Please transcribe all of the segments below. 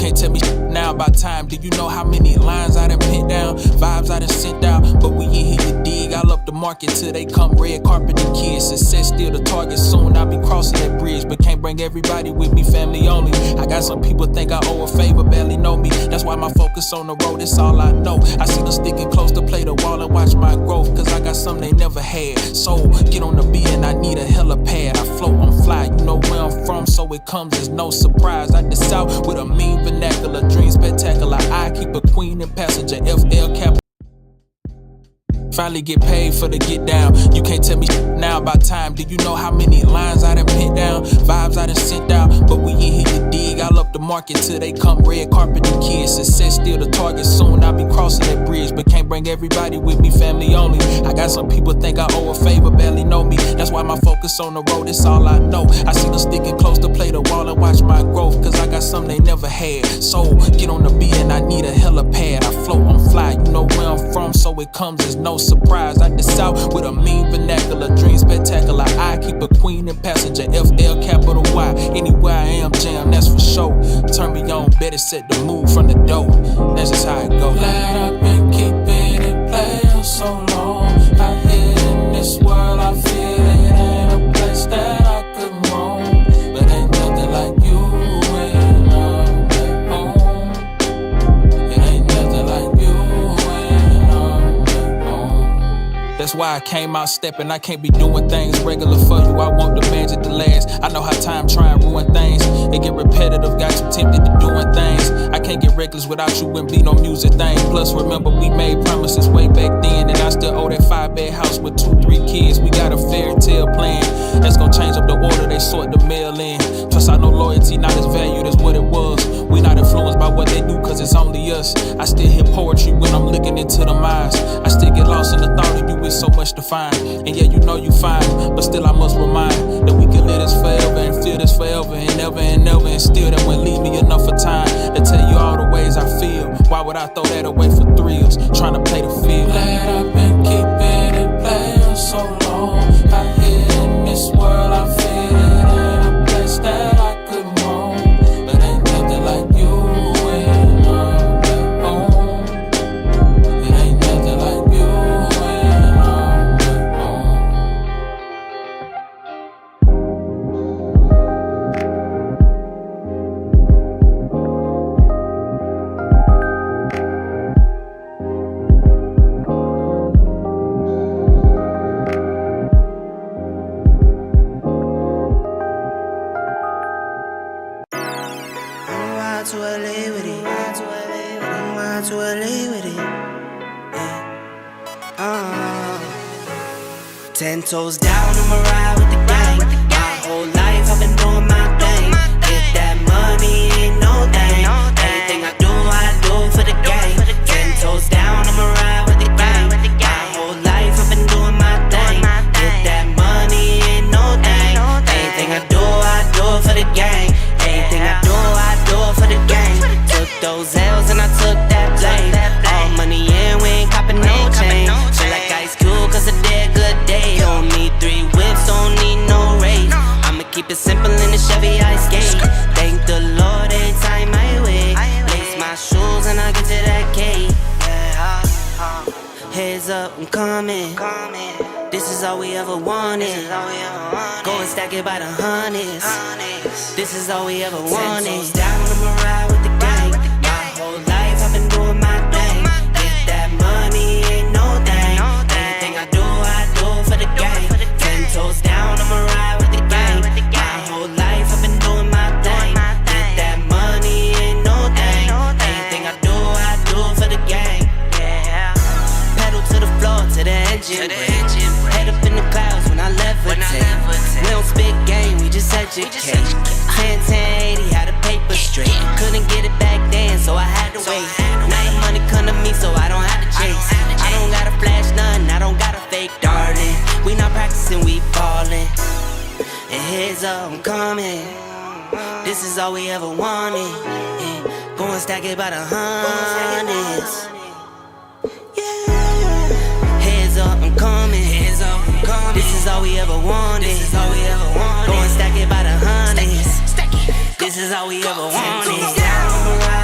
can't tell me now about time. Do you know how many lines I done pent down, vibes I done sent out? But we in here, you dig. I'll up the market till they come red carpet the kids. Success still the target, soon I'll be crossing that bridge. But can't bring everybody with me, family only. I got some people think I owe a favor, barely know me. That's why my focus on the road, it's all I know. I see them sticking close to play the wall and watch my growth, cause I got something they never had. So get on the beat and I need a helipad. I float, I'm fly, you know where I'm from, so it comes as no surprise. I just out with a mean vernacular, dream spectacular. I keep a queen and passenger, FL cap. Finally get paid for the get down. You can't tell me now about time. Do you know how many lines I done pent down, vibes I done sent out? But we in here, you dig. I'll up the market till they come red carpet the kids. Success still the target, soon I'll be crossing that bridge. But can't bring everybody with me, family only. I got some people think I owe a favor, barely know me. That's why my focus on the road, it's all I know. I see them sticking close to play the wall and watch my growth, cause I got something they never had. So get on the beat and I need a helipad. I float, I'm fly, you know where I'm from, so it comes as no surprise. I just out with a mean vernacular, dream spectacular. I keep a queen and passenger, FL capital Y. Anywhere I am, jam, that's for sure. Turn me on, better set the mood from the door. That's just how it goes. Glad I've been keeping it playing so long. Out here in this world, I feel it ain't a place that I could roam. But ain't nothing like you when I'm at home. It ain't nothing like you when I'm at home. That's why I came out stepping. I can't be doing things regular for you. I want the magic to last. I know how time try and ruin things. It get repetitive, got you tempted to doing things. I can't get reckless without you, wouldn't be no music thing. Plus remember we made promises way back then, and I still owe that 5-bed house with 2-3 kids. We got a fairy tale plan that's gonna change up the order they sort the mail in. Plus I know loyalty not as valued as what it was. We not influenced by what they do cause it's only us. I still hear poetry when I'm looking into them eyes. I still get lost in the thought of you with so much to find. And yeah, you know you fine, but still I must remind that we can live this forever and feel this forever and ever and ever, and still that wouldn't leave me enough for time to tell you all the ways I feel. Why would I throw that away for thrills, trying to play the field? Glad I've been keeping it playing so long. Out here in this world, I feel it ain't a place that I could roam. But ain't nothing like you when I'm at home. It ain't nothing like you when I'm at home. To LA with it. I'm to LA with it. Yeah. 10 toes down, I'ma ride with the gang. My whole life I've been doing my thing. Get that money, ain't no thing. Anything I do for the gang. 10 toes down, I'ma ride with the gang. My whole life I've been doing my thing. Get that money, ain't no thing. Anything I do for the gang. Anything I do for the gang. Took those L's and I took that blame. All money in, we ain't copping no chain. Feel like Ice Cube cause I did a good day. Don't need 3 whips, don't need no race. I'ma keep it simple in the Chevy I skate. Thank the Lord every time I wait. Lace my shoes and I get to that cake. Heads up, I'm coming. This is all we ever wanted. Go and stack it by the hundreds. This is all we ever wanted. 10 toes down, I'ma ride with the gang. My whole life I've been doing my thing. Get that money, ain't no thing. Anything I do for the gang. 10 toes down, I'ma ride with the gang. My whole life I've been doing my thing. Get that money, ain't no thing. Anything I do for the gang. Pedal to the floor, to the engine. Head up in the clouds when I levitate. We don't spit game, we just educate. 10-10-80, how the paper straight. Couldn't get it back then, so I had to wait. Now the money come to me, so I don't have to chase. I don't gotta flash nothing, I don't gotta fake, darling. We not practicing, we ballin'. And heads up, I'm coming. This is all we ever wanted. Go and stack it by the hundreds. Heads up, I'm coming. This is all we ever wanted. Go and stack it by the hundreds. This is all we ever wanted.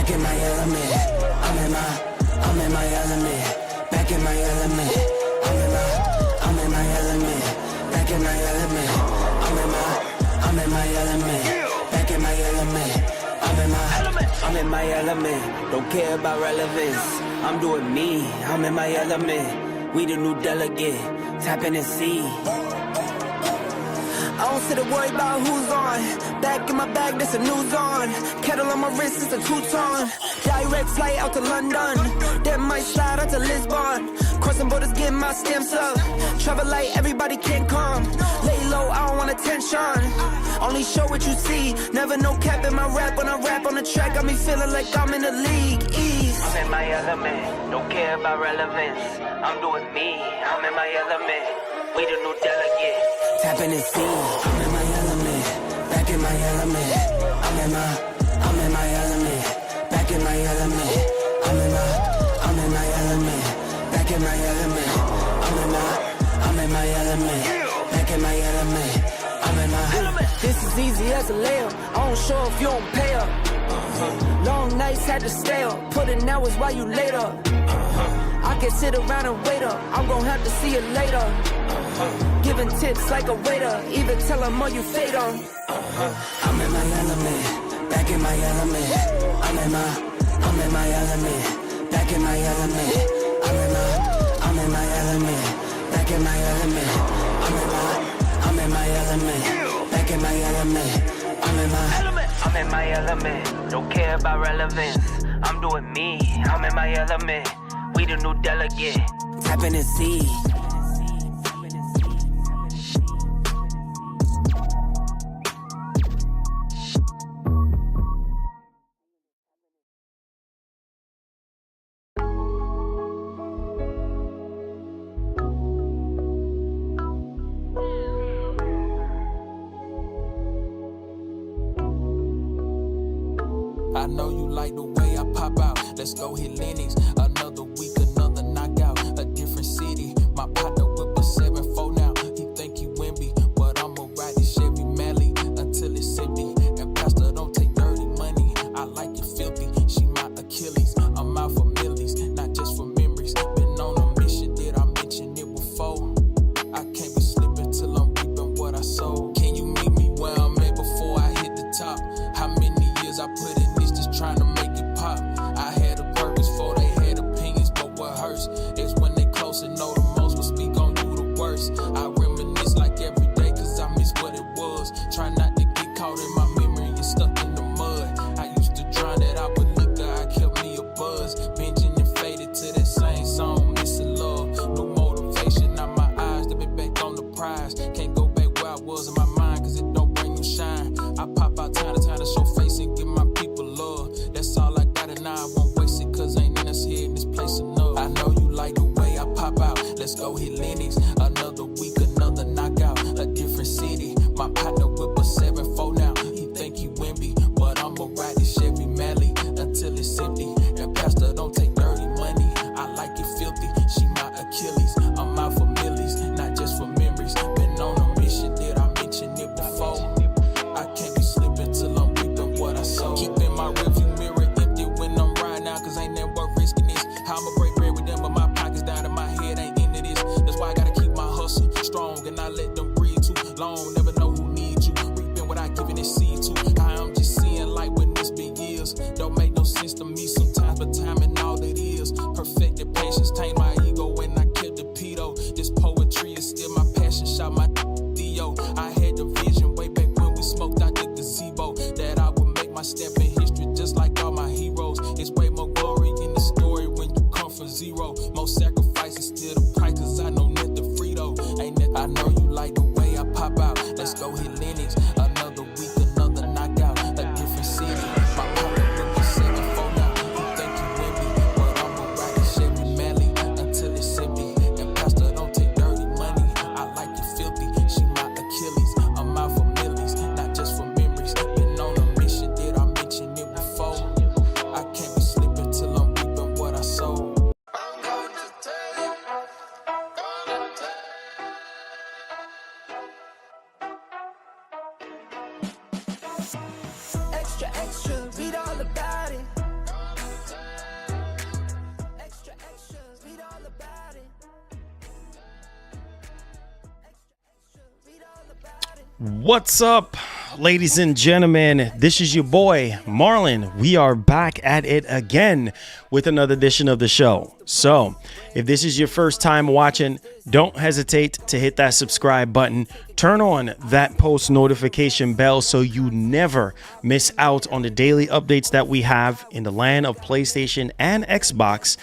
back in my element. I'm in my element. Back in my element. I'm in my element. Back in my element. I'm in my element. Back in my element. I'm in my element. Don't care about relevance. I'm doing me. I'm in my element. We the new delegate. Tap in and see. I don't sit and worry about who's on. Back in my bag, there's a new on. Kettle on my wrist, it's a two-tone. Direct flight out to London. Then might slide out to Lisbon. Crossing borders, getting my stamps up. Travel light, everybody can't come. Lay low, I don't want attention. Only show what you see. Never no cap in my rap. When I rap on the track, got me feeling like I'm in the league. Ease. I'm in my element. Don't care about relevance. I'm doing me. I'm in my element. We the new delegate. Tap in and see. I'm in my element. Back in my element. I'm in my element. Back in my element. I'm in my element. Back in my element. I'm in my element. Back in my element. I'm in my element. This is easy as a layup. I don't show if you don't pay up. Long nights had to stay up. Put in hours while you later. I can sit around and wait up. I'm gon' have to see you later. Giving tips like a waiter. Even tell them all you fade on. I'm in my element. Back in my element. I'm in my element. Back in my element. I'm in my element. Back in my element. I'm in my element. Back in my element. I'm in my element. Don't care about relevance. I'm doing me. I'm in my element. We the new delegate. Tap in and see. I know you like the way I pop out. Let's go hit Lennox. Another week, another knockout. A different city. My partner whip a 7-4 now. He think he Wimby, but I'ma ride this Chevy Mally until it's empty. And Pastor don't take dirty money. I like it filthy. She my Achilles. I'm out for millies, not just for memories. Been on a mission. Did I mention it before? I can't be slipping till I'm reaping what I sow. Can you meet me where I'm at before I hit the top? How many years I put in this just trying to make it pop? I had a purpose for they had opinions, but what hurts is when they close and know the most will speak on you the worst. I reminisce like every day cause I miss what it was. Try not to get caught in my memory and stuck in the mud. I used to drown it out with liquor, I kept me a buzz. Binging and faded to that same song, missing love. New motivation out my eyes to be back on the prize. Can't go back where I was in my mind cause it don't bring no shine. I pop out time to time to show face and give my people love. That's all I got and now I won't waste it cause ain't in us here in this place enough. I know you like the way I pop out. Let's go hit Lennox. Another week, another knockout. A different city. My partner whip a 7-4 now. He think he Wimby, but I'ma ride this Chevy Mally until it's empty. And Pastor don't take dirty money. I like it filthy. She my Achilles. I'm out for millies, not just for memories. Been on a mission. Did I mention it before? I can't be slipping till I'm reaping what I sow. Keeping my rearview mirror empty when I'm riding out, cause ain't never worth risking this. How I'ma break bread with them, but my pockets down and my head ain't into this. That's why I gotta keep What's up, ladies and gentlemen? This is your boy, Marlon. We are back at it again with another edition of the show. So, if this is your first time watching, don't hesitate to hit that subscribe button. Turn on that post notification bell so you never miss out on the daily updates that we have in the land of PlayStation and Xbox.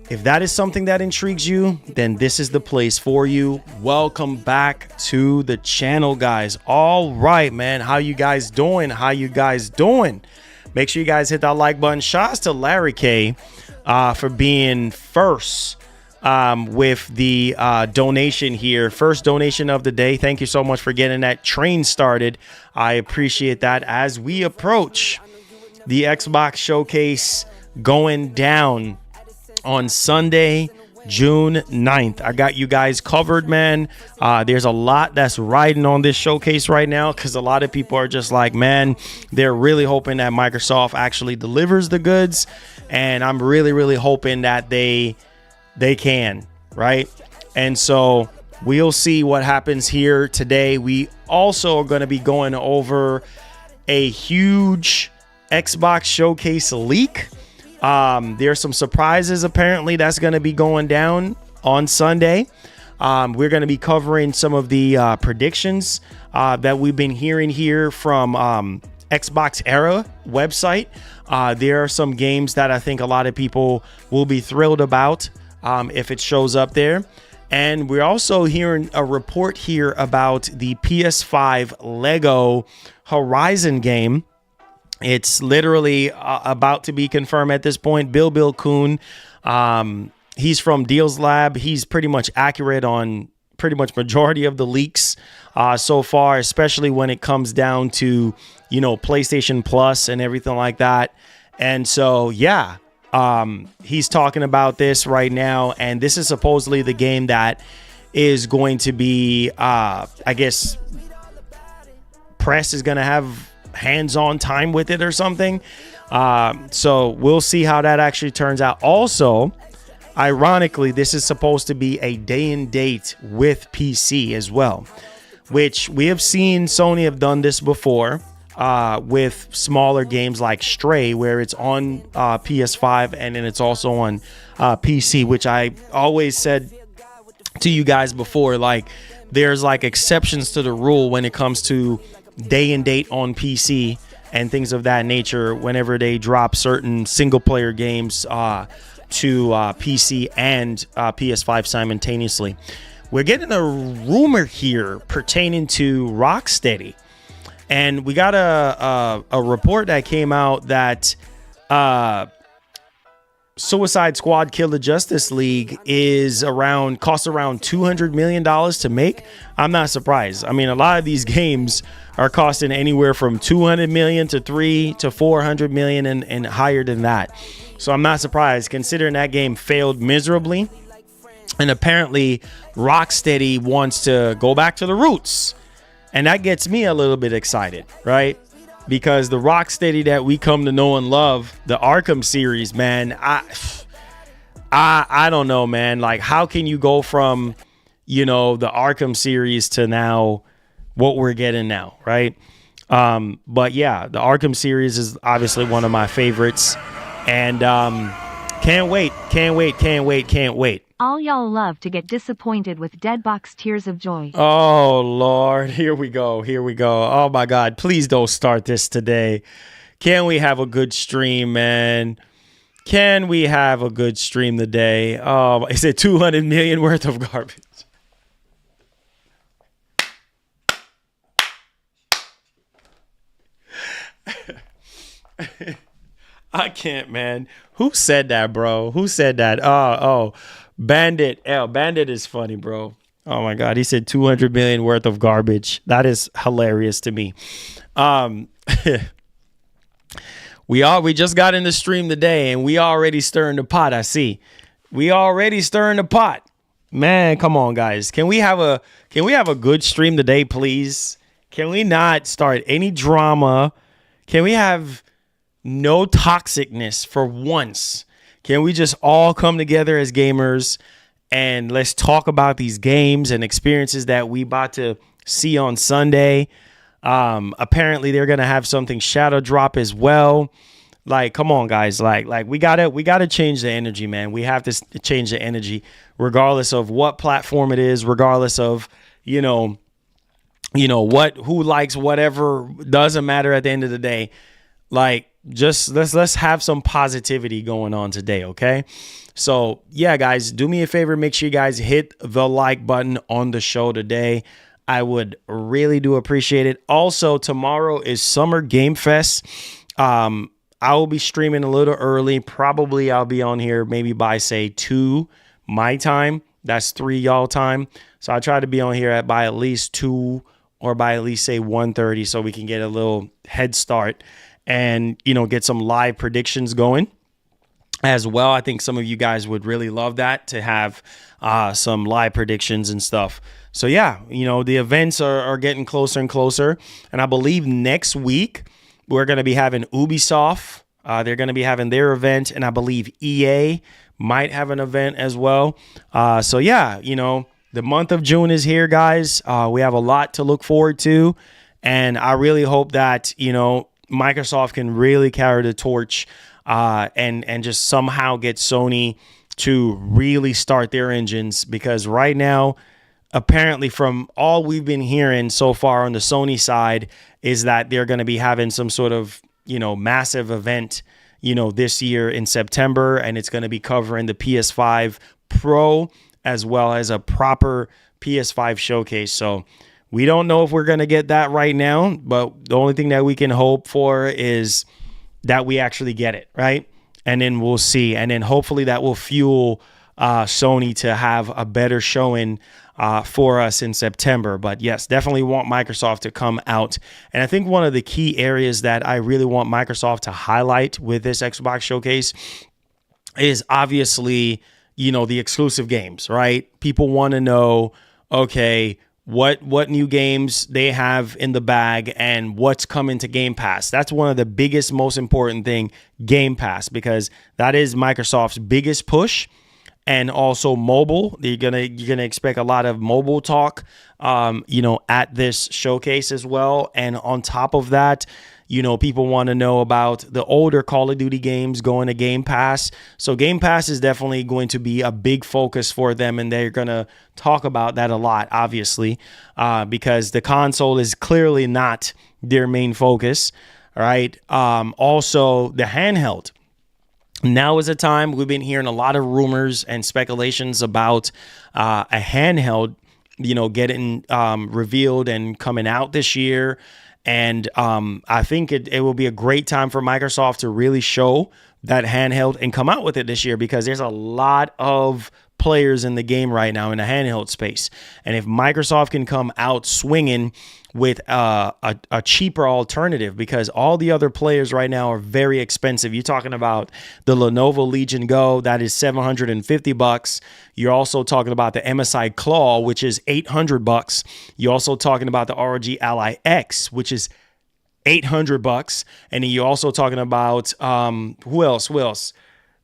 If that is something that intrigues you, then this is the place for you. Welcome back to the channel, guys. All right, man. How you guys doing? Make sure you guys hit that like button. Shouts to Larry K for being first with the donation here. First donation of the day. Thank you so much for getting that train started. I appreciate that as we approach the Xbox showcase going down on Sunday, June 9th. I got you guys covered, man. There's a lot that's riding on this showcase right now because a lot of people are just like, man, they're really hoping that Microsoft actually delivers the goods. And I'm really hoping that they can, right? And so we'll see what happens here today. We also are going to be going over a huge Xbox showcase leak. There's some surprises apparently that's going to be going down on Sunday. We're going to be covering some of the predictions that we've been hearing here from Xbox Era website. There are some games that I think a lot of people will be thrilled about if it shows up there. And we're also hearing a report here about the PS5 Lego Horizon game. It's literally about to be confirmed at this point. Bill Kuhn, he's from Deals Lab. He's pretty much accurate on pretty much majority of the leaks so far, especially when it comes down to, PlayStation Plus and everything like that. And so, yeah, he's talking about this right now. And this is supposedly the game that is going to be, I guess, press is going to have hands-on time with it or something. So we'll see how that actually turns out. Also, ironically, this is supposed to be a day and date with PC as well, which we have seen Sony have done this before with smaller games like Stray, where it's on PS5 and then it's also on PC, which I always said to you guys before, like there's like exceptions to the rule when it comes to day and date on PC and things of that nature whenever they drop certain single player games to PC and PS5 simultaneously. We're getting a rumor here pertaining to Rocksteady, and we got a report that came out that Suicide Squad Kill the Justice League costs around $200 million to make. I'm not surprised. I mean, a lot of these games are costing anywhere from $200 million to $300 to $400 million and higher than that. So I'm not surprised considering that game failed miserably. And apparently Rocksteady wants to go back to the roots. And that gets me a little bit excited, right? Because the Rocksteady that we come to know and love, the Arkham series, man, I don't know, man. Like, how can you go from, the Arkham series to now what we're getting now, right? But yeah, the Arkham series is obviously one of my favorites. And can't wait. All y'all love to get disappointed with Deadbox Tears of Joy. Oh, Lord. Here we go. Oh, my God. Please don't start this today. Can we have a good stream, man? Can we have a good stream today? Oh, is it 200 million worth of garbage? I can't, man. Who said that, bro? Who said that? Oh. Bandit is funny, bro. Oh my God, he said 200 million worth of garbage. That is hilarious to me. We just got in the stream today and we already stirring the pot. I see. We already stirring the pot. Man, come on, guys. Can we have a good stream today, please? Can we not start any drama? Can we have no toxicness for once? Can we just all come together as gamers and let's talk about these games and experiences that we about to see on Sunday. Apparently they're gonna have something shadow drop as well. Like, come on, guys. Like we gotta change the energy, man. We have to change the energy, regardless of what platform it is, regardless of who likes whatever. Doesn't matter at the end of the day. Like, just let's have some positivity going on today, okay? So yeah, guys, do me a favor. Make sure you guys hit the like button on the show today. I would really do appreciate it. Also, tomorrow is Summer Game Fest. I will be streaming a little early. Probably I'll be on here maybe by, say, 2 my time. That's 3 y'all time. So I try to be on here by at least 2 or by at least, say, 1:30 so we can get a little head start and, get some live predictions going as well. I think some of you guys would really love that, to have some live predictions and stuff. So, yeah, the events are getting closer and closer. And I believe next week, we're going to be having Ubisoft. They're going to be having their event, and I believe EA might have an event as well. So yeah, the month of June is here, guys. We have a lot to look forward to, and I really hope that Microsoft can really carry the torch and just somehow get Sony to really start their engines, because right now, apparently, from all we've been hearing so far on the Sony side, is that they're going to be having some sort of, massive event, this year in September, and it's going to be covering the PS5 Pro as well as a proper PS5 showcase. So we don't know if we're going to get that right now, but the only thing that we can hope for is that we actually get it, right? And then we'll see. And then hopefully that will fuel Sony to have a better showing for us in September. But yes, definitely want Microsoft to come out. And I think one of the key areas that I really want Microsoft to highlight with this Xbox showcase is obviously, the exclusive games, right? People want to know, okay, what new games they have in the bag and what's coming to Game Pass. That's one of the biggest, most important thing, Game Pass, because that is Microsoft's biggest push. And also mobile. You're gonna expect a lot of mobile talk, at this showcase as well. And on top of that, people want to know about the older Call of Duty games going to Game Pass. So Game Pass is definitely going to be a big focus for them, and they're gonna talk about that a lot, obviously, because the console is clearly not their main focus. All right. Also, the handheld. Now is a time. We've been hearing a lot of rumors and speculations about a handheld, getting revealed and coming out this year. And I think it will be a great time for Microsoft to really show that handheld and come out with it this year, because there's a lot of players in the game right now in the handheld space. And if Microsoft can come out swinging with a cheaper alternative, because all the other players right now are very expensive. You're talking about the Lenovo Legion Go, that is $750. You're also talking about the MSI Claw, which is $800. You're also talking about the ROG Ally X, which is $800. And then you're also talking about who else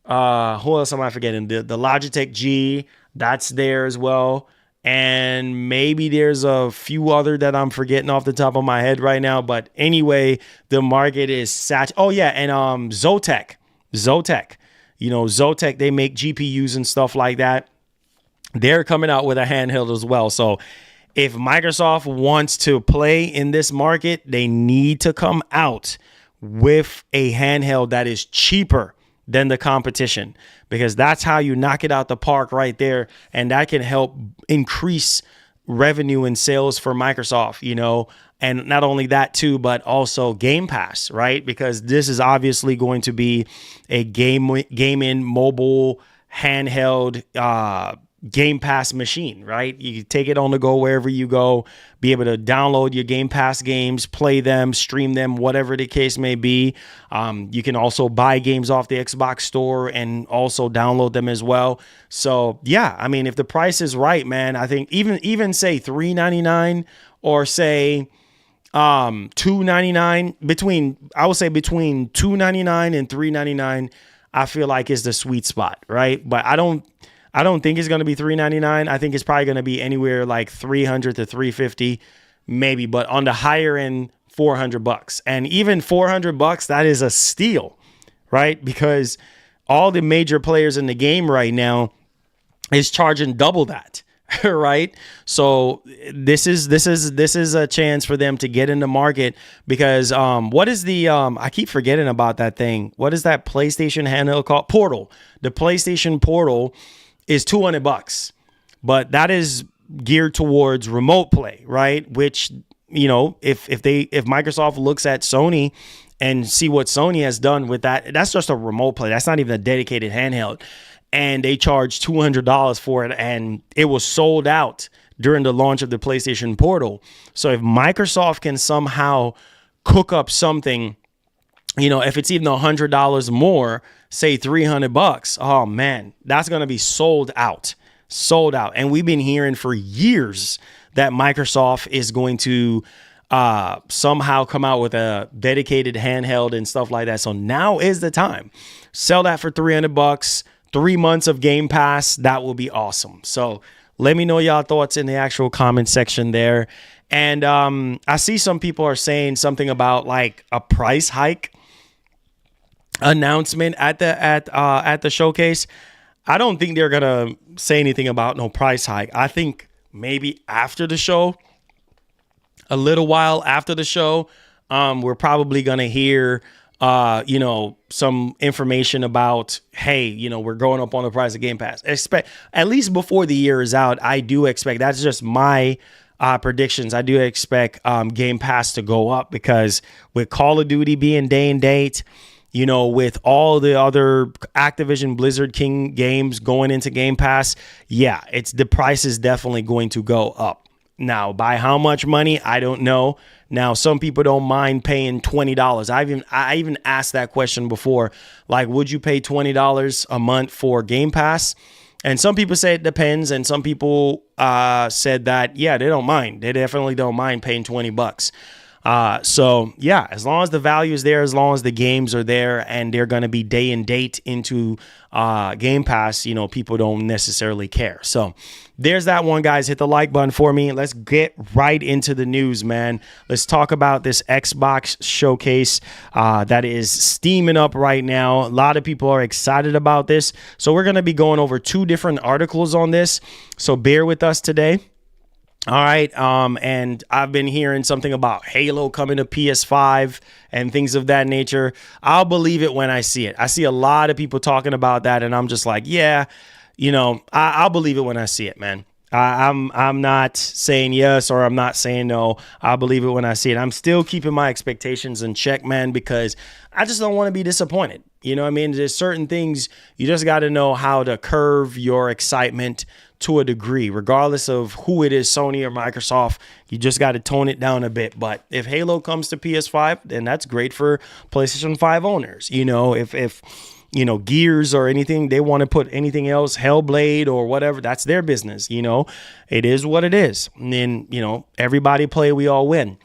am I forgetting? The Logitech G, that's there as well. And maybe there's a few other that I'm forgetting off the top of my head right now. But anyway, the market is Oh yeah, and Zotac. Zotac, they make GPUs and stuff like that. They're coming out with a handheld as well. So if Microsoft wants to play in this market, they need to come out with a handheld that is cheaper than the competition, because that's how you knock it out the park right there. And that can help increase revenue and sales for Microsoft, and not only that too, but also Game Pass, right? Because this is obviously going to be a gaming mobile handheld Game Pass machine, right? You take it on the go wherever you go, be able to download your Game Pass games, play them, stream them, whatever the case may be. You can also buy games off the Xbox store and also download them as well. So yeah, I mean, if the price is right, man, I think even say $399 or say $299, I would say between $299 and $399, I feel like is the sweet spot, right? But I don't think it's going to be $399. I think it's probably going to be anywhere like $300 to $350 maybe, but on the higher end, $400. And even $400, that is a steal, right? Because all the major players in the game right now is charging double that. Right. So this is a chance for them to get in the market because what is the I keep forgetting about that thing. What is that PlayStation handheld called? Portal. The PlayStation Portal is $200, but that is geared towards remote play, right? Which, you know, if Microsoft looks at Sony and see what Sony has done with that, that's just a remote play. That's not even a dedicated handheld. And they charged $200 for it, and it was sold out during the launch of the PlayStation Portal. So if Microsoft can somehow cook up something, you know, if it's even $100 more, say $300, oh man, that's going to be sold out. And we've been hearing for years that Microsoft is going to somehow come out with a dedicated handheld and stuff like that. So now is the time. Sell that for $300. 3 months of Game Pass, that will be awesome. So let me know y'all thoughts in the actual comment section there. And I see some people are saying something about like a price hike announcement at the showcase. I don't think they're gonna say anything about no price hike. I think maybe after the show, a little while after the show, we're probably gonna hear you know, some information about, hey, you know, we're going up on the price of Game Pass. Expect at least before the year is out. I do expect, that's just my predictions. I do expect Game Pass to go up because with Call of Duty being day and date, you know, with all the other Activision Blizzard King games going into Game Pass, yeah, the price is definitely going to go up. Now, by how much money, I don't know. Now, some people don't mind paying $20. I even asked that question before. Like, would you pay $20 a month for Game Pass? And some people say it depends. And some people said that, yeah, they don't mind. They definitely don't mind paying $20. So, yeah, as long as the value is there, as long as the games are there and they're going to be day and date into Game Pass, you know, people don't necessarily care. So there's that one, guys. Hit the like button for me. Let's get right into the news, man. Let's talk about this Xbox showcase that is steaming up right now. A lot of people are excited about this. So we're going to be going over 2 different articles on this. So bear with us today. All right. And I've been hearing something about Halo coming to PS5 and things of that nature. I'll believe it when I see it. I see a lot of people talking about that, and I'm just like, yeah, you know, I'll believe it when I see it, man. I'm not saying yes or I'm not saying no. I'll believe it when I see it. I'm still keeping my expectations in check, man, because I just don't want to be disappointed. You know what I mean? There's certain things you just got to know how to curve your excitement to a degree, regardless of who it is, Sony or Microsoft. You just got to tone it down a bit. But if Halo comes to PS5, then that's great for PlayStation 5 owners. You know, if you know, Gears or anything, they want to put anything else, Hellblade or whatever, that's their business. You know, it is what it is. And then, you know, everybody play, we all win.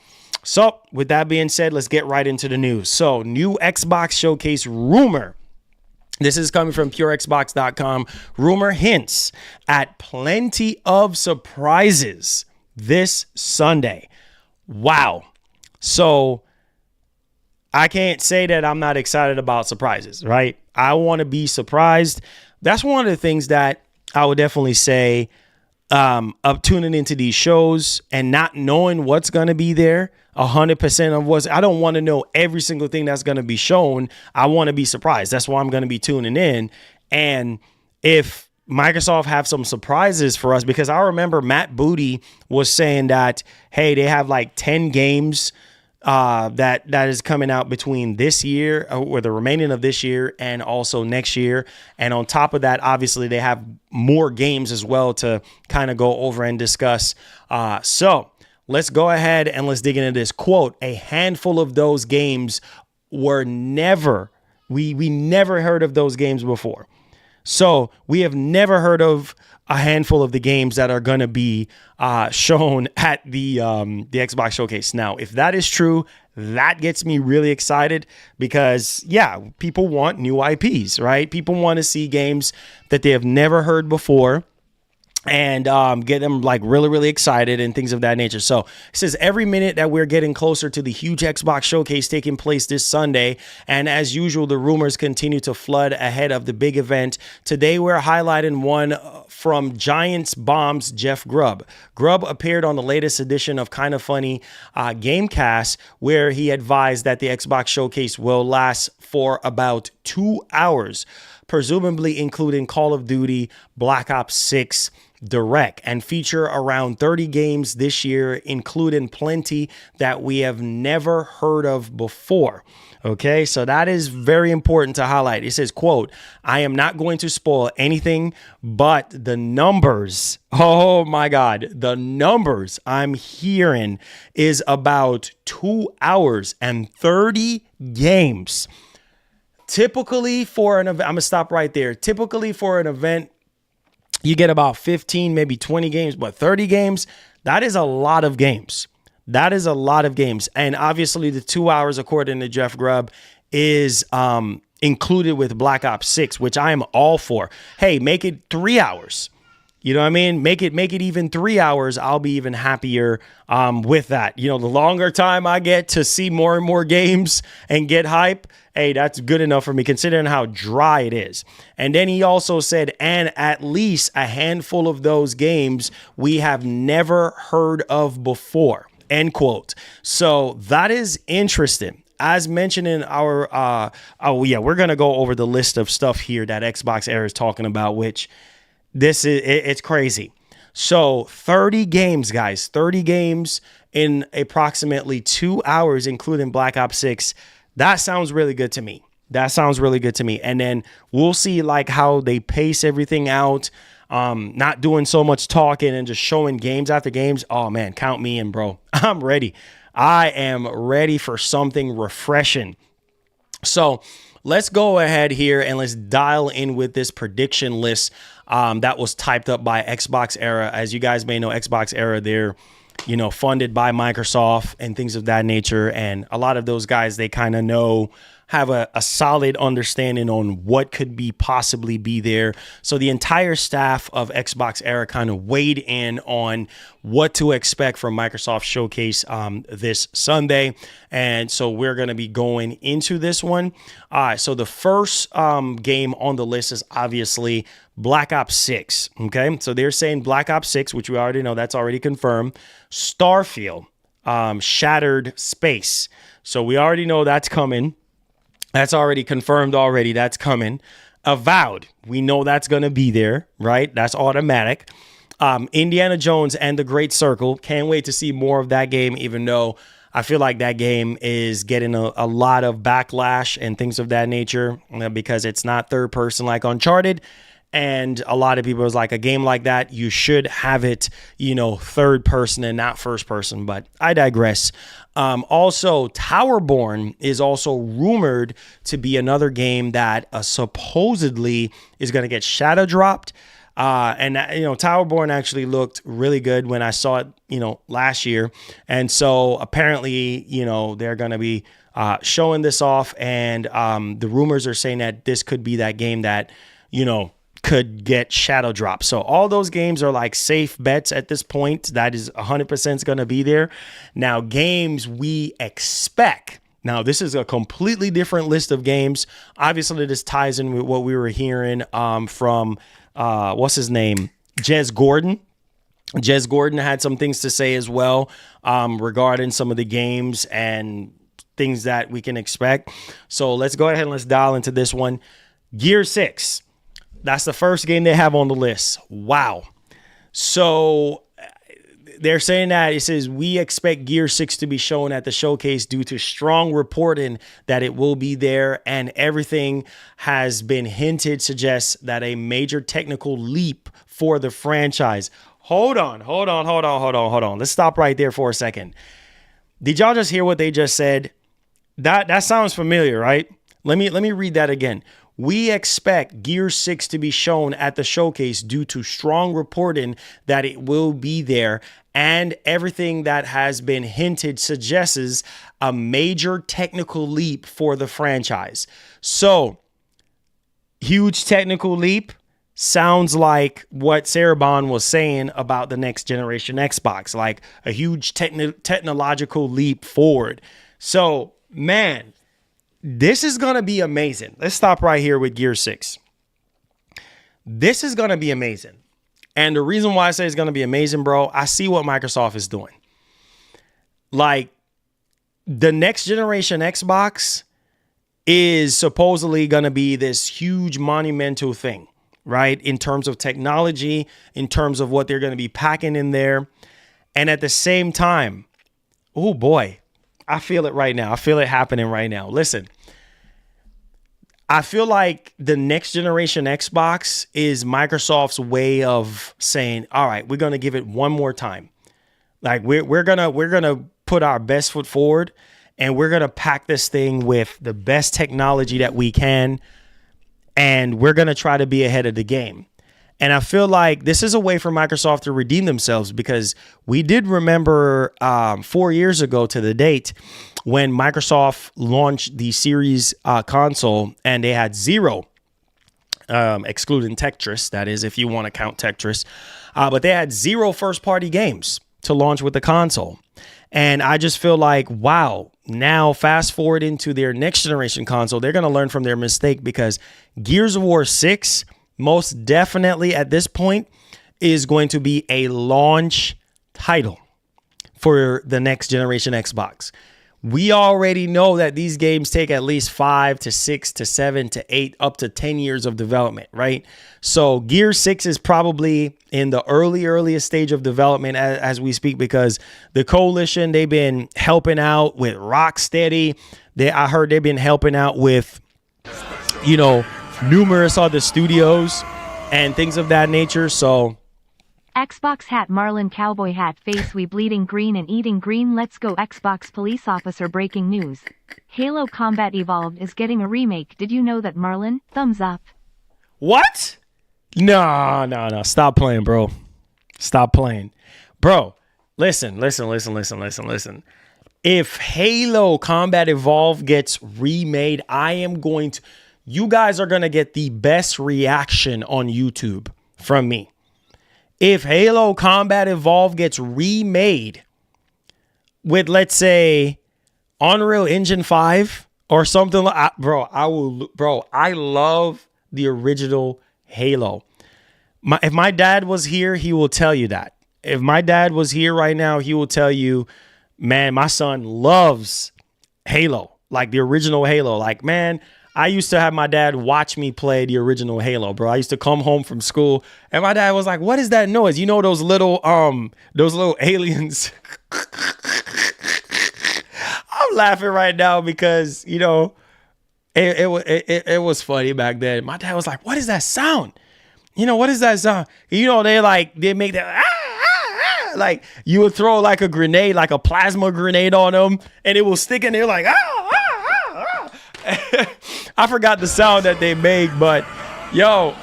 So with that being said, let's get right into the news. So new Xbox showcase rumor. This is coming from purexbox.com. Rumor hints at plenty of surprises this Sunday. Wow. So I can't say that I'm not excited about surprises, right? I want to be surprised. That's one of the things that I would definitely say of tuning into these shows and not knowing what's going to be there 100% of what's, I don't want to know every single thing that's going to be shown. I want to be surprised. That's why I'm going to be tuning in. And if Microsoft have some surprises for us, because I remember Matt Booty was saying that, hey, they have like 10 games that is coming out between this year or the remaining of this year and also next year. And on top of that, obviously they have more games as well to kind of go over and discuss. So let's go ahead and let's dig into this. Quote, a handful of those games were never, we never heard of those games before. So we have never heard of a handful of the games that are going to be shown at the Xbox showcase. Now, if that is true, that gets me really excited because, yeah, people want new IPs, right? People want to see games that they have never heard before. and get them like really, really excited and things of that nature. So it says every minute that we're getting closer to the huge Xbox showcase taking place this Sunday. And as usual, the rumors continue to flood ahead of the big event. Today, we're highlighting one from Giants Bomb's Jeff Grubb. Grubb appeared on the latest edition of Kinda Funny Gamecast, where he advised that the Xbox showcase will last for about 2 hours, presumably including Call of Duty, Black Ops 6, Direct, and feature around 30 games this year, including plenty that we have never heard of before. Okay, so that is very important to highlight. It says, quote, I am not going to spoil anything, but the numbers, oh my God, the numbers I'm hearing is about 2 hours and 30 games. Typically for an event, I'm gonna stop right there. Typically for an event, you get about 15, maybe 20 games, but 30 games, that is a lot of games. That is a lot of games. And obviously the 2 hours, according to Jeff Grubb, is included with Black Ops 6, which I am all for. Hey, make it 3 hours. You know what I mean? Make it even 3 hours. I'll be even happier with that. You know, the longer time I get to see more and more games and get hype, hey, that's good enough for me considering how dry it is. And then he also said, and at least a handful of those games we have never heard of before, end quote. So that is interesting. As mentioned in our, we're going to go over the list of stuff here that Xbox Era is talking about, which it's crazy. So 30 games, guys, 30 games in approximately 2 hours, including Black Ops 6. That sounds really good to me. That sounds really good to me. And then we'll see like how they pace everything out. Not doing so much talking and just showing games after games. Oh man, count me in, bro. I'm ready. I am ready for something refreshing. So let's go ahead here and let's dial in with this prediction list that was typed up by Xbox Era. As you guys may know, Xbox Era, they're, you know, funded by Microsoft and things of that nature. And a lot of those guys, they kind of have a solid understanding on what could be possibly be there. So the entire staff of Xbox Era kind of weighed in on what to expect from Microsoft Showcase this Sunday. And so we're going to be going into this one. All right, so the first game on the list is obviously Black Ops 6. Okay, so they're saying Black Ops 6, which we already know, that's already confirmed. Starfield, Shattered Space. So we already know that's coming. That's already confirmed already. That's coming. Avowed. We know that's going to be there, right? That's automatic. Indiana Jones and the Great Circle. Can't wait to see more of that game, even though I feel like that game is getting a lot of backlash and things of that nature because it's not third person like Uncharted. And a lot of people was like, a game like that, you should have it, you know, third person and not first person. But I digress. Also, Towerborn is also rumored to be another game that supposedly is going to get shadow dropped. And, you know, Towerborn actually looked really good when I saw it, you know, last year. And so apparently, you know, they're going to be showing this off. And the rumors are saying that this could be that game that, you know, could get shadow drop. So all those games are like safe bets at this point. That is 100% going to be there. Now, games we expect. Now, this is a completely different list of games. Obviously, this ties in with what we were hearing from, what's his name? Jez Gordon. Jez Gordon had some things to say as well regarding some of the games and things that we can expect. So let's go ahead and let's dial into this one. Gear 6. That's the first game they have on the list. Wow. So they're saying that it says we expect Gear 6 to be shown at the showcase due to strong reporting that it will be there, and everything has been hinted suggests that a major technical leap for the franchise. Hold on. Let's stop right there for a second. Did y'all just hear what they just said? That sounds familiar, right? Let me read that again. We expect Gear 6 to be shown at the showcase due to strong reporting that it will be there, and everything that has been hinted suggests a major technical leap for the franchise. So, huge technical leap, sounds like what Sarabon was saying about the next generation Xbox, like a huge technological leap forward. So, man, this is going to be amazing. Let's stop right here with Gear 6. This is going to be amazing. And the reason why I say it's going to be amazing, bro, I see what Microsoft is doing. Like, the next generation Xbox is supposedly going to be this huge monumental thing, right? In terms of technology, in terms of what they're going to be packing in there. And at the same time, oh boy, I feel it right now. I feel it happening right now. Listen, I feel like the next generation Xbox is Microsoft's way of saying, all right, we're going to give it one more time. Like we're going to put our best foot forward, and we're going to pack this thing with the best technology that we can. And we're going to try to be ahead of the game. And I feel like this is a way for Microsoft to redeem themselves, because we did remember 4 years ago to the date when Microsoft launched the Series console, and they had zero, excluding Tetris, that is, if you want to count Tetris, but they had zero first-party games to launch with the console. And I just feel like, wow, now fast forward into their next generation console, they're going to learn from their mistake, because Gears of War 6 most definitely at this point is going to be a launch title for the next generation Xbox. We already know that these games take at least 5 to 6 to 7 to 8 up to 10 years of development, right? So Gear 6 is probably in the earliest stage of development as we speak, because the Coalition, they've been helping out with Rocksteady. I heard they've been helping out with, numerous other studios and things of that nature. So Xbox hat Marlin cowboy hat face we bleeding green and eating green let's go Xbox police officer breaking news. Halo Combat Evolved is getting a remake. Did you know that, Marlin? Thumbs up. What? No. Stop playing, bro. Stop playing. Bro, listen. If Halo Combat Evolved gets remade, you guys are going to get the best reaction on YouTube from me. If Halo Combat Evolved gets remade with, let's say, Unreal Engine 5 or something like, I love the original Halo. If my dad was here, he will tell you that. If my dad was here right now, he will tell you, man, my son loves Halo, like the original Halo. Like, man, I used to have my dad watch me play the original Halo, bro. I used to come home from school and my dad was like, what is that noise? You know, those little aliens. I'm laughing right now because, it was funny back then. My dad was like, what is that sound? What is that sound? They make that, like you would throw like a grenade, like a plasma grenade on them and it will stick in there like, I forgot the sound that they make, but yo.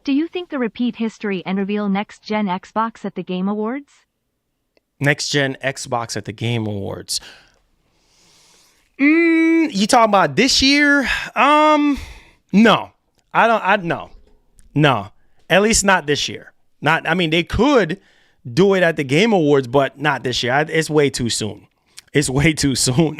Do you think the repeat history and reveal next gen Xbox at the Game Awards? Next gen Xbox at the Game Awards. You talking about this year? No. No. At least not this year. They could do it at the Game Awards, but not this year. It's way too soon. It's way too soon.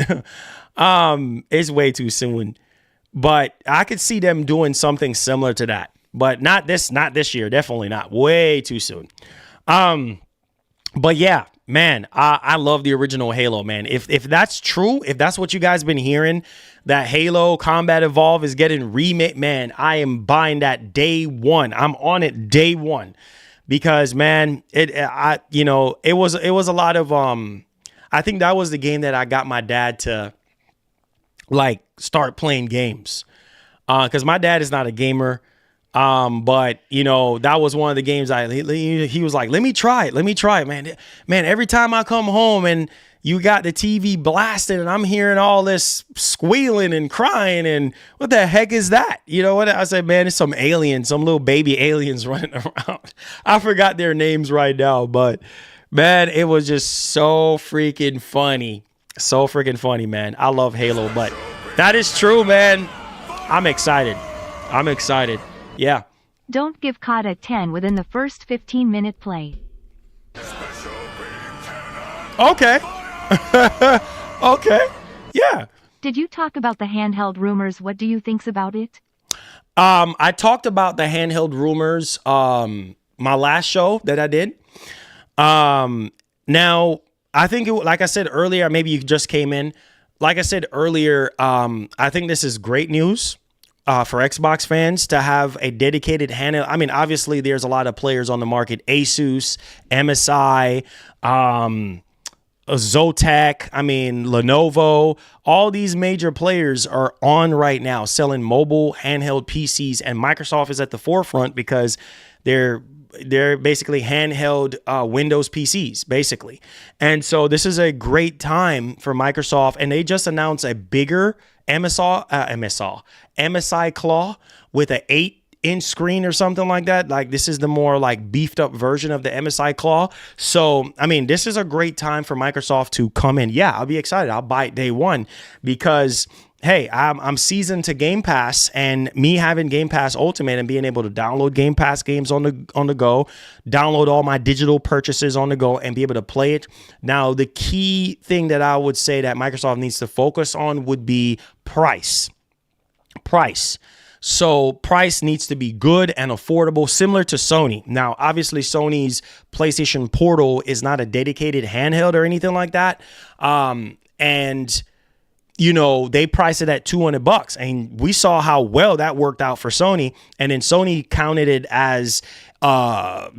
But I could see them doing something similar to that. But not this year. Definitely not. Way too soon. But yeah, man, I love the original Halo, man. If that's true, if that's what you guys been hearing, that Halo Combat Evolved is getting remade, man, I am buying that day one. I'm on it day one. Because, man, it was a lot of I think that was the game that I got my dad to like start playing games. Because my dad is not a gamer. But that was one of the games he was like, let me try it, man. Man, every time I come home and you got the TV blasted and I'm hearing all this squealing and crying and what the heck is that? You know what? I said, man, it's some little baby aliens running around. I forgot their names right now, but man, it was just so freaking funny. So freaking funny, man. I love Halo, but that is true, man. I'm excited. I'm excited. Yeah. Don't give COD a 10 within the first 15-minute play. Okay. Okay. Yeah. Did you talk about the handheld rumors? What do you think about it? I talked about the handheld rumors my last show that I did. Now, I think, like I said earlier, maybe you just came in. Like I said earlier, I think this is great news for Xbox fans to have a dedicated handheld. I mean, obviously, there's a lot of players on the market. Asus, MSI, Zotac, I mean, Lenovo, all these major players are on right now selling mobile handheld PCs, and Microsoft is at the forefront because they're basically handheld Windows PCs, basically. And so this is a great time for Microsoft, and they just announced a bigger MSI Claw with an 8-inch screen or something like that. Like, this is the more like beefed up version of the MSI Claw. So, I mean, this is a great time for Microsoft to come in. Yeah, I'll be excited. I'll buy it day one because, hey, I'm seasoned to Game Pass, and me having Game Pass Ultimate and being able to download Game Pass games on the go, download all my digital purchases on the go, and be able to play it. Now, the key thing that I would say that Microsoft needs to focus on would be price. So price needs to be good and affordable, similar to Sony. Now, obviously, Sony's PlayStation Portal is not a dedicated handheld or anything like that. And you know, they priced it at $200, and we saw how well that worked out for Sony. And then Sony counted it as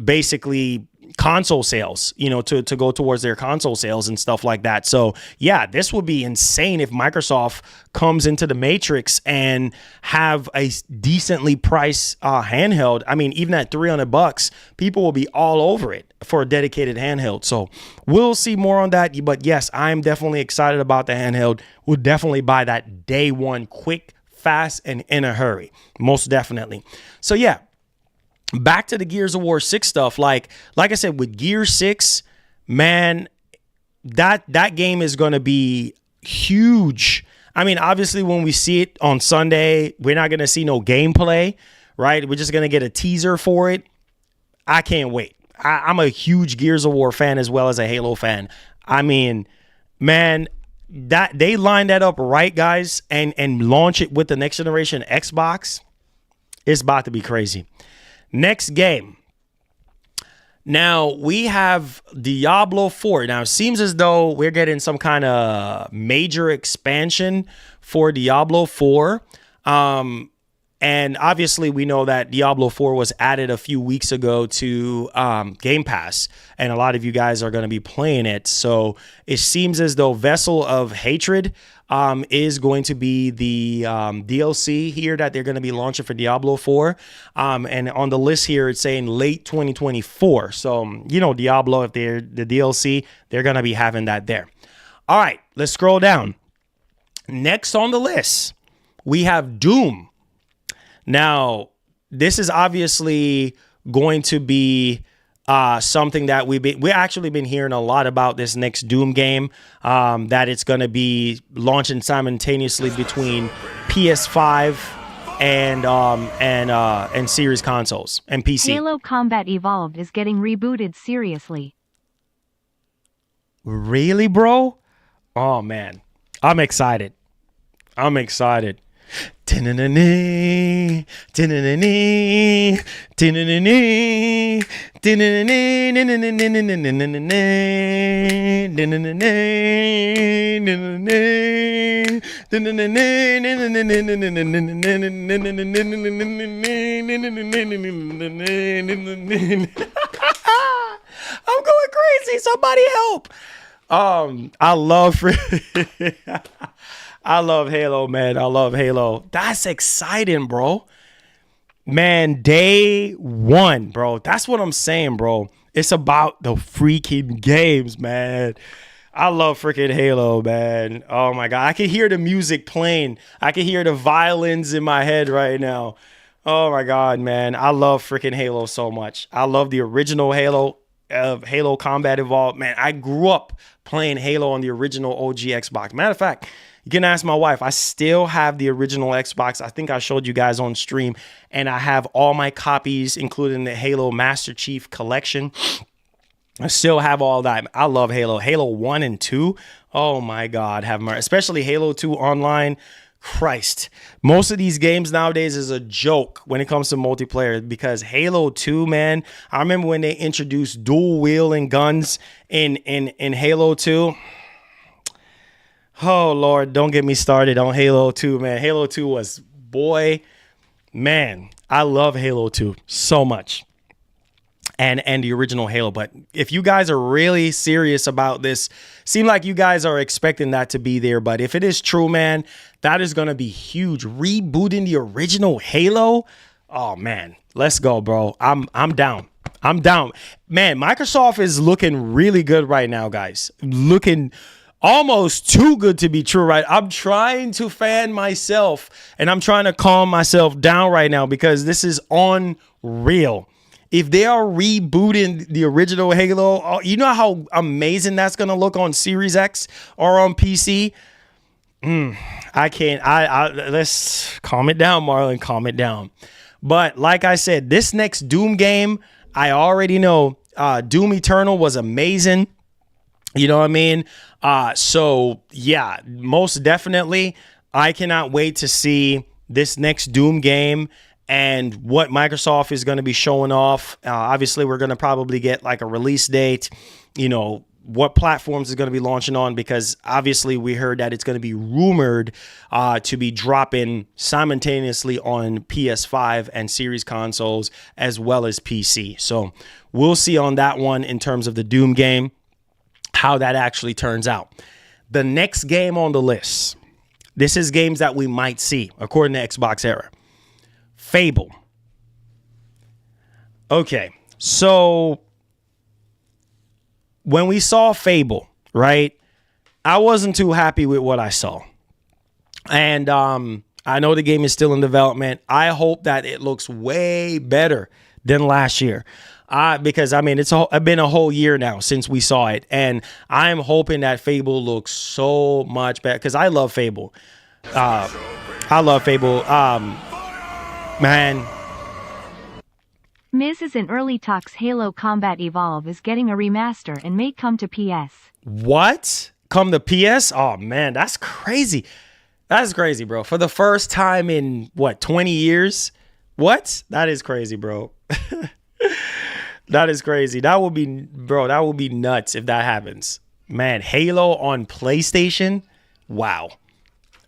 basically console sales, you know, to go towards their console sales and stuff like that. So yeah, this would be insane if Microsoft comes into the matrix and have a decently priced handheld. I mean, even at $300, people will be all over it for a dedicated handheld. So we'll see more on that. But yes, I'm definitely excited about the handheld. We'll definitely buy that day one, quick, fast, and in a hurry. Most definitely. So yeah. Back to the Gears of War 6 stuff. Like I said, with Gear 6, man, that game is going to be huge. I mean, obviously, when we see it on Sunday, we're not going to see no gameplay, right? We're just going to get a teaser for it. I can't wait. I'm a huge Gears of War fan as well as a Halo fan. I mean, man, that they line that up right, guys, and launch it with the next generation Xbox. It's about to be crazy. Next game. Now, we have Diablo 4. Now, it seems as though we're getting some kind of major expansion for Diablo 4. And obviously, we know that Diablo 4 was added a few weeks ago to Game Pass, and a lot of you guys are going to be playing it. So it seems as though Vessel of Hatred is going to be the DLC here that they're going to be launching for Diablo 4. And on the list here, it's saying late 2024. So, you know, Diablo, if they're the DLC, they're going to be having that there. All right, let's scroll down. Next on the list, we have Doom. Now, this is obviously going to be something that we've actually been hearing a lot about this next Doom game, that it's going to be launching simultaneously between PS5 and series consoles and PC. Halo Combat Evolved is getting rebooted. Seriously. Really, bro? Oh man, I'm excited. I'm going crazy. Somebody help. I love Halo, man. I love Halo. That's exciting, bro. Man, day one, bro. That's what I'm saying, bro. It's about the freaking games, man. I love freaking Halo, man. Oh my God. I can hear the music playing. I can hear the violins in my head right now. Oh my God, man. I love freaking Halo so much. I love the original Halo. of Halo Combat Evolved. Man, I grew up playing Halo on the original OG Xbox. Matter of fact, you can ask my wife. I still have the original Xbox. I think I showed you guys on stream. And I have all my copies, including the Halo Master Chief Collection. I still have all that. I love Halo. Halo 1 and 2. Oh my God. Especially Halo 2 Online. Christ. Most of these games nowadays is a joke when it comes to multiplayer, because Halo 2, man, I remember when they introduced dual wielding guns in Halo 2. Oh Lord, don't get me started on Halo 2, man. Halo 2 was, boy, man, I love Halo 2 so much. And the original Halo. But if you guys are really serious about this, seem like you guys are expecting that to be there. But if it is true, man, that is going to be huge. Rebooting the original Halo. Oh man, let's go, bro. I'm down. I'm down. Man, Microsoft is looking really good right now, guys. Looking almost too good to be true, right? I'm trying to fan myself and I'm trying to calm myself down right now because this is unreal. If they are rebooting the original Halo, you know how amazing that's going to look on Series X or on PC? I can't. Let's calm it down, Marlon. Calm it down. But like I said, this next Doom game, I already know Doom Eternal was amazing. You know what I mean? So, yeah, most definitely, I cannot wait to see this next Doom game and what Microsoft is going to be showing off. Obviously, we're going to probably get like a release date, you know, what platforms is going to be launching on, because obviously we heard that it's going to be rumored to be dropping simultaneously on PS5 and series consoles as well as PC. So we'll see on that one in terms of the Doom game, how that actually turns out. The next game on the list, this is games that we might see according to Xbox Era. Fable. Okay, so when we saw Fable, right, I wasn't too happy with what I saw. And I know the game is still in development. I hope that it looks way better than last year. Because, I mean, it's been a whole year now since we saw it. And I'm hoping that Fable looks so much better, because I love Fable. I love Fable. Man. Miz is in early talks. Halo Combat Evolve is getting a remaster and may come to PS. What? Come to PS? Oh, man, that's crazy. That's crazy, bro. For the first time in, 20 years? What? That is crazy, bro. That is crazy. That would be nuts if that happens. Man, Halo on PlayStation? Wow.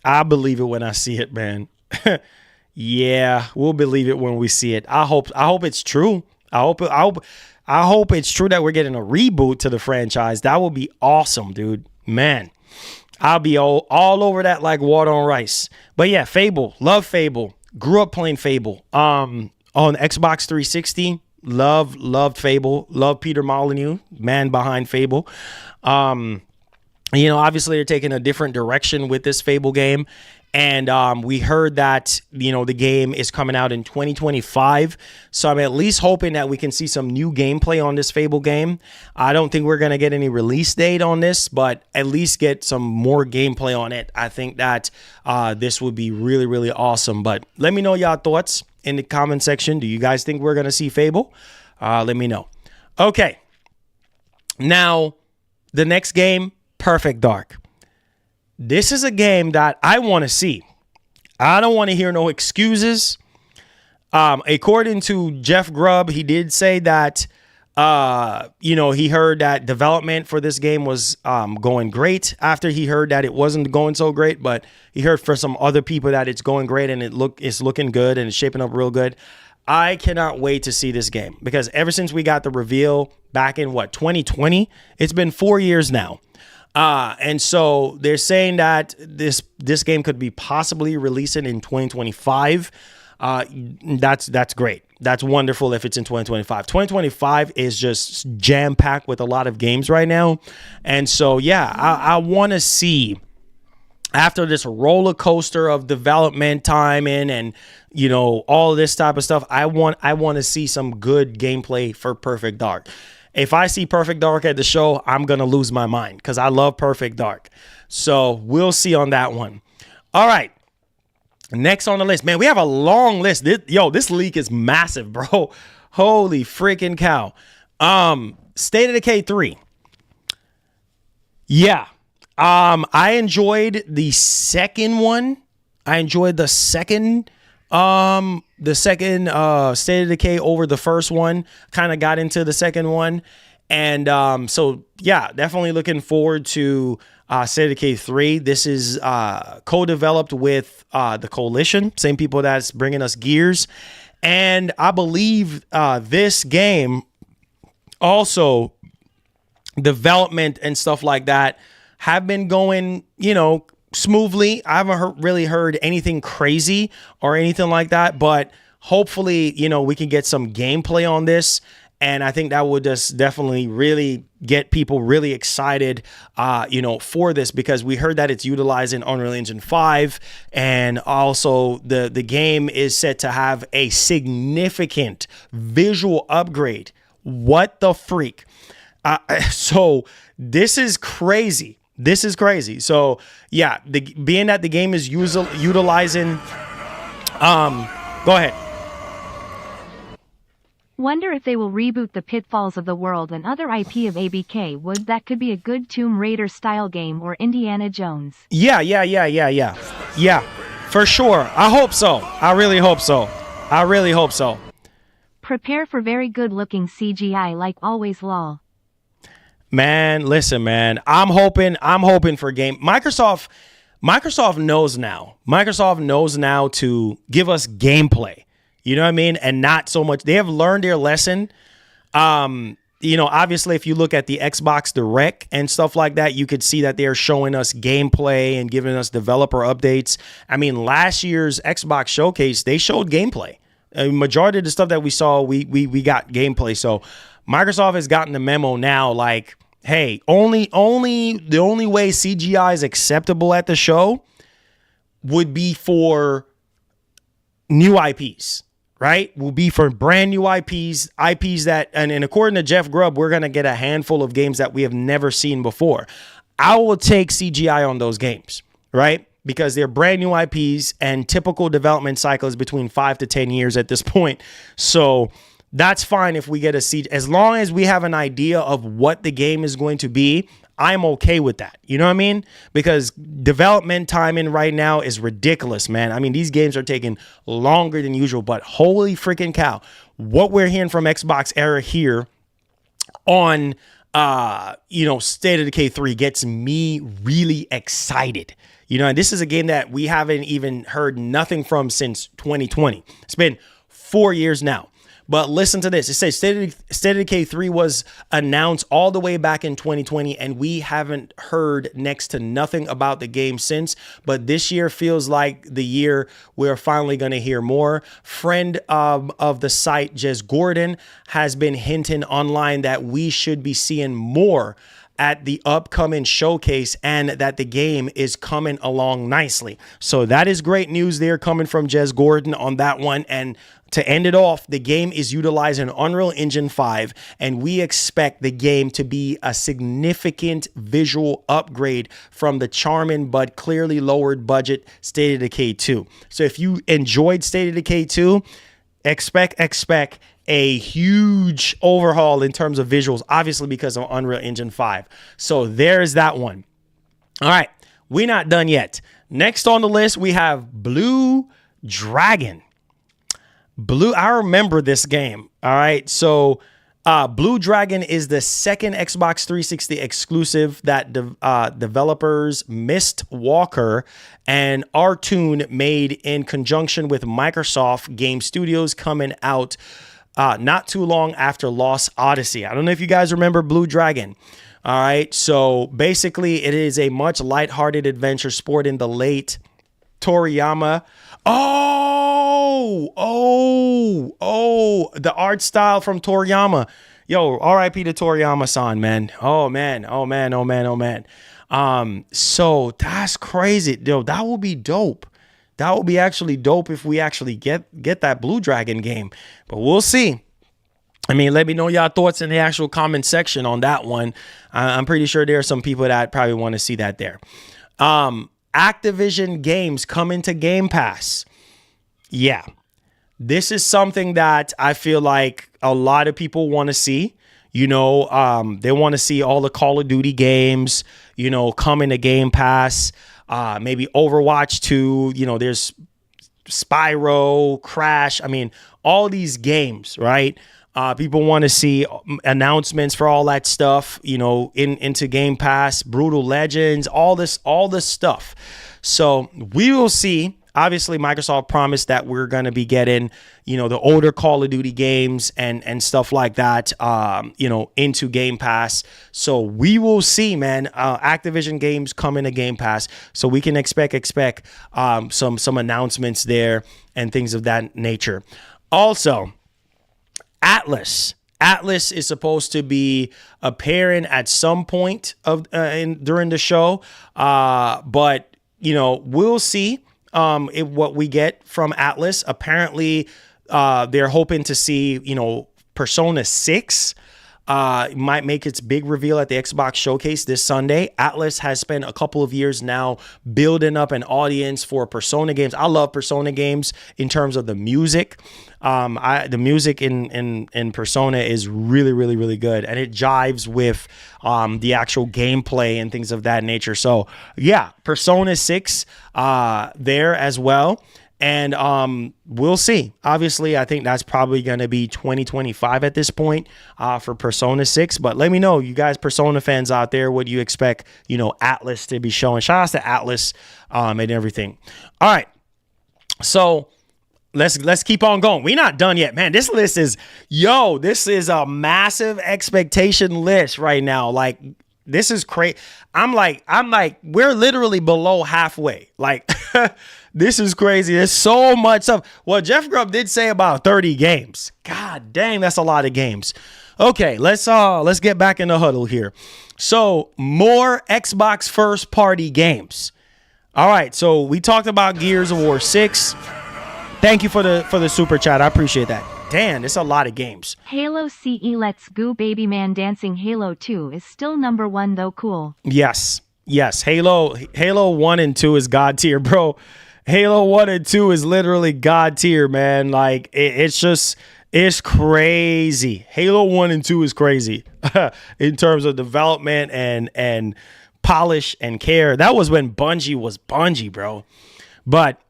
I believe it when I see it, man. Yeah, we'll believe it when we see it. I hope it's true. I hope it's true that we're getting a reboot to the franchise. That would be awesome, dude. Man, I'll be all over that like water on rice. But yeah, Fable. Love Fable. Grew up playing Fable. On Xbox 360. Loved Fable. Love Peter Molyneux, man behind Fable. You know, obviously they're taking a different direction with this Fable game. And we heard that, you know, the game is coming out in 2025. So I'm at least hoping that we can see some new gameplay on this Fable game. I don't think we're going to get any release date on this, but at least get some more gameplay on it. I think that this would be really, really awesome. But let me know y'all thoughts in the comment section. Do you guys think we're going to see Fable? Let me know. Okay. Now, the next game, Perfect Dark. This is a game that I want to see. I don't want to hear no excuses. According to Jeff Grubb, he did say that, you know, he heard that development for this game was going great after he heard that it wasn't going so great. But he heard for some other people that it's going great and it's looking good and it's shaping up real good. I cannot wait to see this game, because ever since we got the reveal back in 2020, it's been 4 years now. And so they're saying that this game could be possibly releasing in 2025. That's great. That's wonderful if it's in 2025. 2025 is just jam-packed with a lot of games right now. And so, yeah, I want to see, after this roller coaster of development time and you know, all this type of stuff, I want to see some good gameplay for Perfect Dark. if I see Perfect Dark at the show, I'm going to lose my mind because I love Perfect Dark. So we'll see on that one. All right. Next on the list, man, we have a long list. This leak is massive, bro. Holy freaking cow. State of Decay 3. Yeah. I enjoyed the second one. I enjoyed the second State of Decay over the first one. Kind of got into the second one. And so yeah, definitely looking forward to State of Decay 3. This is co-developed with the Coalition, same people that's bringing us Gears. And I believe this game also, development and stuff like that have been going, smoothly. I haven't really heard anything crazy or anything like that, but hopefully, we can get some gameplay on this. And I think that would just definitely really get people really excited, for this, because we heard that it's utilizing Unreal Engine 5. And also the game is set to have a significant visual upgrade. What the freak? So this is crazy. This is crazy. So yeah, being that the game is utilizing, go ahead. Wonder if they will reboot the Pitfalls of the World and other IP of ABK. That could be a good Tomb Raider style game or Indiana Jones. Yeah, for sure. I hope so. I really hope so. Prepare for very good looking CGI like always, lol. Man, listen, man. I'm hoping for game. Microsoft knows now. Microsoft knows now to give us gameplay. You know what I mean? And not so much. They have learned their lesson. Obviously, if you look at the Xbox Direct and stuff like that, you could see that they're showing us gameplay and giving us developer updates. I mean, last year's Xbox Showcase, they showed gameplay. A majority of the stuff that we saw, we got gameplay. So Microsoft has gotten the memo now, like, hey, the only way CGI is acceptable at the show would be for new IPs, right? Will be for brand new IPs that, and according to Jeff Grubb, we're going to get a handful of games that we have never seen before. I will take CGI on those games, right? Because they're brand new IPs and typical development cycle is between 5 to 10 years at this point. So that's fine if we get a CGI. As long as we have an idea of what the game is going to be, I'm okay with that. You know what I mean? Because development timing right now is ridiculous, man. I mean, these games are taking longer than usual, but holy freaking cow. What we're hearing from Xbox Era here on, State of Decay 3 gets me really excited. And this is a game that we haven't even heard nothing from since 2020. It's been 4 years now. But listen to this. It says State of Decay 3 was announced all the way back in 2020, and we haven't heard next to nothing about the game since. But this year feels like the year we're finally going to hear more. Friend of the site, Jez Gordon, has been hinting online that we should be seeing more at the upcoming showcase and that the game is coming along nicely. So that is great news there coming from Jez Gordon on that one. And to end it off, the game is utilizing Unreal Engine 5, and we expect the game to be a significant visual upgrade from the charming but clearly lowered budget State of Decay 2. So if you enjoyed State of Decay 2, expect a huge overhaul in terms of visuals, obviously because of Unreal Engine 5. So there's that one. All right, we're not done yet. Next on the list, we have Blue Dragon. I remember this game. All right. So Blue Dragon is the second Xbox 360 exclusive that developers Mist Walker and Artoon made in conjunction with Microsoft Game Studios, coming out not too long after Lost Odyssey. I don't know if you guys remember Blue Dragon. All right. So basically, it is a much lighthearted adventure sport in the late Toriyama. The art style from Toriyama. Yo, RIP to Toriyama-san, man. Oh man. So that's crazy. Yo, that will be dope. That will be actually dope if we actually get that Blue Dragon game. But we'll see. I mean, let me know y'all thoughts in the actual comment section on that one. I'm pretty sure there are some people that probably want to see that there. Activision games coming to Game Pass. Yeah, this is something that I feel like a lot of people want to see. You know, they want to see all the Call of Duty games, you know, coming to Game Pass. Maybe Overwatch 2, you know, there's Spyro, Crash. I mean, all these games, right? People want to see announcements for all that stuff, you know, into Game Pass, Brutal Legends, all this stuff. So we will see. Obviously, Microsoft promised that we're going to be getting, you know, the older Call of Duty games and stuff like that, you know, into Game Pass. So we will see, man, Activision games coming to Game Pass. So we can expect some announcements there and things of that nature. Also, Atlas is supposed to be appearing at some point during the show, but you know, we'll see what we get from Atlas. Apparently, they're hoping to see, you know, Persona 6 might make its big reveal at the Xbox Showcase this Sunday. Atlas has spent a couple of years now building up an audience for Persona games. I love Persona games in terms of the music. The music in Persona is really, really, really good, and it jives with the actual gameplay and things of that nature. So yeah, Persona 6 there as well. And we'll see. Obviously, I think that's probably going to be 2025 at this point for Persona 6. But let me know, you guys Persona fans out there, what do you expect, you know, Atlas to be showing? Shout out to Atlas and everything. All right. So let's keep on going. We're not done yet, man. This list is, this is a massive expectation list right now. Like, this is crazy. I'm like, we're literally below halfway. Like, this is crazy. There's so much stuff. Well, Jeff Grubb did say about 30 games. God dang, that's a lot of games. Okay, let's get back in the huddle here. So, more Xbox first party games. All right, so we talked about Gears of War 6. Thank you for the super chat. I appreciate that. Damn, it's a lot of games. Halo CE Let's Go Baby Man Dancing Halo 2 is still number 1 though. Cool. Yes. Halo 1 and 2 is God tier, bro. Halo 1 and 2 is literally God tier, man. Like, it's crazy. Halo 1 and 2 is crazy in terms of development and polish and care. That was when Bungie was Bungie, bro. But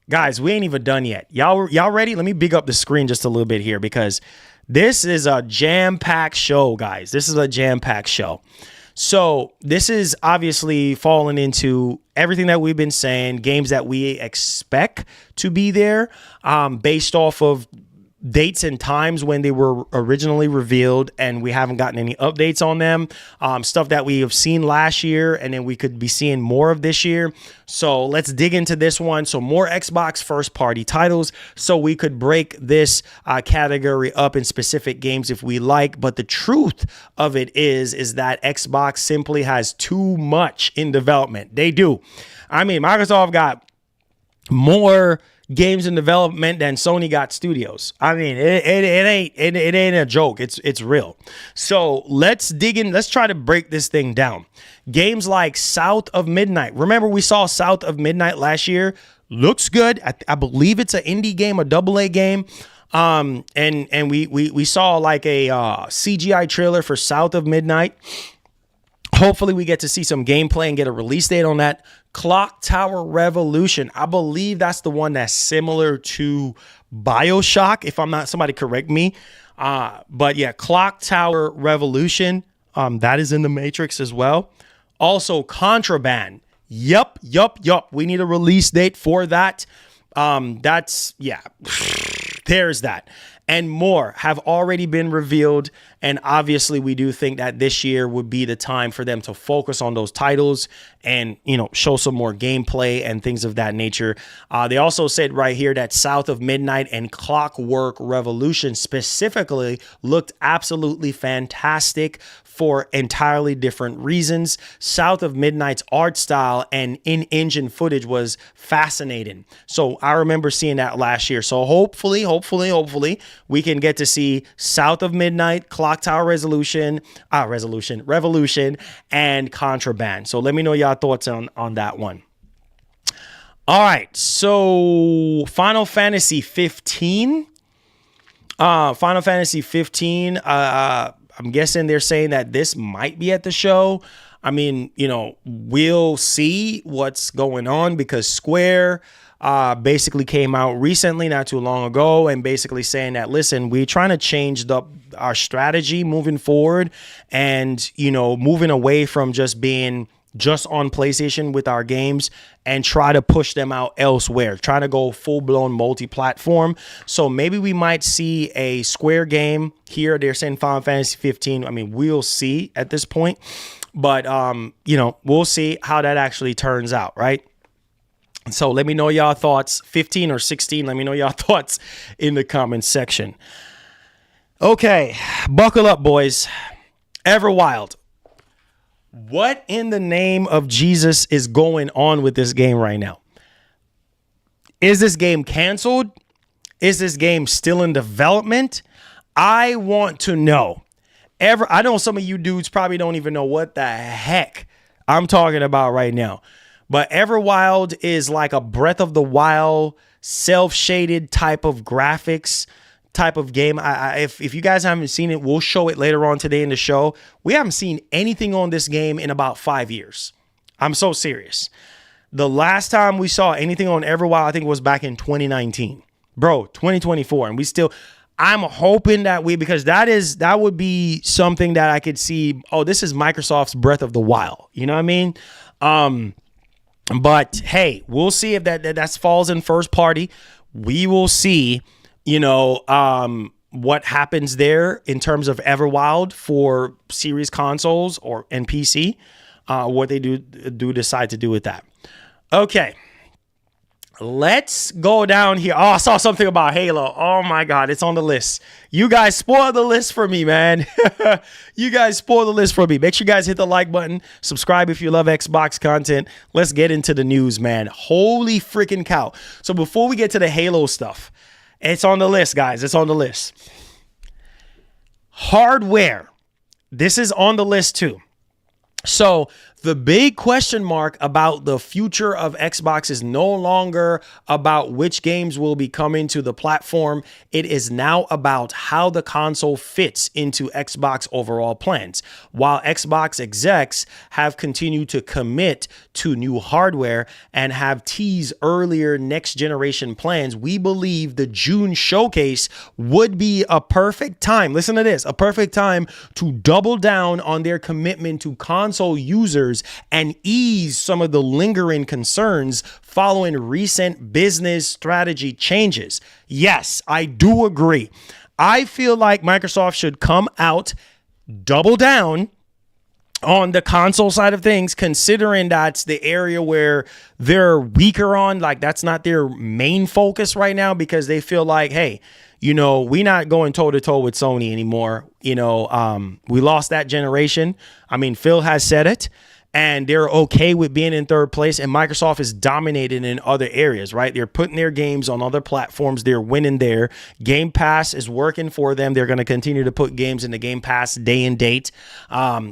guys, we ain't even done yet. Y'all ready? Let me big up the screen just a little bit here because this is a jam-packed show, guys. This is a jam-packed show. So this is obviously falling into everything that we've been saying, games that we expect to be there based off of dates and times when they were originally revealed, and we haven't gotten any updates on them. Stuff that we have seen last year, and then we could be seeing more of this year. So let's dig into this one. So more Xbox first party titles. So we could break this category up in specific games if we like. But the truth of it is that Xbox simply has too much in development. They do. I mean, Microsoft got more games in development than Sony got studios. I mean, it ain't a joke. It's real. So let's dig in. Let's try to break this thing down. Games like South of Midnight. Remember, we saw South of Midnight last year. Looks good. I believe it's an indie game, a AA game. And we saw like a CGI trailer for South of Midnight. Hopefully we get to see some gameplay and get a release date on that. Clock Tower Revolution. I believe that's the one that's similar to BioShock. If I'm not, somebody correct me. But yeah, Clock Tower Revolution. That is in the Matrix as well. Also, Contraband. Yup. We need a release date for that. There's that. And more have already been revealed. And obviously, we do think that this year would be the time for them to focus on those titles and, show some more gameplay and things of that nature. They also said right here that South of Midnight and Clockwork Revolution specifically looked absolutely fantastic for entirely different reasons. South of Midnight's art style and in-engine footage was fascinating. So I remember seeing that last year. So hopefully, we can get to see South of Midnight, Clock Tower Revolution, and Contraband. So let me know y'all thoughts on that one. All right, so Final Fantasy 15. Final Fantasy 15, I'm guessing they're saying that this might be at the show. I mean, we'll see what's going on, because Square basically came out recently, not too long ago, and basically saying that, listen, we're trying to change our strategy moving forward, and, moving away from just being just on PlayStation with our games and try to push them out elsewhere, trying to go full-blown multi-platform. So maybe we might see a Square game here. They're saying Final Fantasy 15. I mean, we'll see at this point, but we'll see how that actually turns out, right? So let me know y'all thoughts, 15 or 16. Let me know y'all thoughts in the comments section. Okay, buckle up, boys. Everwild. What in the name of Jesus is going on with this game right now? Is this game canceled? Is this game still in development? I want to know. I know some of you dudes probably don't even know what the heck I'm talking about right now. But Everwild is like a Breath of the Wild, self-shaded type of graphics type of game. If you guys haven't seen it, we'll show it later on today in the show. We haven't seen anything on this game in about 5 years. I'm so serious. The last time we saw anything on Everwild, I think it was back in 2019. Bro, 2024. And I'm hoping that because that would be something that I could see. Oh, this is Microsoft's Breath of the Wild. You know what I mean? But hey, we'll see if that falls in first party. We will see what happens there in terms of Everwild for series consoles and PC, what they do decide to do with that. Okay, let's go down here. Oh, I saw something about Halo. Oh my God, it's on the list. You guys spoil the list for me, man. You guys spoil the list for me. Make sure you guys hit the like button. Subscribe if you love Xbox content. Let's get into the news, man. Holy freaking cow. So before we get to the Halo stuff, it's on the list, guys. It's on the list. Hardware. This is on the list too. So the big question mark about the future of Xbox is no longer about which games will be coming to the platform. It is now about how the console fits into Xbox overall plans. While Xbox execs have continued to commit to new hardware and have teased earlier next generation plans, we believe the June showcase would be a perfect time. Listen to this, a perfect time to double down on their commitment to console users and ease some of the lingering concerns following recent business strategy changes. Yes, I do agree. I feel like Microsoft should come out, double down on the console side of things, considering that's the area where they're weaker on. Like, that's not their main focus right now, because they feel like, hey, we're not going toe to toe with Sony anymore. We lost that generation. I mean, Phil has said it. And they're okay with being in third place, and Microsoft is dominating in other areas, right? They're putting their games on other platforms. They're winning there. Game Pass is working for them. They're going to continue to put games in the Game Pass day and date.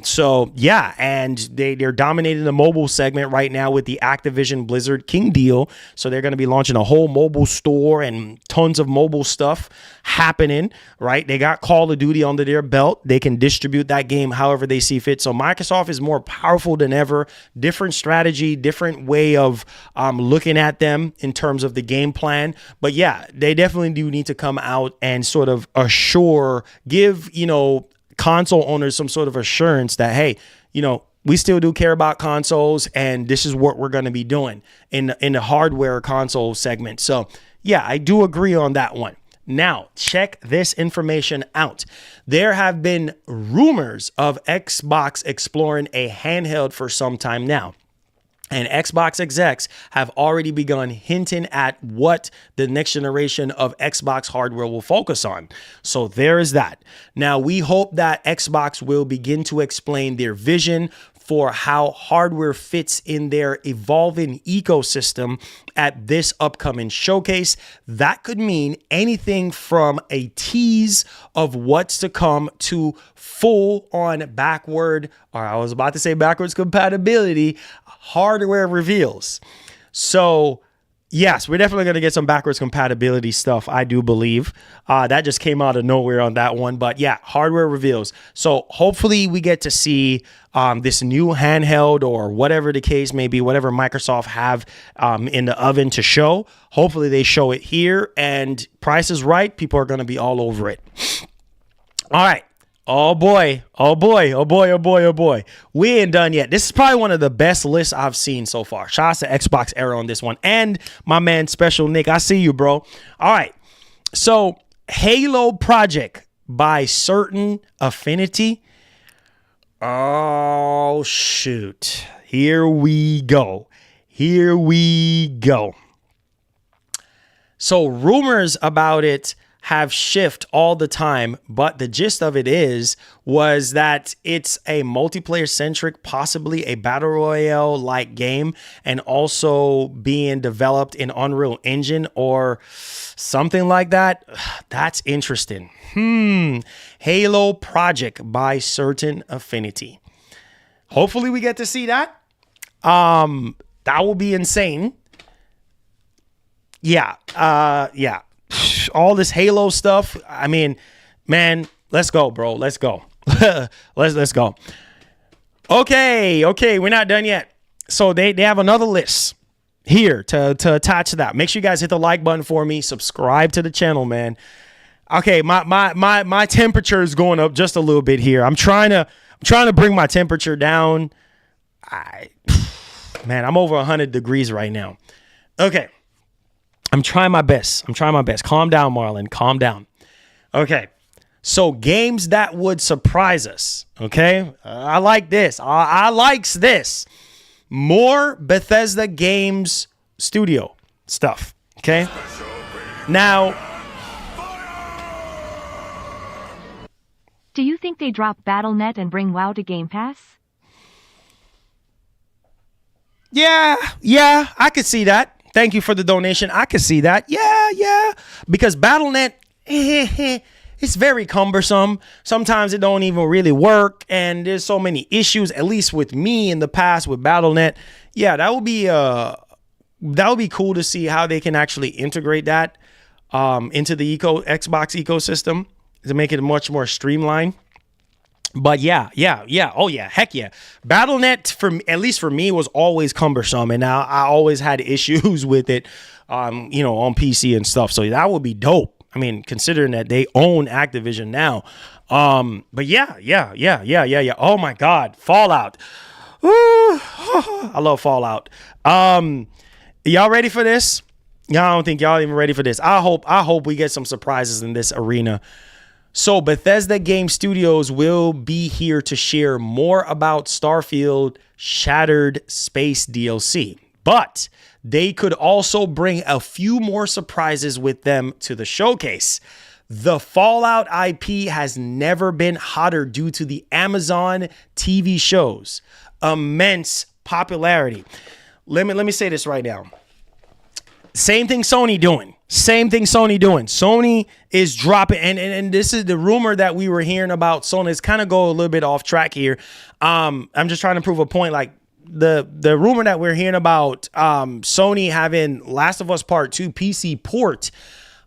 So yeah, and they're dominating the mobile segment right now with the Activision Blizzard King deal. So they're going to be launching a whole mobile store and tons of mobile stuff happening, right? They got Call of Duty under their belt. They can distribute that game however they see fit. So Microsoft is more powerful than ever. Different strategy, different way of looking at them in terms of the game plan. But yeah, they definitely do need to come out and sort of give console owners some sort of assurance that, hey, we still do care about consoles, and this is what we're going to be doing in the hardware console segment. So yeah, I do agree on that one. Now, check this information out. There have been rumors of Xbox exploring a handheld for some time now. And Xbox execs have already begun hinting at what the next generation of Xbox hardware will focus on. So there is that. Now, we hope that Xbox will begin to explain their vision for how hardware fits in their evolving ecosystem at this upcoming showcase. That could mean anything from a tease of what's to come to full on backwards compatibility hardware reveals. So yes, we're definitely going to get some backwards compatibility stuff, I do believe. That just came out of nowhere on that one. But yeah, hardware reveals. So hopefully we get to see this new handheld or whatever the case may be, whatever Microsoft have in the oven to show. Hopefully they show it here, and Price is Right. People are going to be all over it. All right. Oh boy. We ain't done yet. This is probably one of the best lists I've seen so far. Shout out to Xbox Era on this one. And my man, Special Nick. I see you, bro. All right. So, Halo Project by Certain Affinity. Oh, shoot. Here we go. So, rumors about it have shift all the time, but the gist of it was that it's a multiplayer centric, possibly a battle royale like game, and also being developed in Unreal Engine or something like that. That's interesting. Halo Project by Certain Affinity. Hopefully we get to see that. That will be insane. Yeah. All this Halo stuff. I mean, man, let's go, bro. Let's go. let's go. Okay, we're not done yet. So they have another list here to attach to that. Make sure you guys hit the like button for me. Subscribe to the channel, man. Okay, my temperature is going up just a little bit here. I'm trying to bring my temperature down. Man, I'm over 100 degrees right now. Okay. I'm trying my best. Calm down, Marlon. Calm down. Okay. So games that would surprise us. Okay. I like this. I likes this. More Bethesda Games Studio stuff. Okay. Now, do you think they drop Battle.net and bring WoW to Game Pass? Yeah, I could see that. Thank you for the donation. I could see that. Yeah. Because Battle.net, it's very cumbersome. Sometimes it don't even really work. And there's so many issues, at least with me in the past with Battle.net. Yeah, that would be cool to see how they can actually integrate that into the Xbox ecosystem to make it much more streamlined. But yeah. Oh yeah, heck yeah. Battle.net, at least for me, was always cumbersome, and now I always had issues with it, on PC and stuff. So that would be dope. I mean, considering that they own Activision now. But yeah. Oh my God, Fallout. Ooh, I love Fallout. Y'all ready for this? Y'all don't think y'all even ready for this? I hope we get some surprises in this arena. So Bethesda Game Studios will be here to share more about Starfield Shattered Space DLC, but they could also bring a few more surprises with them to the showcase. The Fallout IP has never been hotter due to the Amazon TV shows' immense popularity. Let me say this right now. Same thing Sony doing. Sony is dropping, and this is the rumor that we were hearing about Sony. It's kind of go a little bit off track here. I'm just trying to prove a point. Like the rumor that we're hearing about Sony having Last of Us Part 2 PC port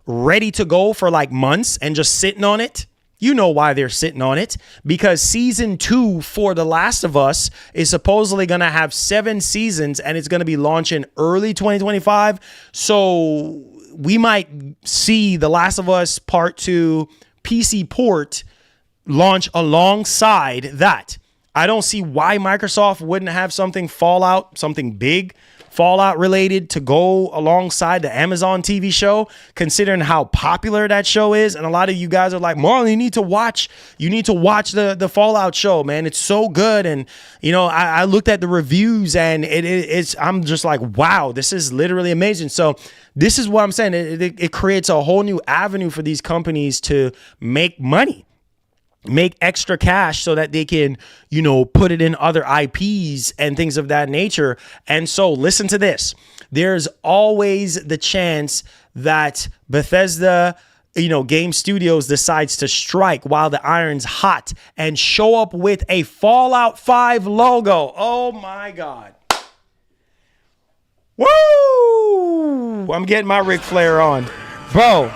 ready to go for like months and just sitting on it. You know why they're sitting on it, because season 2 for The Last of Us is supposedly going to have 7 seasons and it's going to be launching early 2025. So we might see The Last of Us Part 2 PC port launch alongside that. I don't see why Microsoft wouldn't have something big Fallout related to go alongside the Amazon TV show, considering how popular that show is. And a lot of you guys are like, Marlon, you need to watch the Fallout show, man. It's so good. And, I looked at the reviews and I'm just like, wow, this is literally amazing. So this is what I'm saying. It creates a whole new avenue for these companies to make money. make extra cash so that they can, put it in other IPs and things of that nature. And so listen to this. There's always the chance that Bethesda, Game Studios decides to strike while the iron's hot and show up with a Fallout 5 logo. Oh my God. Woo! I'm getting my Ric Flair on. Bro.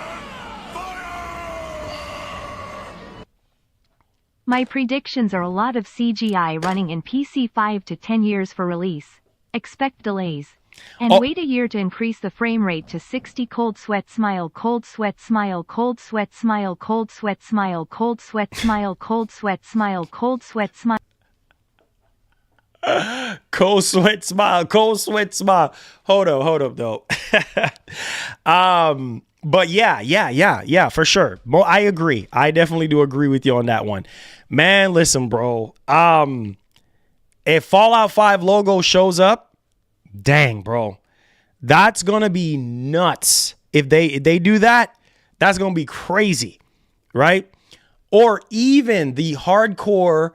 My predictions are a lot of CGI running in PC 5 to 10 years for release. Expect delays. And wait a year to increase the frame rate to 60. Cold sweat smile, cold sweat smile, cold sweat smile, cold sweat smile, cold sweat smile, cold sweat smile, cold sweat smile. Cold sweat smile, cold sweat smile. Hold up though. But yeah, for sure. Well, I agree. I definitely do agree with you on that one. Man, listen, bro. If Fallout 5 logo shows up, dang, bro. That's gonna be nuts. If they do that, that's gonna be crazy, right? Or even the hardcore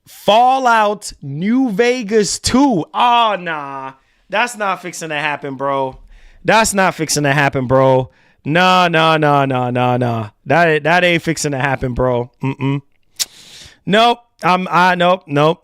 Fallout New Vegas 2. Oh, nah. That's not fixing to happen, bro. That's not fixing to happen, bro. Nah. That ain't fixing to happen, bro. Nope. Nope.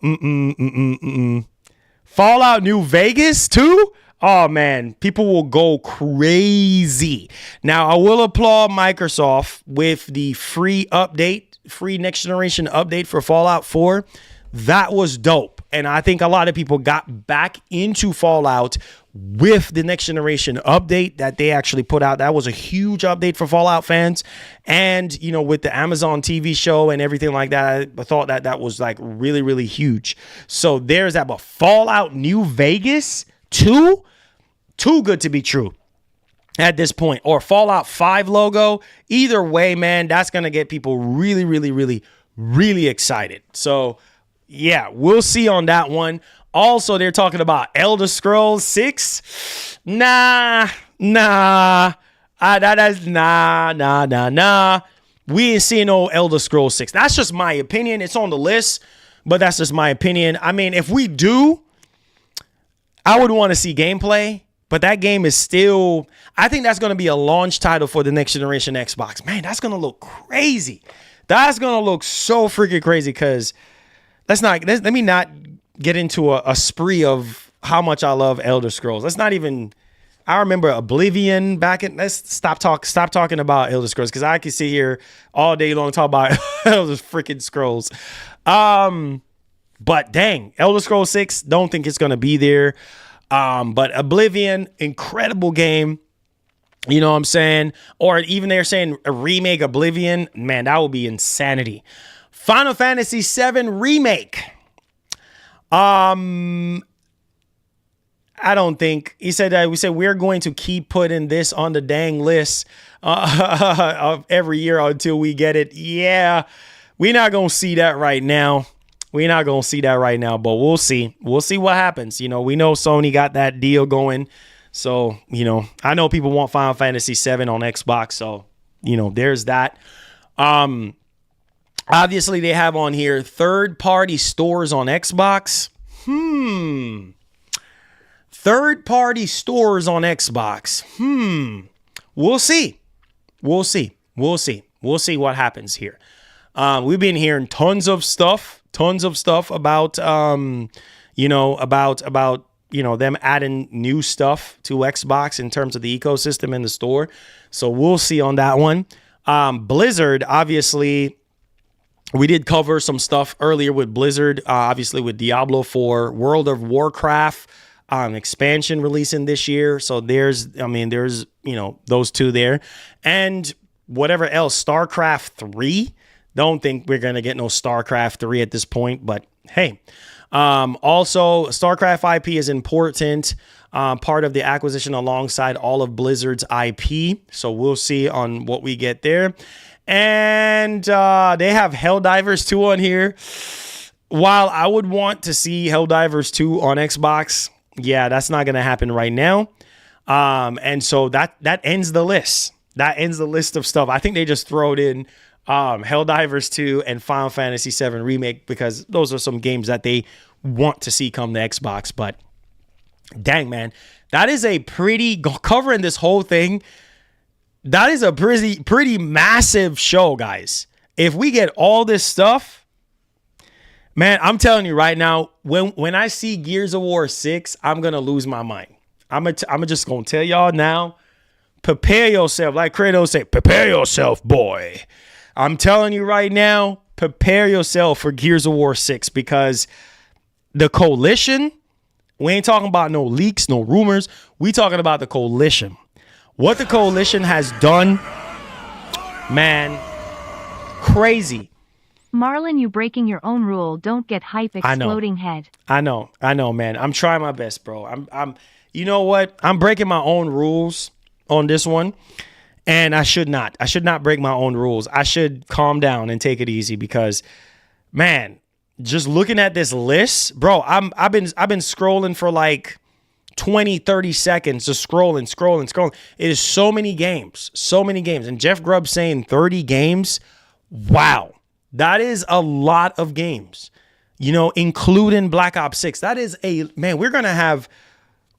Fallout New Vegas 2? Oh, man. People will go crazy. Now, I will applaud Microsoft with the free next generation update for Fallout 4. That was dope. And I think a lot of people got back into Fallout with the next generation update that they actually put out. That was a huge update for Fallout fans. And, with the Amazon TV show and everything like that, I thought that was like really, really huge. So there's that. But Fallout New Vegas 2, too good to be true at this point. Or Fallout 5 logo. Either way, man, that's going to get people really, really, really, really excited. So yeah, we'll see on that one. Also, they're talking about Elder Scrolls 6. Nah. Nah. We ain't seeing no Elder Scrolls 6. That's just my opinion. It's on the list, but that's just my opinion. I mean, if we do, I would want to see gameplay, but that game is still, I think that's going to be a launch title for the next generation Xbox. Man, that's going to look crazy. That's going to look so freaking crazy because let me not get into a spree of how much I love Elder Scrolls. Let's not even, I remember Oblivion back in, let's stop talking about Elder Scrolls because I can sit here all day long talk about Elder freaking Scrolls. But dang, Elder Scrolls 6, don't think it's going to be there. But Oblivion, incredible game. You know what I'm saying? Or even they're saying a remake Oblivion. Man, that would be insanity. Final Fantasy VII Remake. I don't think he said that. We said we're going to keep putting this on the dang list of every year until we get it. Yeah, we're not gonna see that right now. But we'll see. We'll see what happens. We know Sony got that deal going. So, I know people want Final Fantasy VII on Xbox. So, there's that. Obviously, they have on here third-party stores on Xbox. Third-party stores on Xbox. We'll see. We'll see what happens here. We've been hearing tons of stuff about, them adding new stuff to Xbox in terms of the ecosystem in the store. So we'll see on that one. Blizzard, obviously, we did cover some stuff earlier with Blizzard, obviously with Diablo 4, World of Warcraft expansion releasing this year. So there's those two there. And whatever else, StarCraft 3. Don't think we're going to get no StarCraft 3 at this point, but hey. Also, StarCraft IP is important, part of the acquisition alongside all of Blizzard's IP. So we'll see on what we get there. And they have Helldivers 2 on here. While I would want to see Helldivers 2 on Xbox, yeah, that's not going to happen right now. And so that ends the list. That ends the list of stuff. I think they just throw it in Helldivers 2 and Final Fantasy 7 Remake, because those are some games that they want to see come to Xbox. But dang, man, that is a pretty, covering this whole thing, that is a pretty massive show, guys. If we get all this stuff, man, I'm telling you right now, when I see Gears of War 6, I'm going to lose my mind. I'm just going to tell y'all now, prepare yourself. Like Kratos say, prepare yourself, boy. I'm telling you right now, prepare yourself for Gears of War 6, because the Coalition, we ain't talking about no leaks, no rumors. We talking about the Coalition. What the Coalition has done, man, crazy. Marlon, you breaking your own rule. Don't get hype, exploding head. I know, man. I'm trying my best, bro. I'm you know what? I'm breaking my own rules on this one. And I should not. I should not break my own rules. I should calm down and take it easy, because, man, just looking at this list, bro, I've been scrolling for like 20, 30 seconds, just scrolling. It is so many games. And Jeff Grubb saying 30 games. Wow. That is a lot of games, including Black Ops 6. That is we're going to have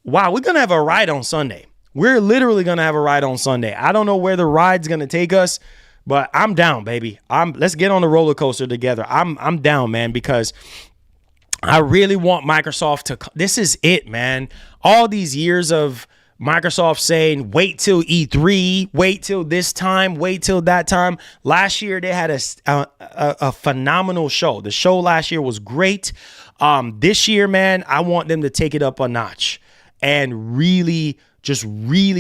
a ride on Sunday. We're literally going to have a ride on Sunday. I don't know where the ride's going to take us, but I'm down, baby. Let's get on the roller coaster together. I'm down, man, because I really want Microsoft to, this is it, man. All these years of Microsoft saying, wait till E3, wait till this time, wait till that time. Last year, they had a phenomenal show. The show last year was great. This year, man, I want them to take it up a notch and really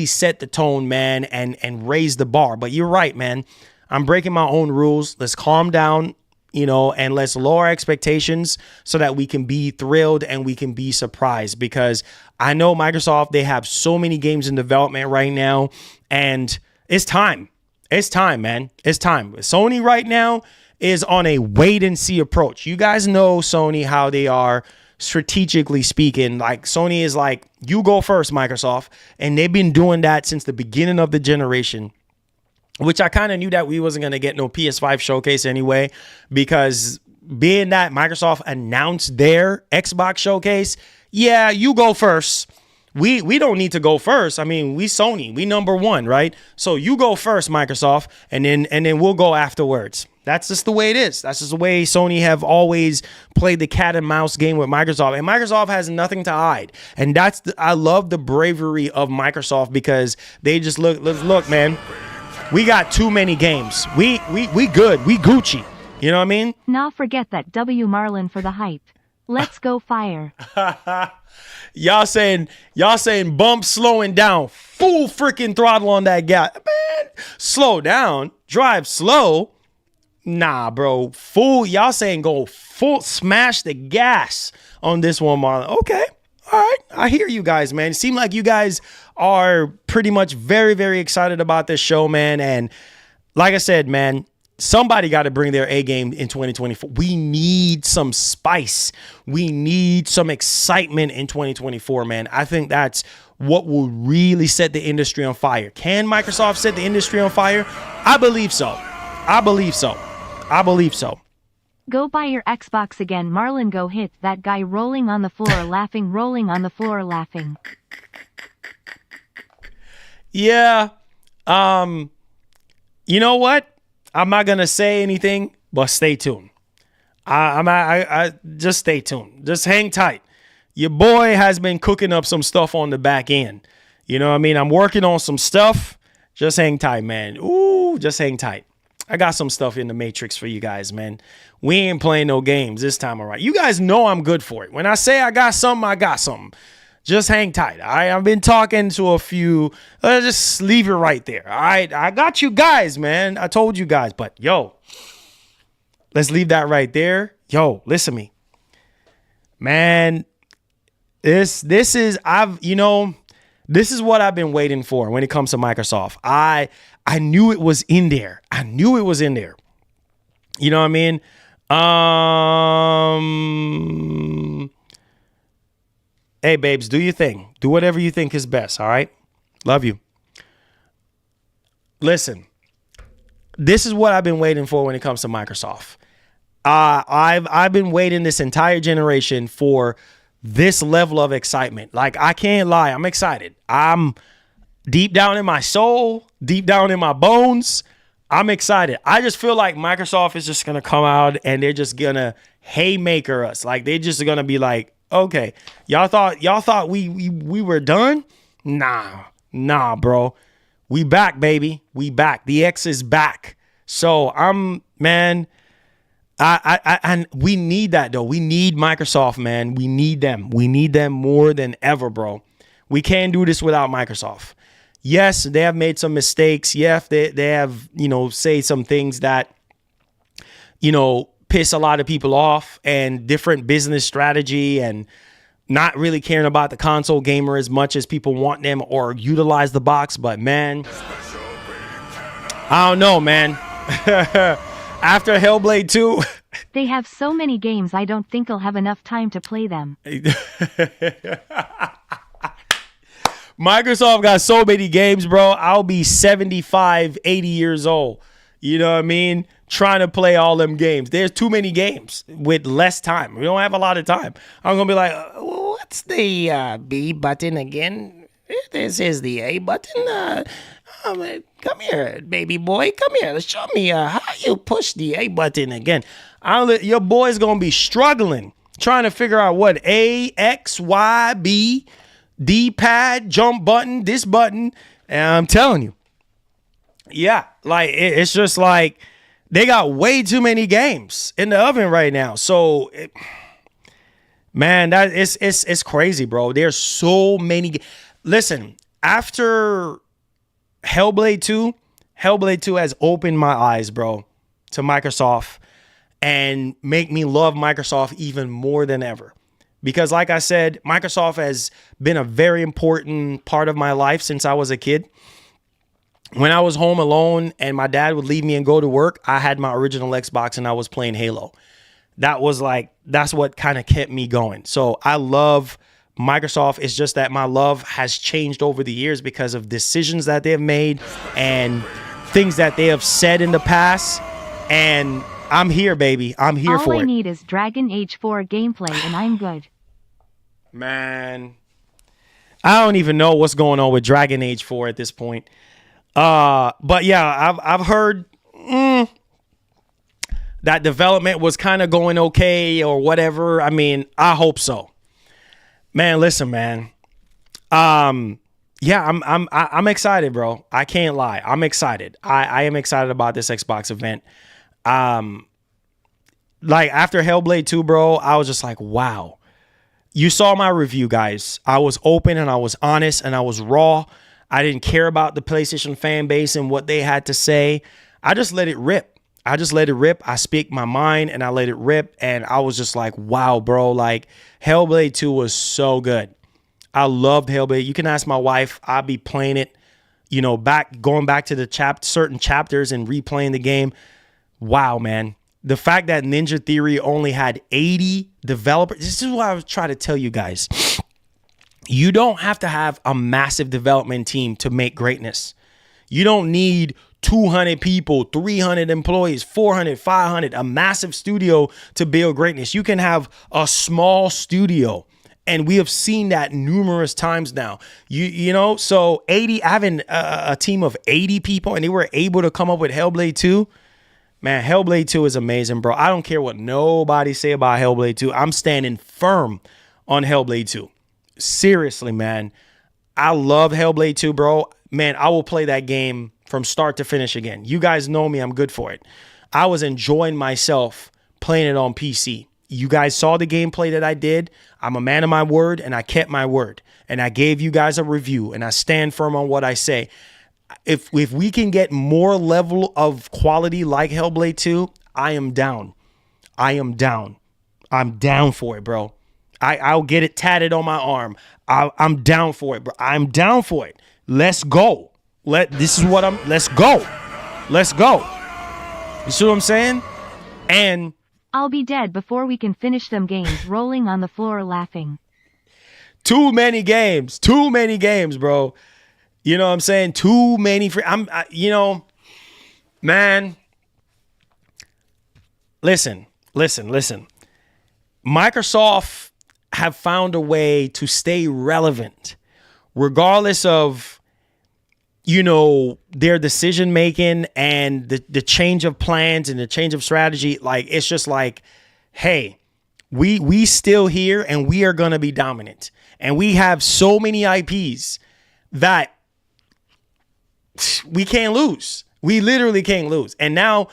set the tone, man, and raise the bar. But you're right, man. I'm breaking my own rules. Let's calm down, and let's lower expectations so that we can be thrilled and we can be surprised, because I know Microsoft, they have so many games in development right now, and it's time. It's time, man. It's time. Sony right now is on a wait and see approach. You guys know Sony, how they are strategically speaking. Like, Sony is like, you go first, Microsoft, and they've been doing that since the beginning of the generation, which I kind of knew that we wasn't going to get no PS5 showcase anyway, because being that Microsoft announced their Xbox showcase, yeah, you go first. We don't need to go first. I mean, we Sony, we number one, right? So you go first, Microsoft, and then we'll go afterwards. That's just the way it is. That's just the way Sony have always played the cat and mouse game with Microsoft. And Microsoft has nothing to hide. And I love the bravery of Microsoft, because they just look, man, we got too many games. We good. We Gucci. You know what I mean? Nah, forget that. W Marlon for the hype. Let's go fire. Y'all saying bump slowing down. Full freaking throttle on that gas. Man, slow down. Drive slow. Nah, bro. Full. Y'all saying go full, smash the gas on this one, Marlon. Okay. All right. I hear you guys, man. It seemed like you guys are pretty much very, very excited about this show, man. And like I said, man, somebody got to bring their A game in 2024. We need some spice. We need some excitement in 2024, man. I think that's what will really set the industry on fire. Can Microsoft set the industry on fire? I believe so. Go buy your Xbox again, Marlon. Go hit that guy rolling on the floor laughing, rolling on the floor laughing. Yeah. You know what? I'm not gonna say anything, but stay tuned. I just stay tuned. Just hang tight. Your boy has been cooking up some stuff on the back end. You know what I mean? I'm working on some stuff. Just hang tight, man. Ooh, just hang tight. I got some stuff in the Matrix for you guys, man. We ain't playing no games this time around. You guys know I'm good for it. When I say I got something, I got something. Just hang tight. All right. I've been talking to a few. Just leave it right there. All right. I got you guys, man. I told you guys. But yo, let's leave that right there. Yo, listen to me, man. This is what I've been waiting for when it comes to Microsoft. I knew it was in there. You know what I mean? Hey, babes, do your thing. Do whatever you think is best, all right? Love you. Listen, this is what I've been waiting for when it comes to Microsoft. I've been waiting this entire generation for this level of excitement. Like, I can't lie, I'm excited. I'm deep down in my soul, deep down in my bones, I'm excited. I just feel like Microsoft is just gonna come out and they're just gonna haymaker us. Like, they just gonna be like, okay, y'all thought we were done? Nah, bro. We back, baby. We back. The X is back. So man, and we need that though. We need Microsoft, man. We need them. We need them more than ever, bro. We can't do this without Microsoft. Yes, they have made some mistakes. Yes, they have, say some things that, piss a lot of people off, and different business strategy, and not really caring about the console gamer as much as people want them or utilize the box. But man, I don't know, man. After Hellblade 2, They have so many games I don't think I'll have enough time to play them. Microsoft got so many games, bro. I'll be 75, 80 years old. You know what I mean? Trying to play all them games. There's too many games with less time. We don't have a lot of time. I'm going to be like, what's the B button again? This is the A button. Come here, baby boy. Come here. Show me how you push the A button again. Your boy's going to be struggling trying to figure out what A, X, Y, B, D-pad, jump button, this button. And I'm telling you. Yeah, like it's just like they got way too many games in the oven right now. So, man, that it's crazy, bro. There's so many. Listen, after Hellblade 2 has opened my eyes, bro, to Microsoft and make me love Microsoft even more than ever. Because like I said, Microsoft has been a very important part of my life since I was a kid. When I was home alone and my dad would leave me and go to work, I had my original Xbox and I was playing Halo. That's what kind of kept me going. So I love Microsoft. It's just that my love has changed over the years because of decisions that they have made and things that they have said in the past. And I'm here, baby. I'm here for it. All I need is Dragon Age 4 gameplay and I'm good. Man, I don't even know what's going on with Dragon Age 4 at this point. But yeah, I've heard that development was kind of going okay or whatever. I mean, I hope so. Man, listen, man. Yeah, I'm excited, bro. I can't lie. I'm excited. I am excited about this Xbox event. Like after Hellblade 2, bro, I was just like, wow. You saw my review, guys. I was open and I was honest and I was raw. I didn't care about the PlayStation fan base and what they had to say. I just let it rip. I speak my mind and I let it rip. And I was just like, wow, bro. Like Hellblade 2 was so good. I loved Hellblade. You can ask my wife. I'll be playing it, going back to the certain chapters and replaying the game. Wow, man. The fact that Ninja Theory only had 80 developers. This is what I was trying to tell you guys. You don't have to have a massive development team to make greatness. You don't need 200 people, 300 employees, 400, 500, a massive studio to build greatness. You can have a small studio. And we have seen that numerous times now. So 80, having a team of 80 people and they were able to come up with Hellblade 2. Man, Hellblade 2 is amazing, bro. I don't care what nobody say about Hellblade 2. I'm standing firm on Hellblade 2. Seriously, man. I love Hellblade 2, bro. Man, I will play that game from start to finish again. You guys know me. I'm good for it. I was enjoying myself playing it on PC. You guys saw the gameplay that I did. I'm a man of my word, and I kept my word. And I gave you guys a review, and I stand firm on what I say. If we can get more level of quality like Hellblade 2, I am down. I'm down for it, bro. I'll get it tatted on my arm. I'm down for it, bro. I'm down for it. Let's go. Let's go. Let's go. You see what I'm saying? And I'll be dead before we can finish them games rolling on the floor laughing. Too many games, bro. You know what I'm saying? Too many. Man, listen. Microsoft have found a way to stay relevant regardless of, you know, their decision making and the change of plans and the change of strategy. Like, it's just like, hey, we still here and we are going to be dominant. And we have so many IPs that we can't lose. We literally can't lose. And now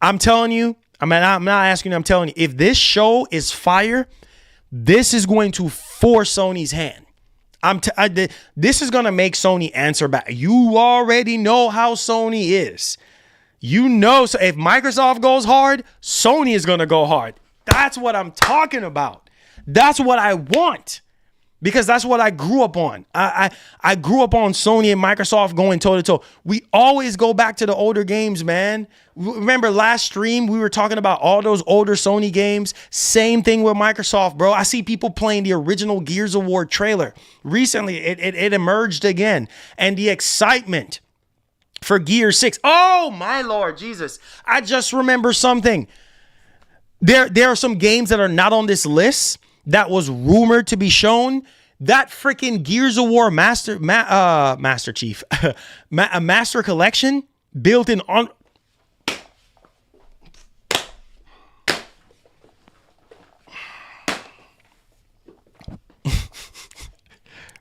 I'm telling you, I'm not asking you, I'm telling you, if this show is fire, this is going to force Sony's hand. This is going to make Sony answer back. You already know how Sony is. You know, so if Microsoft goes hard, Sony is going to go hard. That's what I'm talking about. That's what I want. Because that's what I grew up on. I grew up on Sony and Microsoft going toe to toe. We always go back to the older games, man. Remember last stream, we were talking about all those older Sony games. Same thing with Microsoft, bro. I see people playing the original Gears of War trailer. Recently, it emerged again. And the excitement for Gears 6. Oh, my Lord Jesus. I just remember something. There are some games that are not on this list that was rumored to be shown. That freaking Gears of War Master Chief, a Master Collection built in on.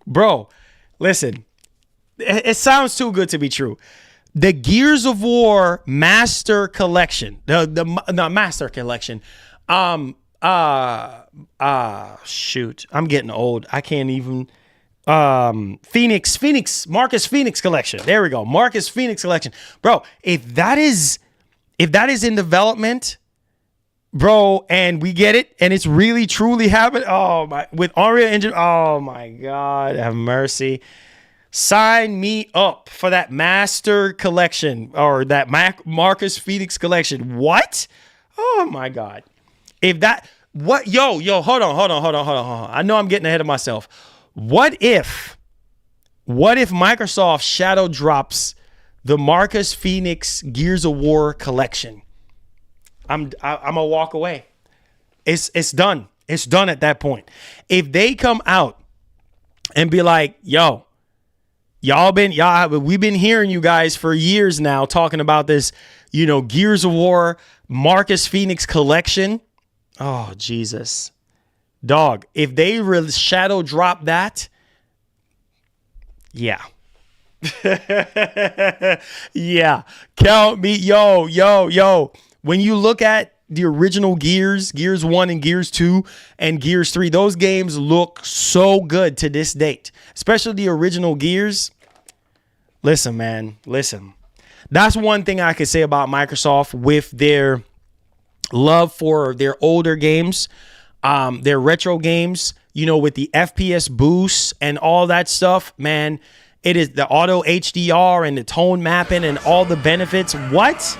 Bro, listen, it sounds too good to be true. The Gears of War Master Collection, the Master Collection, shoot, I'm getting old. I can't even. Marcus Phoenix collection. There we go. Marcus Phoenix collection. Bro, if that is in development, bro, and we get it, and it's really truly happening. Oh my, with Unreal Engine. Oh my God, have mercy. Sign me up for that Master Collection or that Marcus Phoenix collection. What? Oh my God. If that, what, yo, hold on. I know I'm getting ahead of myself. What if Microsoft shadow drops the Marcus Phoenix Gears of War collection? I'm gonna walk away. It's done. It's done at that point. If they come out and be like, yo, we've been hearing you guys for years now talking about this, you know, Gears of War Marcus Phoenix collection. Oh, Jesus. Dog, if they shadow drop that, yeah. Yeah. Count me. Yo. When you look at the original Gears 1 and Gears 2 and Gears 3, those games look so good to this date. Especially the original Gears. Listen, man. Listen. That's one thing I could say about Microsoft with their love for their older games, their retro games, you know, with the FPS boosts and all that stuff, man. It is the auto HDR and the tone mapping and all the benefits. What?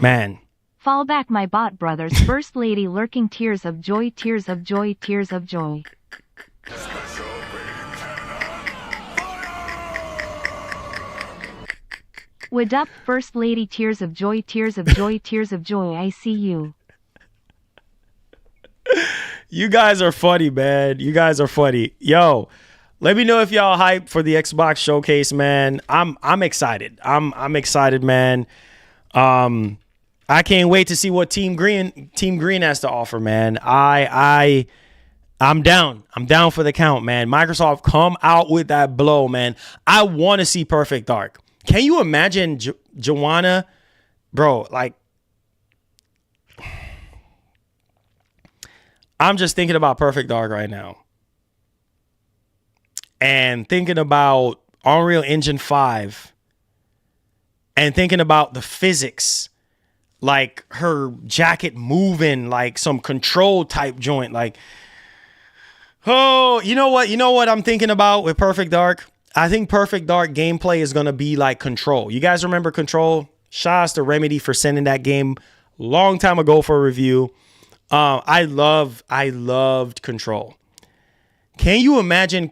Man. Fall back, my bot brothers. First lady lurking, tears of joy, tears of joy, tears of joy. What up, First Lady? Tears of joy, tears of joy, tears of joy. I see you. You guys are funny, man. You guys are funny. Yo, let me know if y'all hype for the Xbox showcase, man. I'm excited. I'm excited, man. I can't wait to see what Team Green has to offer, man. I'm down. I'm down for the count, man. Microsoft, come out with that blow, man. I want to see Perfect Dark. Can you imagine Joanna, bro? Like, I'm just thinking about Perfect Dark right now. And thinking about Unreal Engine 5. And thinking about the physics. Like her jacket moving like some control type joint. Like, oh, you know what I'm thinking about with Perfect Dark? I think Perfect Dark gameplay is going to be like Control. You guys remember Control? Shout out to Remedy for sending that game long time ago for a review. I loved Control. Can you imagine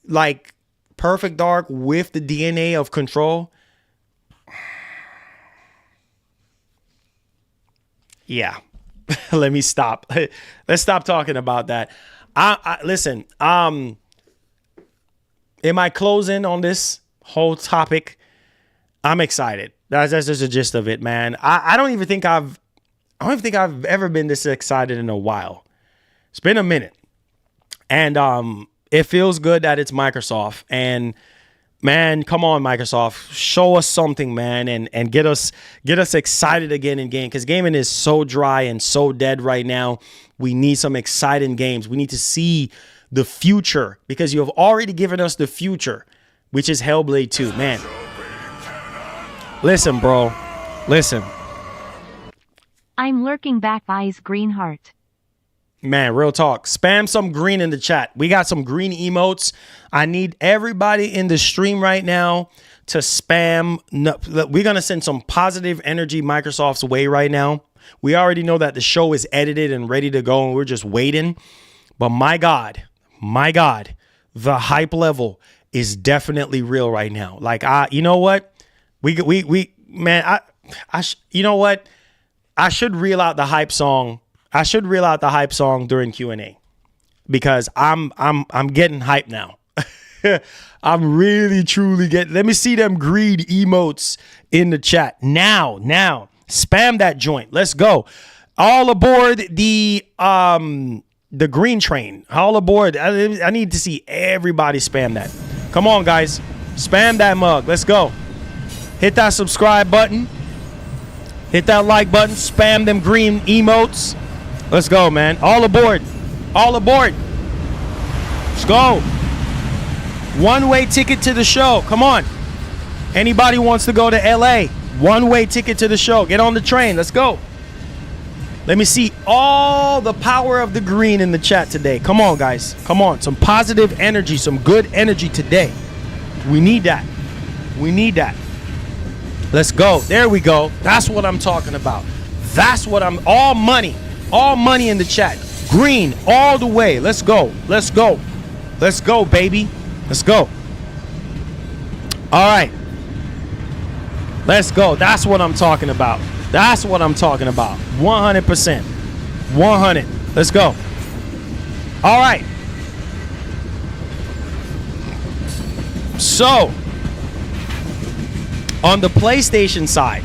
like Perfect Dark with the DNA of Control? Yeah. Let me stop. Let's stop talking about that. Listen, in my closing on this whole topic, I'm excited. That's just the gist of it, man. I don't even think I've ever been this excited in a while. It's been a minute. And it feels good that it's Microsoft. And man, come on, Microsoft, show us something, man, and get us excited again in game, because gaming is so dry and so dead right now. We need some exciting games. We need to see the future, because you have already given us the future, which is Hellblade 2. Man, listen, bro, listen. I'm lurking back, eyes green heart. Man, real talk. Spam some green in the chat. We got some green emotes. I need everybody in the stream right now to spam. We're going to send some positive energy Microsoft's way right now. We already know that the show is edited and ready to go, and we're just waiting. But my God, the hype level is definitely real right now. Like, you know what? Man, you know what? I should reel out the hype song. I should reel out the hype song during Q&A, because I'm getting hype now. I'm really truly getting. Let me see them green emotes in the chat now. Spam that joint. Let's go. All aboard the green train. All aboard. I need to see everybody spam that. Come on, guys. Spam that mug. Let's go. Hit that subscribe button. Hit that like button. Spam them green emotes. Let's go, man. All aboard. All aboard. Let's go. One-way ticket to the show. Come on. Anybody wants to go to LA? One-way ticket to the show. Get on the train. Let's go. Let me see all the power of the green in the chat today. Come on, guys. Come on. Some positive energy. Some good energy today. We need that. We need that. Let's go. There we go. That's what I'm talking about. That's what I'm... All money. All money in the chat. Green all the way. Let's go. Let's go. Let's go, baby. Let's go. All right. Let's go. That's what I'm talking about. That's what I'm talking about. 100%. 100. Let's go. All right. So, on the PlayStation side,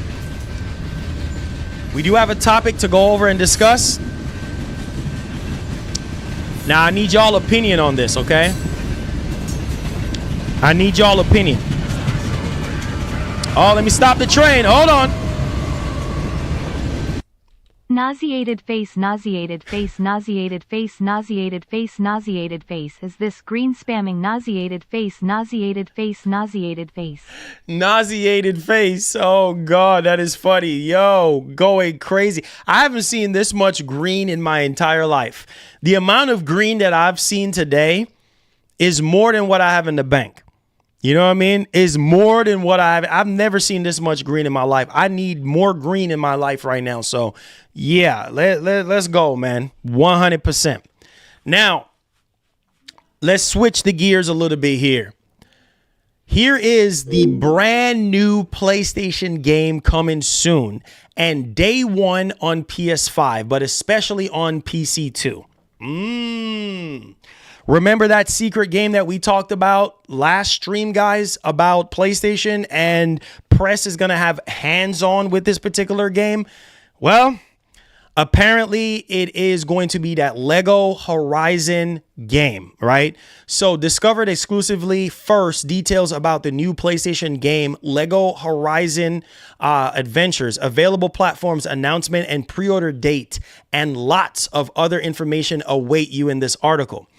we do have a topic to go over and discuss. Now, I need y'all opinion on this, okay? I need y'all opinion. Oh, let me stop the train. Hold on. Nauseated face, nauseated face, nauseated face, nauseated face, nauseated face. Is this green spamming nauseated face, nauseated face, nauseated face? Nauseated face. Oh, God, that is funny. Yo, going crazy. I haven't seen this much green in my entire life. The amount of green that I've seen today is more than what I have in the bank. You know what I mean? Is more than what I've never seen this much green in my life. I need more green in my life right now. So, yeah, let's go, man. 100%. Now, let's switch the gears a little bit here. Here is the brand new PlayStation game coming soon, and day one on PS5, but especially on PC too. Remember that secret game that we talked about last stream, guys, about PlayStation, and press is going to have hands-on with this particular game? Well, apparently it is going to be that Lego Horizon game, right? So discovered exclusively first details about the new PlayStation game, Lego Horizon Adventures, available platforms, announcement, and pre-order date, and lots of other information await you in this article.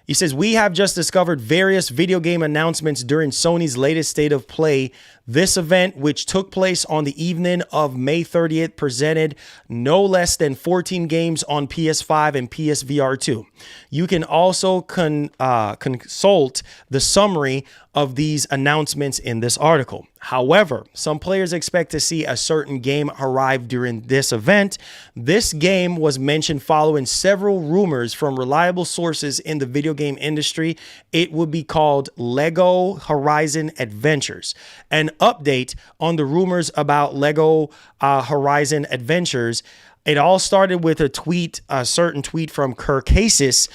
He says, we have just discovered various video game announcements during Sony's latest State of Play. This event, which took place on the evening of May 30th, presented no less than 14 games on PS5 and PSVR 2. You can also consult the summary of these announcements in this article. However, some players expect to see a certain game arrive during this event. This game was mentioned following several rumors from reliable sources in the video game industry. It would be called Lego Horizon Adventures. An update on the rumors about Lego Horizon Adventures It all started with a certain tweet from Kirkasis,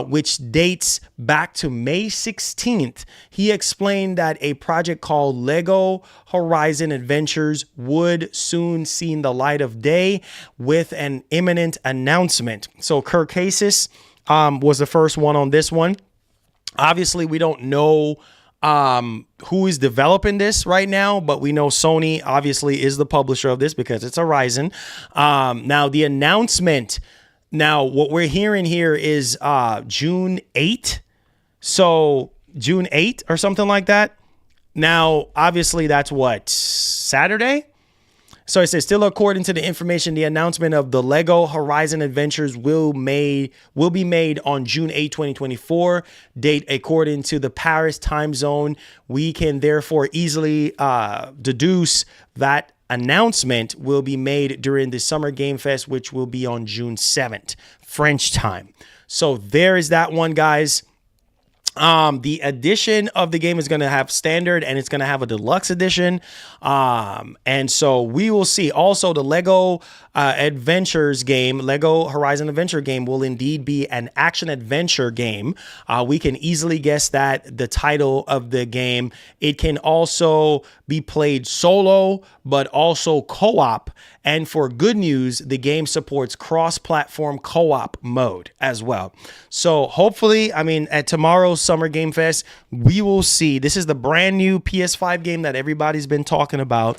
which dates back to May 16th. He explained that a project called Lego Horizon Adventures would soon see the light of day with an imminent announcement. So Kirkasis was the first one on this one. Obviously, we don't know who is developing this right now, but we know Sony obviously is the publisher of this because it's Horizon. Now the announcement, what we're hearing here is June 8th. So June 8th or something like that. Now, obviously that's what, Saturday? So it says, still according to the information, the announcement of the Lego Horizon Adventures will be made on June 8, 2024. Date according to the Paris time zone. We can therefore easily deduce that announcement will be made during the Summer Game Fest, which will be on June 7th, French time. So there is that one, guys. The edition of the game is going to have standard and it's going to have a deluxe edition. And so we will see. Also, the Lego Adventures game, Lego Horizon Adventure game, will indeed be an action adventure game. We can easily guess that the title of the game. It can also be played solo, but also co-op. And for good news, the game supports cross-platform co-op mode as well. So hopefully, at tomorrow's Summer Game Fest, we will see. This is the brand new PS5 game that everybody's been talking about.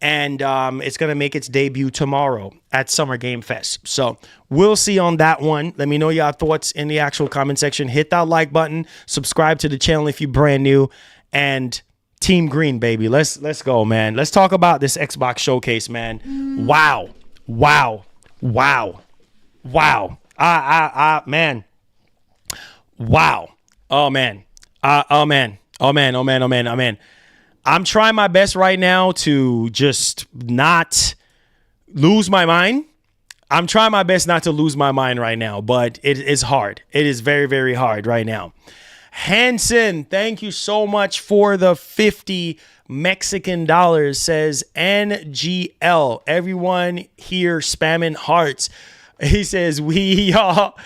And it's going to make its debut tomorrow at Summer Game Fest. So we'll see on that one. Let me know your thoughts in the actual comment section. Hit that like button. Subscribe to the channel if you're brand new. And Team Green, baby. Let's go, man. Let's talk about this Xbox showcase, man. Wow. Man. Wow. Oh, man. I'm trying my best right now to just not lose my mind. I'm trying my best not to lose my mind right now, but it is hard. It is very, very hard right now. Hanson, thank you so much for the 50 Mexican dollars, says NGL. Everyone here spamming hearts. He says, we all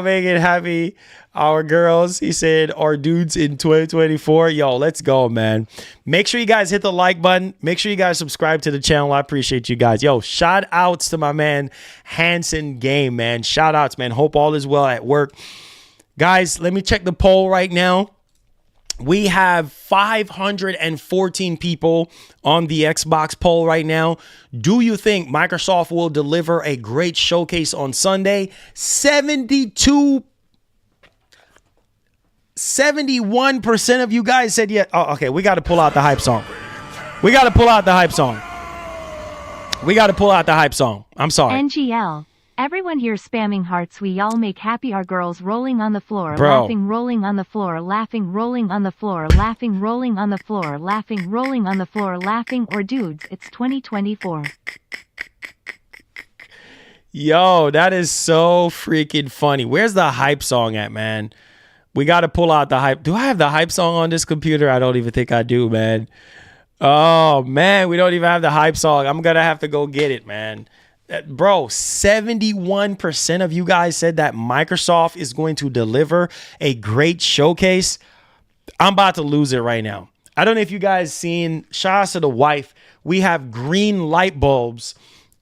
make it happy. Our girls, he said, our dudes in 2024. Yo, let's go, man. Make sure you guys hit the like button. Make sure you guys subscribe to the channel. I appreciate you guys. Yo, shout outs to my man, Hanson Game, man. Shout outs, man. Hope all is well at work. Guys, let me check the poll right now. We have 514 people on the Xbox poll right now. Do you think Microsoft will deliver a great showcase on Sunday? 71% of you guys said yeah. Oh, okay, we got to pull out the hype song. I'm sorry. NGL. Everyone here spamming hearts. We all make happy. Our girls rolling on the floor, Bro. laughing, rolling on the floor, laughing, rolling on the floor, laughing, rolling on the floor, laughing, rolling on the floor, laughing. Or dudes, it's 2024. Yo, that is so freaking funny. Where's the hype song at, man? We got to pull out the hype. Do I have the hype song on this computer? I don't even think I do, man. Oh, man, we don't even have the hype song. I'm going to have to go get it, man. Bro, 71% of you guys said that Microsoft is going to deliver a great showcase. I'm about to lose it right now. I don't know if you guys seen, shout out to the wife. We have green light bulbs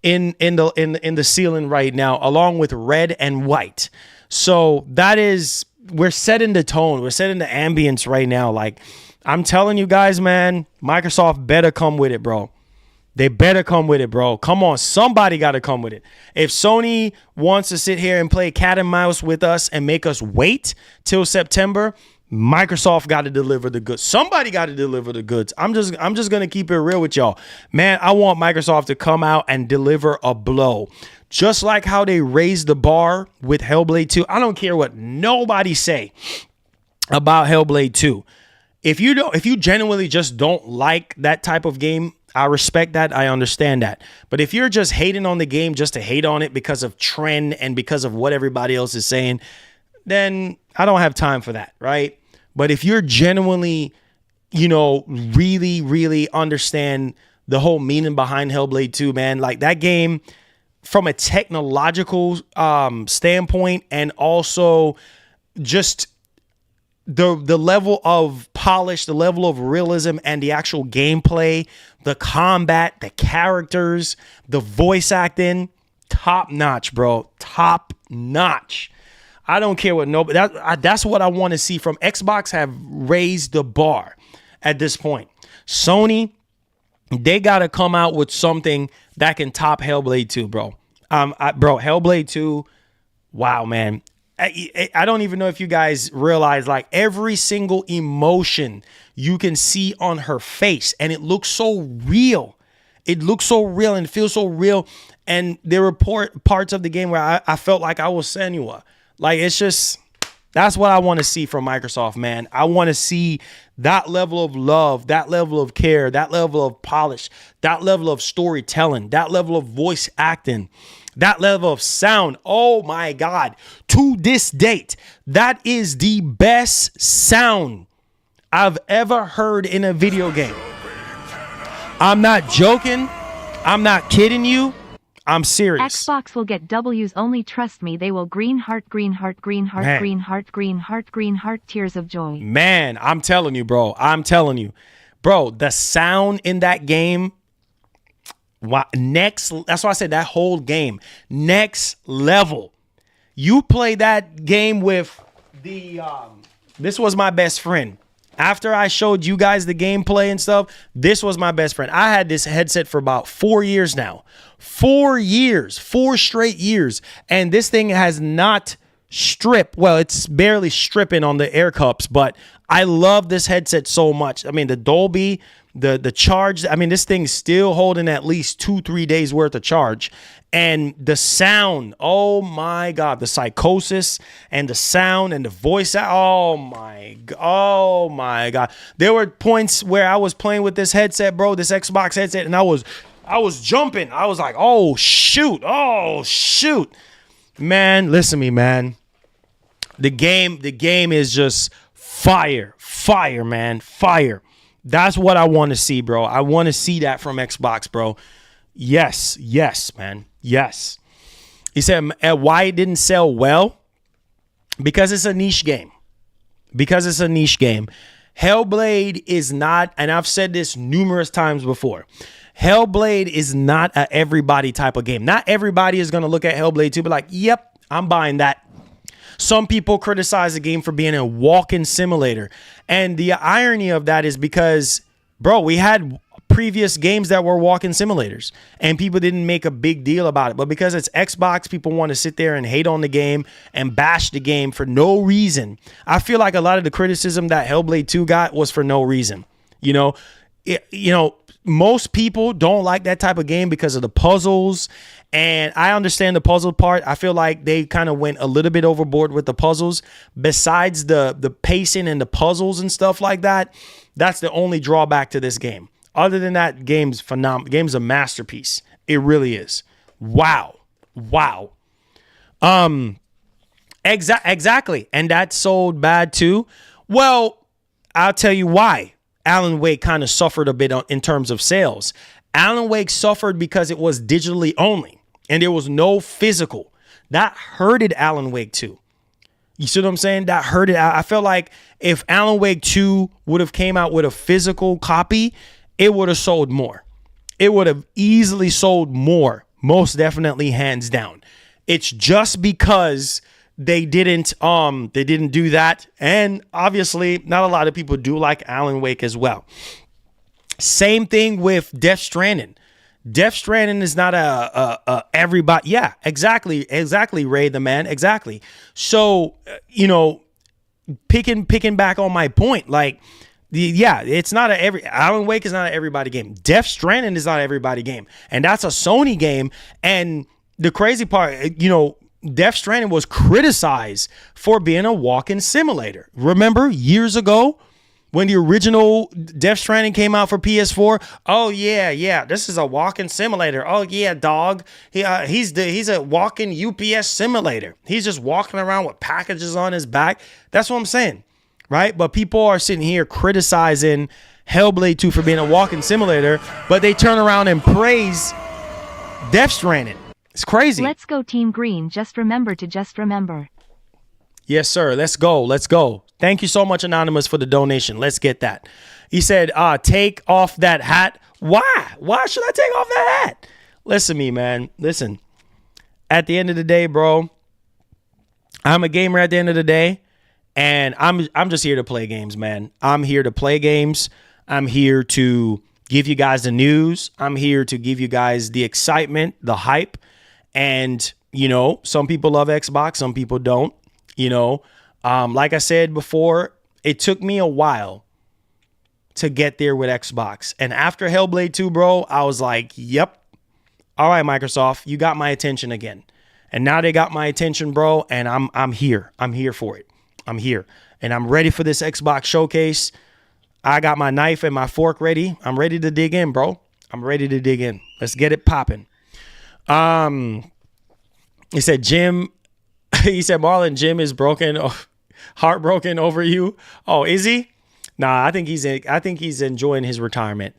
in the ceiling right now, along with red and white. So that is, we're setting the tone. We're setting the ambience right now. Like, I'm telling you guys, man, Microsoft better come with it, bro. They better come with it, bro. Come on. Somebody got to come with it. If Sony wants to sit here and play cat and mouse with us and make us wait till September, Microsoft got to deliver the goods. Somebody got to deliver the goods. I'm just going to keep it real with y'all. Man, I want Microsoft to come out and deliver a blow. Just like how they raised the bar with Hellblade 2. I don't care what nobody say about Hellblade 2. If you genuinely just don't like that type of game, I respect that. I understand that. But if you're just hating on the game just to hate on it because of trend and because of what everybody else is saying, then I don't have time for that, right? But if you're genuinely, really, really understand the whole meaning behind Hellblade 2, man, like that game, from a technological standpoint, and also just the level of polish, the level of realism, and the actual gameplay, the combat, the characters, the voice acting, top notch, bro. Top notch. I don't care what nobody. That's what I want to see from Xbox. Have raised the bar at this point. Sony, they got to come out with something that can top Hellblade 2, bro. Hellblade 2, wow, man. I don't even know if you guys realize, like, every single emotion you can see on her face, and it looks so real. It looks so real and feels so real. And there were parts of the game where I felt like I was Senua. Like, it's just, that's what I want to see from Microsoft, man. I want to see that level of love, that level of care, that level of polish, that level of storytelling, that level of voice acting, that level of sound. Oh my God. To this date, that is the best sound I've ever heard in a video game. I'm not joking. I'm not kidding you. I'm serious. Xbox will get W's only, trust me. They will. Green heart, green heart, green heart, Man. green heart, green heart, green heart, tears of joy. Man, I'm telling you, bro. I'm telling you. Bro, the sound in that game, that's why I said that whole game, next level. You play that game with this was my best friend. After I showed you guys the gameplay and stuff, this was my best friend. I had this headset for about 4 years now. 4 years, 4 straight years. And this thing has not stripped. Well, it's barely stripping on the air cups, but I love this headset so much. I mean, the Dolby, the charge, I mean, this thing's still holding at least 2-3 days worth of charge. And the sound, oh my God, the psychosis and the sound and the voice, oh my God. There were points where I was playing with this headset, bro, this Xbox headset, and I was jumping. I was like, oh shoot. Man, listen to me, man. The game is just fire, man, fire. That's what I want to see, bro. I want to see that from Xbox, bro. Yes, man. Yes. He said, why it didn't sell well? Because it's a niche game. Hellblade is not, and I've said this numerous times before, Hellblade is not a everybody type of game. Not everybody is going to look at Hellblade 2 and be like, yep, I'm buying that. Some people criticize the game for being a walk-in simulator. And the irony of that is because, bro, we had previous games that were walk-in simulators and people didn't make a big deal about it. But because it's Xbox, people want to sit there and hate on the game and bash the game for no reason. I feel like a lot of the criticism that Hellblade 2 got was for no reason. Most people don't like that type of game because of the puzzles. And I understand the puzzle part. I feel like they kind of went a little bit overboard with the puzzles. Besides the pacing and the puzzles and stuff like that, that's the only drawback to this game. Other than that, game's phenomenal. Game's a masterpiece. It really is. Wow. Exactly. And that sold bad too. Well, I'll tell you why. Alan Wake kind of suffered a bit in terms of sales. Alan Wake suffered because it was digitally only and there was no physical. That hurted Alan Wake 2. You see what I'm saying? That hurted. I felt like if Alan Wake 2 would have came out with a physical copy, it would have sold more. It would have easily sold more. Most definitely, hands down. It's just because they didn't do that. And obviously, not a lot of people do like Alan Wake as well. Same thing with Death Stranding. Death Stranding is not a everybody. Yeah, exactly, Ray the man, exactly. So, picking back on my point, like, it's not Alan Wake is not an everybody game. Death Stranding is not an everybody game, and that's a Sony game. And the crazy part, Death Stranding was criticized for being a walk-in simulator. Remember years ago when the original Death Stranding came out for PS4? Oh yeah, this is a walk-in simulator. Oh yeah, dog. He's a walk-in UPS simulator. He's just walking around with packages on his back. That's what I'm saying, right? But people are sitting here criticizing Hellblade 2 for being a walk-in simulator, but they turn around and praise Death Stranding. It's crazy. Let's go Team Green. Just remember. Yes, sir. Let's go. Let's go. Thank you so much, Anonymous, for the donation. Let's get that. He said, take off that hat. Why? Why should I take off that hat? Listen to me, man. Listen. At the end of the day, bro, I'm a gamer at the end of the day, and I'm just here to play games, man. I'm here to play games. I'm here to give you guys the news. I'm here to give you guys the excitement, the hype. And, you know, some people love Xbox, some people don't. You know, like I said before, it took me a while to get there with Xbox. And after Hellblade 2, bro, I was like, yep. All right, Microsoft, you got my attention again. And now they got my attention, bro, and I'm here. I'm here for it. I'm here. And I'm ready for this Xbox showcase. I got my knife and my fork ready. I'm ready to dig in, bro. I'm ready to dig in. Let's get it popping. He said, Jim, he said, Marlon, Jim is heartbroken over you. Oh, is he? Nah, I think he's enjoying his retirement.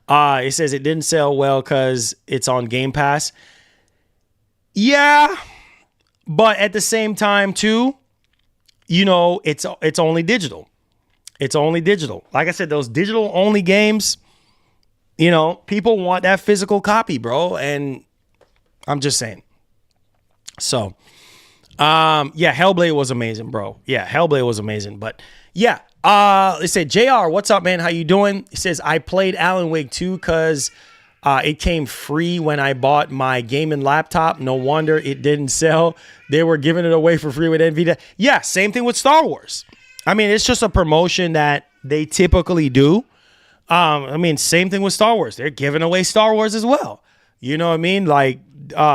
It says it didn't sell well because it's on Game Pass. Yeah, but at the same time, too, you know, it's only digital. It's only digital. Like I said, those digital only games, you know, people want that physical copy, bro. And I'm just saying. So, yeah, Hellblade was amazing, bro. Yeah, Hellblade was amazing. But yeah, they said, JR, what's up, man? How you doing? He says, I played Alan Wake 2 because it came free when I bought my gaming laptop. No wonder it didn't sell. They were giving it away for free with NVIDIA. Yeah, same thing with Star Wars. I mean, it's just a promotion that they typically do. I mean, same thing with Star Wars. They're giving away Star Wars as well. You know what I mean? Like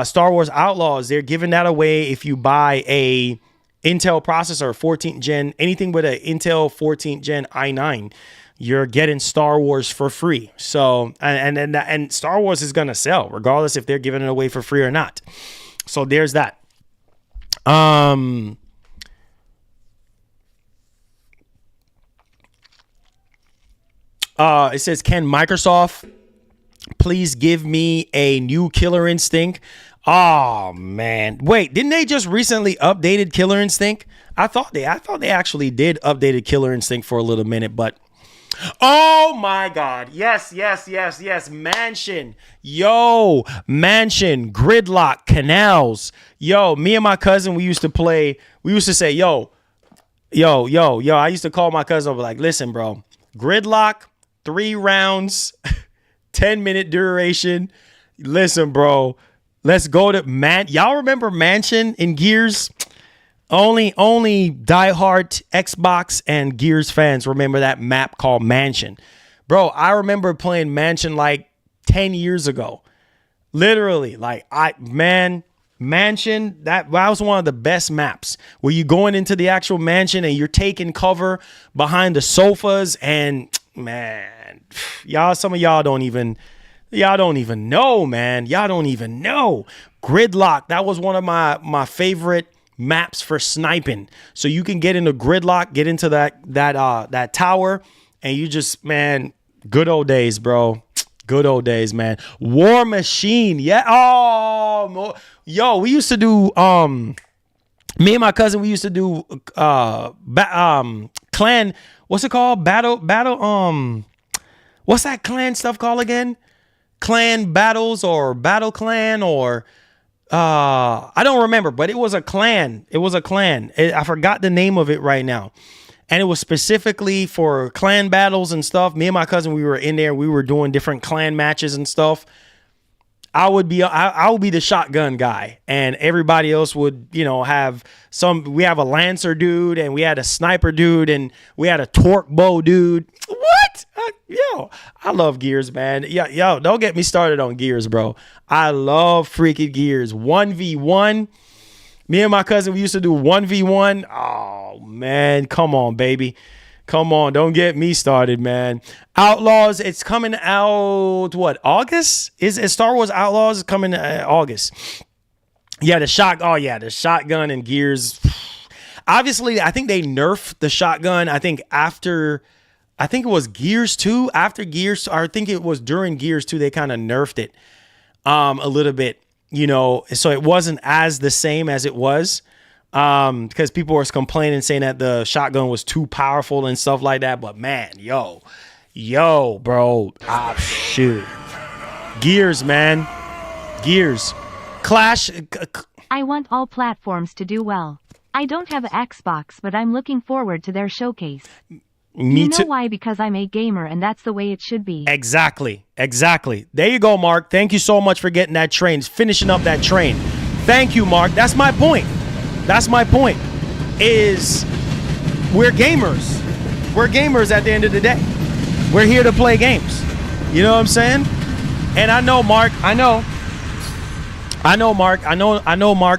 Star Wars Outlaws, they're giving that away if you buy a Intel processor, 14th gen, anything with an Intel 14th gen i9. You're getting Star Wars for free. So, and Star Wars is going to sell regardless if they're giving it away for free or not. So there's that. It says, can Microsoft please give me a new Killer Instinct? Oh man. Wait, didn't they just recently updated Killer Instinct? I thought they actually did updated Killer Instinct for a little minute, but oh my God. Yes. Mansion. Yo, Mansion, Gridlock, Canals. Yo, me and my cousin, we used to say, yo. I used to call my cousin over like, listen, bro, Gridlock, 3 rounds, 10-minute duration. Listen, bro, let's go to y'all remember Mansion in Gears? Only diehard Xbox and Gears fans remember that map called Mansion. Bro, I remember playing Mansion like 10 years ago. Literally, Mansion, that was one of the best maps where you going into the actual mansion and you're taking cover behind the sofas and man, some of y'all don't even know, man. Y'all don't even know. Gridlock, that was one of my favorite maps for sniping. So you can get into Gridlock, get into that tower, and you just, man, good old days, bro. Good old days, man. War Machine, yeah. Oh, yo, we used to do me and my cousin, we used to do clan. What's it called? Battle. What's that clan stuff called again? Clan battles or battle clan or I don't remember, but it was a clan. I forgot the name of it right now. And it was specifically for clan battles and stuff. Me and my cousin, we were in there. We were doing different clan matches and stuff. I would be the shotgun guy, and everybody else would, have we have a lancer dude, and we had a sniper dude, and we had a torque bow dude. What? I love Gears, man. Yo, don't get me started on Gears, bro. I love freaking Gears. 1v1. Me and my cousin, we used to do 1v1. Oh, man. Come on, baby. Come on. Don't get me started, man. Outlaws, it's coming out, what, August? Is Star Wars Outlaws coming August? Yeah, the shotgun and Gears. Obviously, I think they nerfed the shotgun. I think it was Gears 2. After Gears, or I think it was during Gears 2, they kind of nerfed it a little bit. So it wasn't as the same as it was. Because people were complaining, saying that the shotgun was too powerful and stuff like that. But man, yo, bro, shoot, Gears, man, Gears, Clash. I want all platforms to do well. I don't have an Xbox, but I'm looking forward to their showcase. Me too. Why? Because I'm a gamer, and that's the way it should be. Exactly. There you go, Mark. Thank you so much for getting that train, finishing up that train. Thank you, Mark. That's my point. Is we're gamers. We're gamers at the end of the day. We're here to play games. You know what I'm saying? And I know, Mark, Mark,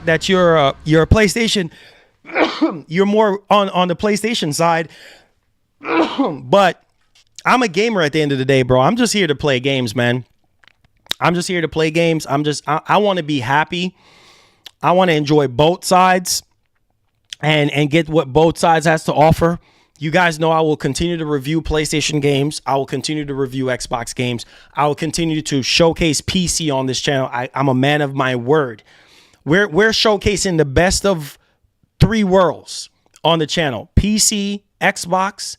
that you're a PlayStation. You're more on the PlayStation side. But I'm a gamer at the end of the day, bro. I'm just here to play games, man. I'm just here to play games. I want to be happy. I want to enjoy both sides and get what both sides has to offer. You guys know I will continue to review PlayStation games. I will continue to review Xbox games. I will continue to showcase PC on this channel. I'm a man of my word. We're showcasing the best of 3 worlds on the channel. PC, Xbox,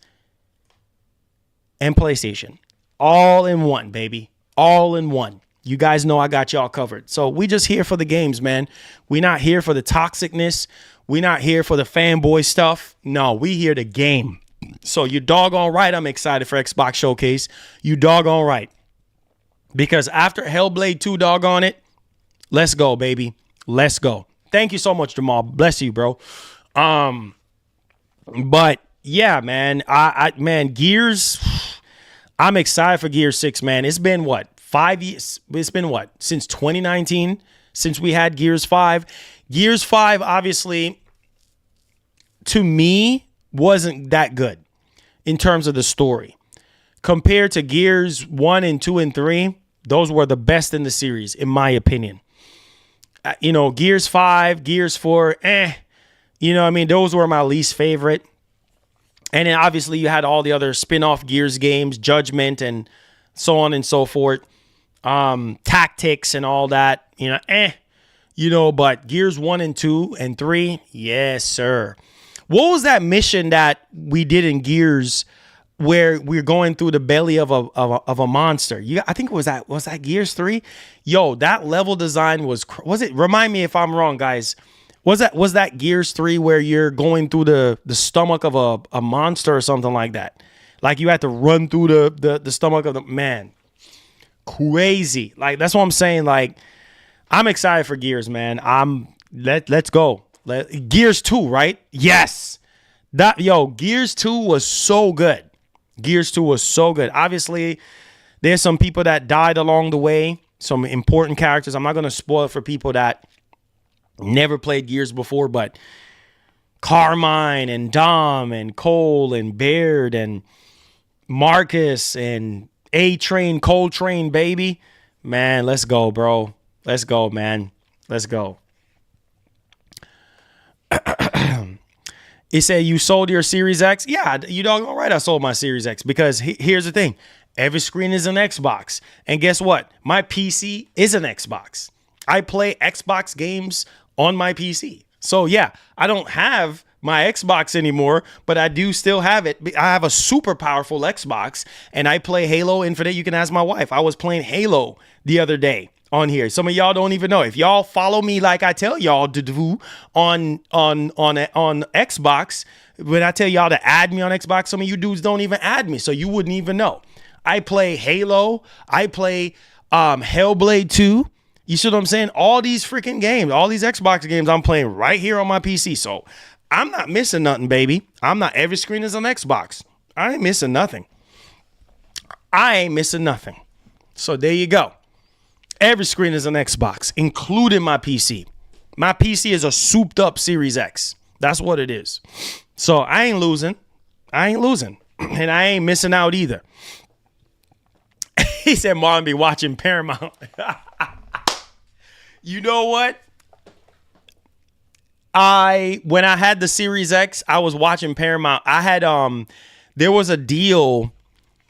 and PlayStation. All in one, baby. All in one. You guys know I got y'all covered. So we just here for the games, man. We're not here for the toxicness. We're not here for the fanboy stuff. No, we here to game. So you doggone right I'm excited for Xbox Showcase. You doggone right. Because after Hellblade 2, doggone it, let's go, baby. Let's go. Thank you so much, Jamal. Bless you, bro. But yeah, man. Man, Gears. I'm excited for Gears 6, man. It's been what? 5 years. It's been what? Since 2019, since we had Gears 5. Gears 5, obviously, to me, wasn't that good in terms of the story. Compared to Gears 1 and 2 and 3, those were the best in the series, in my opinion. Gears 5, Gears 4, those were my least favorite. And then obviously you had all the other spin-off Gears games, Judgment and so on and so forth. Tactics and all that, but Gears 1 and 2 and 3, yes, sir. What was that mission that we did in Gears where we're going through the belly of a monster? I think was that Gears 3? Yo, that level design was it? Remind me if I'm wrong, guys. Was that Gears 3 where you're going through the stomach of a monster or something like that? Like you had to run through the stomach of the man. Crazy. Like that's what I'm saying. Like I'm excited for Gears, man. Let's go. Gears 2, right? Yes. Gears 2 was so good. Gears 2 was so good. Obviously, there's some people that died along the way, some important characters. I'm not going to spoil it for people that never played Gears before, but Carmine and Dom and Cole and Baird and Marcus and A-Train, Coltrane, baby. Man, let's go, bro. Let's go, man. Let's go. It said you sold your Series X. Yeah, you doggone right I sold my Series X because here's the thing. Every screen is an Xbox. And guess what? My PC is an Xbox. I play Xbox games on my PC. So yeah, I don't have my Xbox anymore, but I do still have it. I have a super powerful Xbox and I play Halo Infinite. You can ask my wife. I was playing Halo the other day on here. Some of y'all don't even know. If y'all follow me like I tell y'all to do on Xbox, when I tell y'all to add me on Xbox, some of you dudes don't even add me, so you wouldn't even know. I play Halo. I play Hellblade 2. You see what I'm saying? All these freaking games, all these Xbox games I'm playing right here on my PC. So I'm not missing nothing, baby. Every screen is on Xbox. I ain't missing nothing. So there you go. Every screen is an Xbox, including my PC. My PC is a souped up Series X. That's what it is. So I ain't losing. And I ain't missing out either. He said Marlon be watching Paramount. You know what? When I had the Series X, I was watching Paramount. I had there was a deal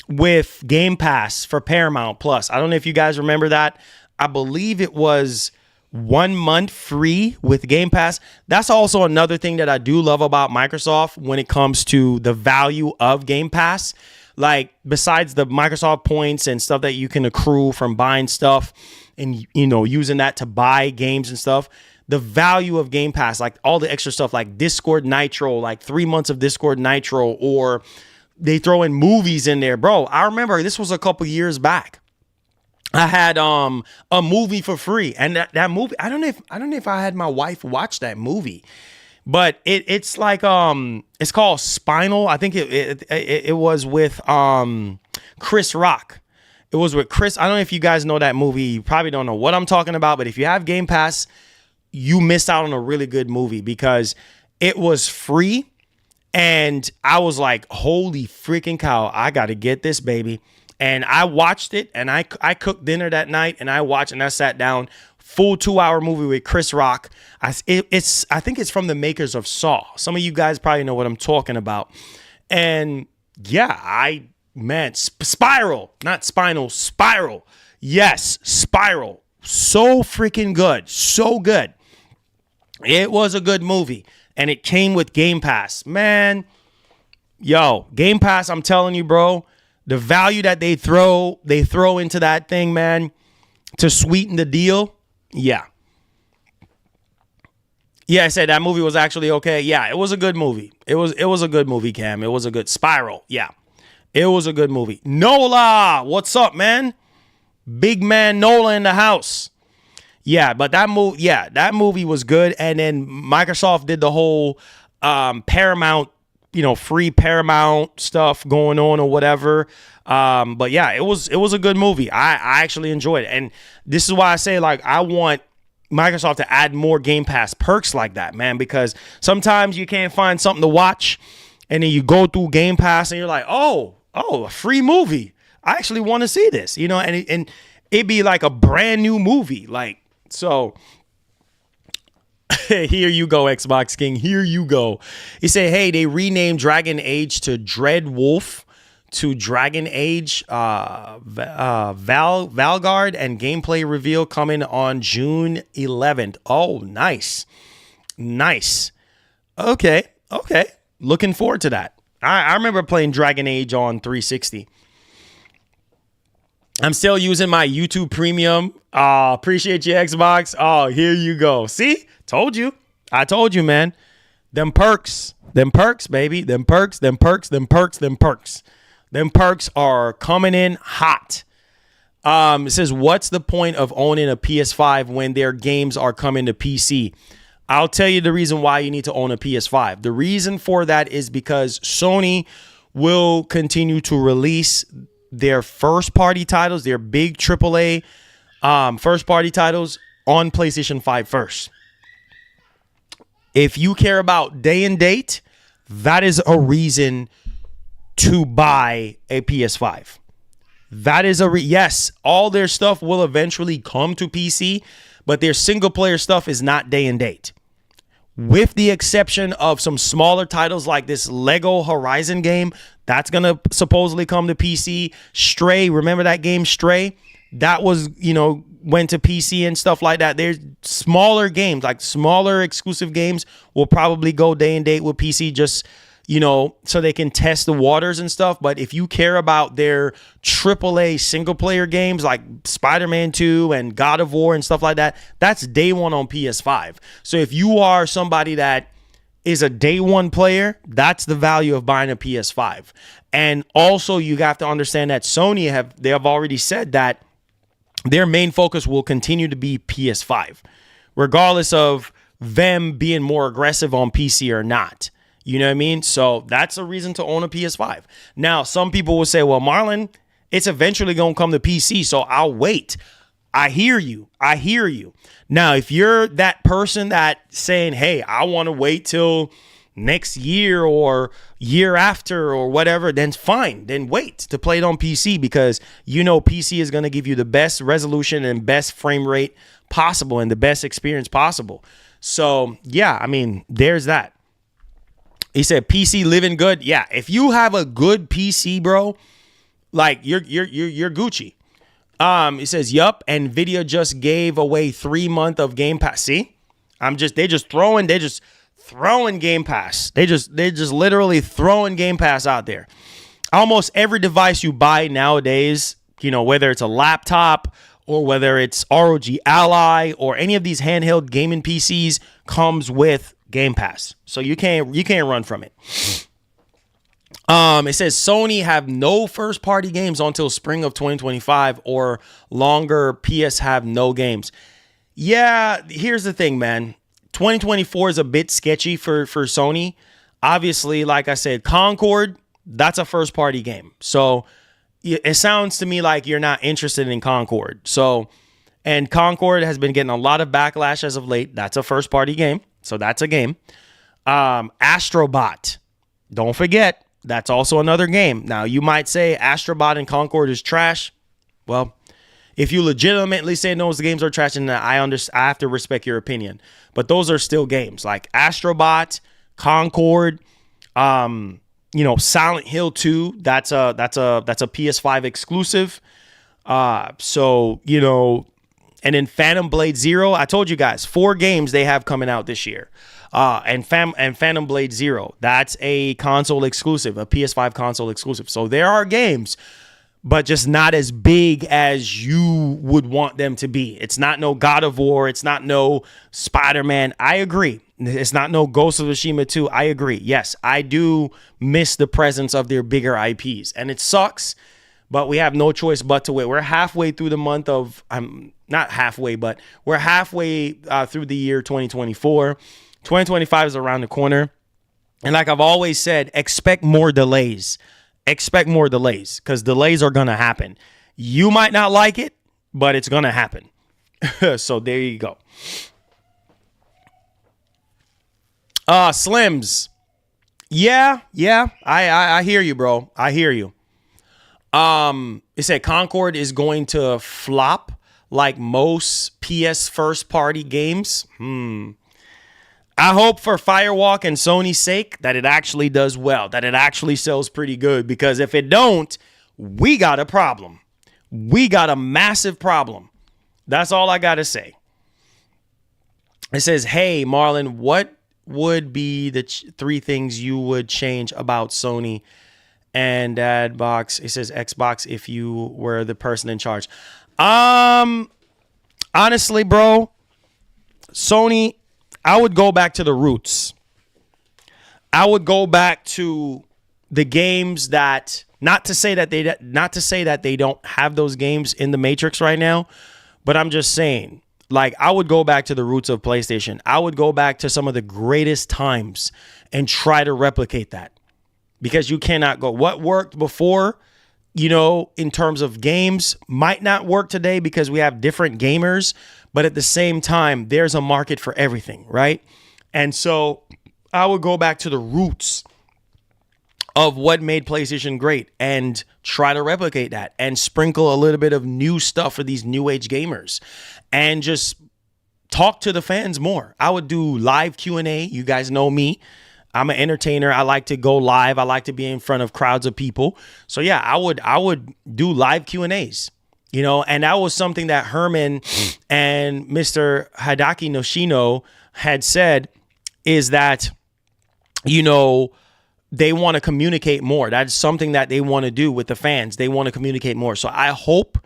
with Game Pass for Paramount Plus. I don't know if you guys remember that. I believe it was 1 month free with Game Pass. That's also another thing that I do love about Microsoft when it comes to the value of Game Pass. Like, besides the Microsoft points and stuff that you can accrue from buying stuff and, you know, using that to buy games and stuff, the value of Game Pass, like all the extra stuff like Discord Nitro, like 3 months of Discord Nitro, or they throw in movies in there. Bro, I remember this was a couple years back. I had a movie for free, and that movie, I don't know if I had my wife watch that movie, but it's like it's called Spinal. I think it was with Chris Rock. It was with Chris. I don't know if you guys know that movie. You probably don't know what I'm talking about, but if you have Game Pass, you missed out on a really good movie because it was free, and I was like, holy freaking cow, I got to get this, baby. And I watched it, and I cooked dinner that night, and I sat down, full 2-hour movie with Chris Rock. I think it's from the makers of Saw. Some of you guys probably know what I'm talking about. And yeah, Spiral, not Spinal, Spiral. Yes, Spiral. So freaking good. So good. It was a good movie, and it came with Game Pass. Man, yo, Game Pass, I'm telling you, bro. The value that they throw into that thing, man, to sweeten the deal. Yeah. Yeah, I said that movie was actually okay. Yeah, it was a good movie. It was a good movie, Cam. It was a good Spiral. Yeah. It was a good movie. Nola, what's up, man? Big man Nola in the house. Yeah, but that movie was good. And then Microsoft did the whole Paramount, you know, free Paramount stuff going on or whatever. But yeah, it was a good movie. I actually enjoyed it. And this is why I say, like, I want Microsoft to add more Game Pass perks like that, man, because sometimes you can't find something to watch and then you go through Game Pass and you're like, oh, a free movie. I actually want to see this, you know, and it'd be like a brand new movie. Like, so here you go, Xbox King. Here you go. He said, hey, they renamed Dragon Age to Dread Wolf to Dragon Age Valgard, and gameplay reveal coming on June 11th. Oh, nice. Nice. Okay. Looking forward to that. I remember playing Dragon Age on 360. I'm still using my YouTube Premium. Appreciate you, Xbox. Oh, here you go. See? Told you. I told you, man. Them perks, baby. Them perks. Them perks are coming in hot. It says, what's the point of owning a PS5 when their games are coming to PC? I'll tell you the reason why you need to own a PS5. The reason for that is because Sony will continue to release their first-party titles, their big AAA first-party titles on PlayStation 5 first. If you care about day and date, that is a reason to buy a PS5. That is yes, all their stuff will eventually come to PC, but their single-player stuff is not day and date. With the exception of some smaller titles like this Lego Horizon game, that's going to supposedly come to PC. Stray, remember that game Stray? That was, went to PC and stuff like that. There's smaller games, like smaller exclusive games will probably go day and date with PC just, so they can test the waters and stuff. But if you care about their AAA single player games like Spider-Man 2 and God of War and stuff like that, that's day one on PS5. So if you are somebody that is a day one player, that's the value of buying a PS5. And also you have to understand that Sony they have already said that their main focus will continue to be PS5, regardless of them being more aggressive on PC or not. You know what I mean? So that's a reason to own a PS5. Now, some people will say, well, Marlon, it's eventually going to come to PC, so I'll wait. I hear you. Now, if you're that person that saying, hey, I want to wait till next year or year after or whatever, then fine. Then wait to play it on PC because PC is going to give you the best resolution and best frame rate possible and the best experience possible. So, yeah, I mean, there's that. He said PC living good. Yeah, if you have a good PC, bro, like you're Gucci. It says, yup, Nvidia just gave away 3 months of Game Pass. See? They just throwing Game Pass. They just literally throwing Game Pass out there. Almost every device you buy nowadays, whether it's a laptop or whether it's ROG Ally or any of these handheld gaming PCs, comes with Game Pass. So you can't run from it. It says Sony have no first party games until spring of 2025 or longer. PS have no games. Yeah, here's the thing, man. 2024 is a bit sketchy for Sony. Obviously, like I said, Concord, that's a first party game. So it sounds to me like you're not interested in Concord. And Concord has been getting a lot of backlash as of late. That's a first party game. So that's a game. Astrobot, don't forget, that's also another game. Now, you might say Astrobot and Concord is trash. Well, if you legitimately say those games are trash, then I have to respect your opinion. But those are still games like Astrobot, Concord, Silent Hill 2. That's a PS5 exclusive. And then Phantom Blade Zero. I told you guys 4 games they have coming out this year. And Phantom Blade Zero. That's a console exclusive, a PS5 console exclusive. So there are games, but just not as big as you would want them to be. It's not no God of War. It's not no Spider-Man. I agree. It's not no Ghost of Tsushima 2. I agree. Yes, I do miss the presence of their bigger IPs. And it sucks, but we have no choice but to wait. We're halfway through the month of, not halfway, but we're halfway through the year 2024. 2025 is around the corner. And like I've always said, expect more delays. Expect more delays because delays are going to happen. You might not like it, but it's going to happen. So there you go. Slims. Yeah. I hear you, bro. I hear you. It said Concord is going to flop like most PS first party games. I hope for Firewalk and Sony's sake that it actually does well, that it actually sells pretty good, because if it don't, we got a problem. We got a massive problem. That's all I got to say. It says, hey, Marlon, what would be the 3 things you would change about Sony and Adbox? It says Xbox if you were the person in charge. Honestly, bro, Sony, I would go back to the roots. I would go back to the games that, not to say that they don't have those games in the Matrix right now, but I'm just saying, like, I would go back to the roots of PlayStation. I would go back to some of the greatest times and try to replicate that, because you cannot go. What worked before, in terms of games might not work today because we have different gamers. But at the same time, there's a market for everything, right? And so I would go back to the roots of what made PlayStation great and try to replicate that and sprinkle a little bit of new stuff for these new age gamers and just talk to the fans more. I would do live Q&A. You guys know me. I'm an entertainer. I like to go live. I like to be in front of crowds of people. So yeah, I would do live Q&As. And that was something that Herman and Mr. Hideki Noshino had said, is that, they want to communicate more. That's something that they want to do with the fans. They want to communicate more. So I hope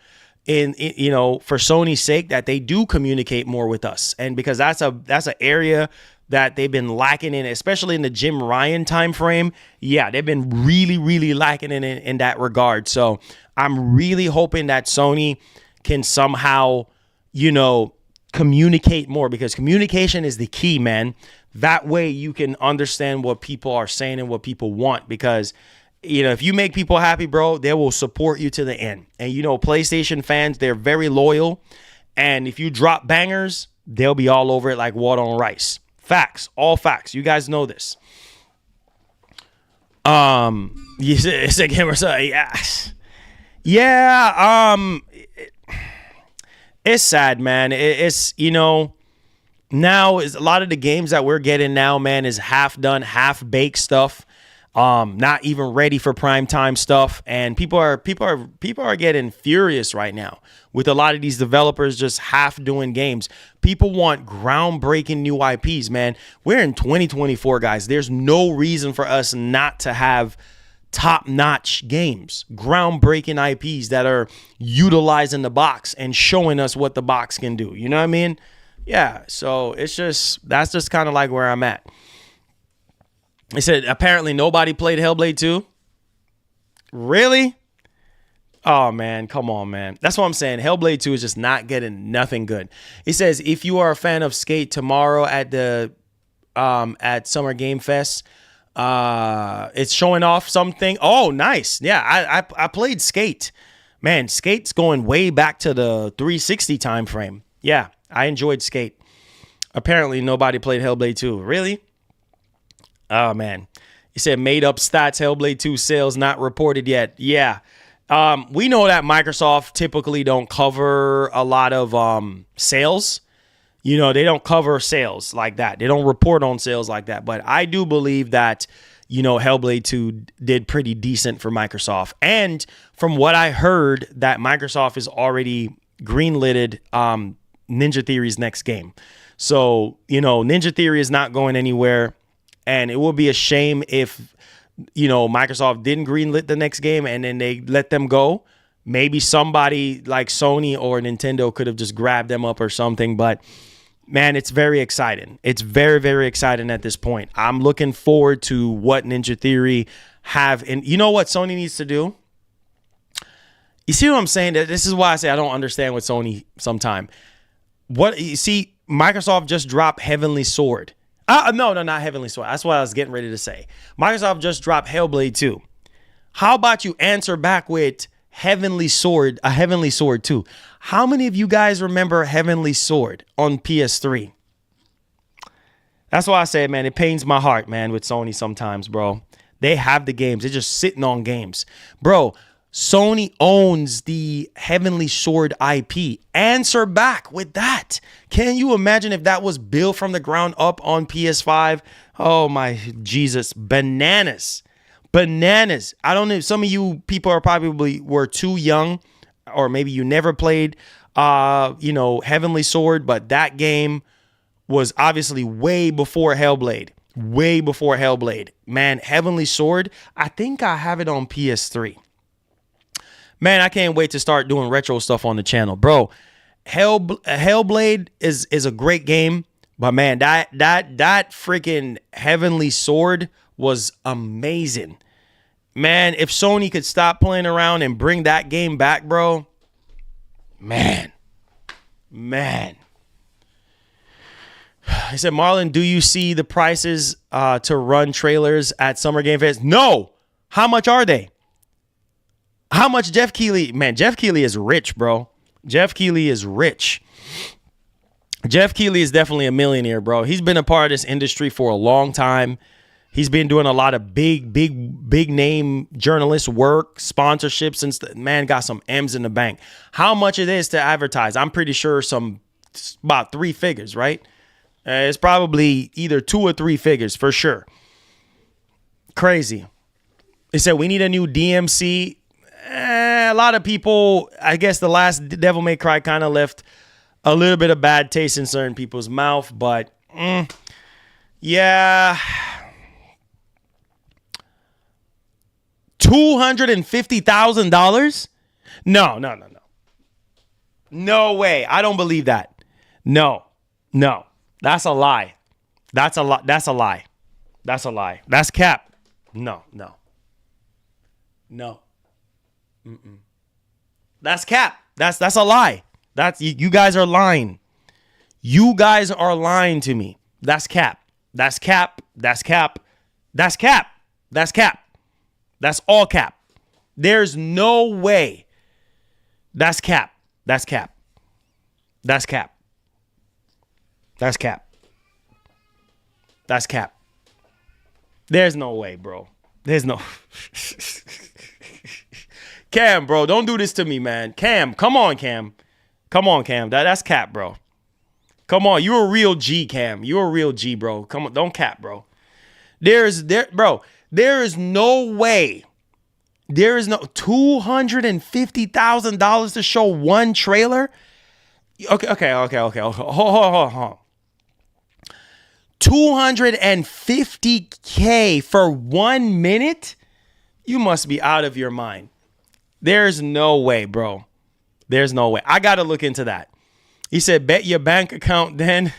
for Sony's sake that they do communicate more with us. And because that's an area that they've been lacking in, especially in the Jim Ryan time frame. Yeah, they've been really, really lacking in that regard. So I'm really hoping that Sony can somehow, communicate more, because communication is the key, man. That way you can understand what people are saying and what people want, because, if you make people happy, bro, they will support you to the end. And, PlayStation fans, they're very loyal. And if you drop bangers, they'll be all over it like water on rice. Facts, all facts. You guys know this. It's a gamer. Yeah. It's sad, man. It's now is a lot of the games that we're getting now, man, is half done, half baked stuff. not even ready for prime time stuff, and people are getting furious right now with a lot of these developers just half doing games. People want groundbreaking new IPs, man. We're in 2024, guys. There's no reason for us not to have top-notch games, groundbreaking IPs that are utilizing the box and showing us what the box can do. You know what I mean? Yeah, so that's just kind of like where I'm at. They said apparently nobody played Hellblade 2. Really? Oh, man. Come on, man. That's what I'm saying. Hellblade 2 is just not getting nothing good. It says if you are a fan of Skate tomorrow at the at Summer Game Fest, it's showing off something. Oh, nice. Yeah, I played Skate. Man, Skate's going way back to the 360 time frame. Yeah, I enjoyed Skate. Apparently nobody played Hellblade 2. Really? Oh, man. He said made up stats, Hellblade 2 sales not reported yet. Yeah. We know that Microsoft typically don't cover a lot of sales. You know, they don't cover sales like that. They don't report on sales like that. But I do believe that, you know, Hellblade 2 did pretty decent for Microsoft. And from what I heard, that Microsoft is already greenlighted Ninja Theory's next game. So, you know, Ninja Theory is not going anywhere. And it would be a shame if, you know, Microsoft didn't greenlit the next game and then they let them go. Maybe somebody like Sony or Nintendo could have just grabbed them up or something. But, man, it's very exciting. It's very, very exciting at this point. I'm looking forward to what Ninja Theory have. And you know what Sony needs to do? You see what I'm saying? This is why I say I don't understand with Sony sometime. What you see, Microsoft just dropped Heavenly Sword. No, not Heavenly Sword. That's what I was getting ready to say. Microsoft just dropped Hellblade 2. How about you answer back with Heavenly Sword, a Heavenly Sword 2? How many of you guys remember Heavenly Sword on PS3? That's why I say, man, it pains my heart, man, with Sony sometimes, bro. They have the games. They're just sitting on games. Bro, Sony owns the Heavenly Sword IP. Answer back with that. Can you imagine if that was built from the ground up on PS5? Oh, my Jesus. Bananas. Bananas. I don't know. Some of you people are probably were too young, or maybe you never played, you know, Heavenly Sword. But that game was obviously way before Hellblade. Way before Hellblade. Man, Heavenly Sword, I think I have it on PS3. Man, I can't wait to start doing retro stuff on the channel, bro. Hellblade is a great game, but man, that freaking Heavenly Sword was amazing. Man, if Sony could stop playing around and bring that game back, bro. Man. I said, Marlon, do you see the prices to run trailers at Summer Game Fest? No. How much are they? How much Jeff Keighley? Man, Jeff Keighley is rich, bro. Jeff Keighley is rich. Jeff Keighley is definitely a millionaire, bro. He's been a part of this industry for a long time. He's been doing a lot of big name journalist work, sponsorships, and man got some M's in the bank. How much it is to advertise? I'm pretty sure about 3 figures, right? It's probably either 2 or 3 figures for sure. Crazy. They said we need a new DMC. A lot of people, I guess the last Devil May Cry kind of left a little bit of bad taste in certain people's mouth, but yeah. $250,000? No. No way. I don't believe that. No. That's a lie. That's a lie. That's cap. No. That's cap. That's a lie. That's you guys are lying. You guys are lying to me. That's cap. That's cap. That's cap. That's cap. That's cap. That's all cap. There's no way. That's cap. That's cap. That's cap. That's cap. That's cap. There's no way, bro. There's no. Cam, bro, don't do this to me, man. Cam, come on, Cam. That's cap, bro. Come on, you're a real G, Cam. You're a real G, bro. Come on, don't cap, bro. Bro, There is no way. There is no $250,000 to show one trailer. Okay. Hold. $250K for 1 minute? You must be out of your mind. There's no way, bro. There's no way. I got to look into that. He said, bet your bank account then.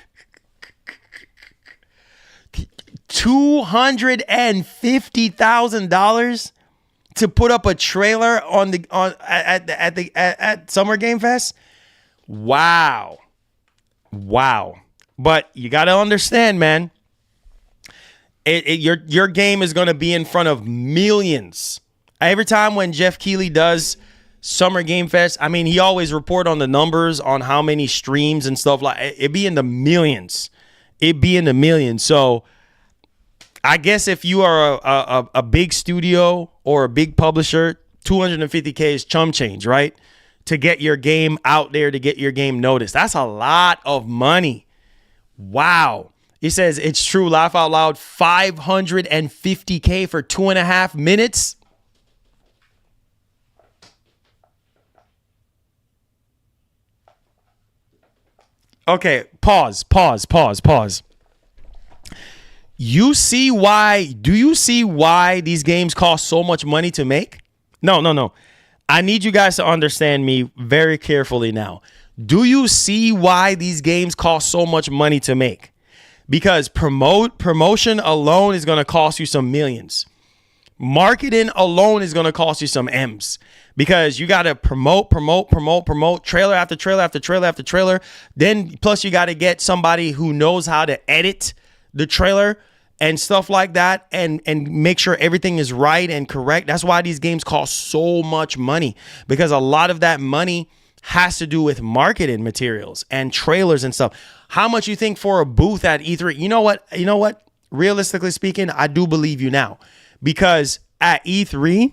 $250,000 to put up a trailer at Summer Game Fest. Wow. But you got to understand, man. Your game is going to be in front of millions. Every time when Jeff Keighley does Summer Game Fest, I mean, he always report on the numbers on how many streams and stuff like it. It'd be in the millions. So I guess if you are a big studio or a big publisher, $250K is chump change, right? To get your game out there, to get your game noticed. That's a lot of money. Wow. He says, it's true, laugh out loud, $550K for 2.5 minutes. Okay, pause. Do you see why these games cost so much money to make? No. I need you guys to understand me very carefully now. Do you see why these games cost so much money to make? Because promotion alone is going to cost you some millions. Marketing alone is going to cost you some M's. Because you got to promote, trailer after trailer. Then plus you got to get somebody who knows how to edit the trailer and stuff like that and make sure everything is right and correct. That's why these games cost so much money, because a lot of that money has to do with marketing materials and trailers and stuff. How much you think for a booth at E3? You know what? Realistically speaking, I do believe you now, because at E3,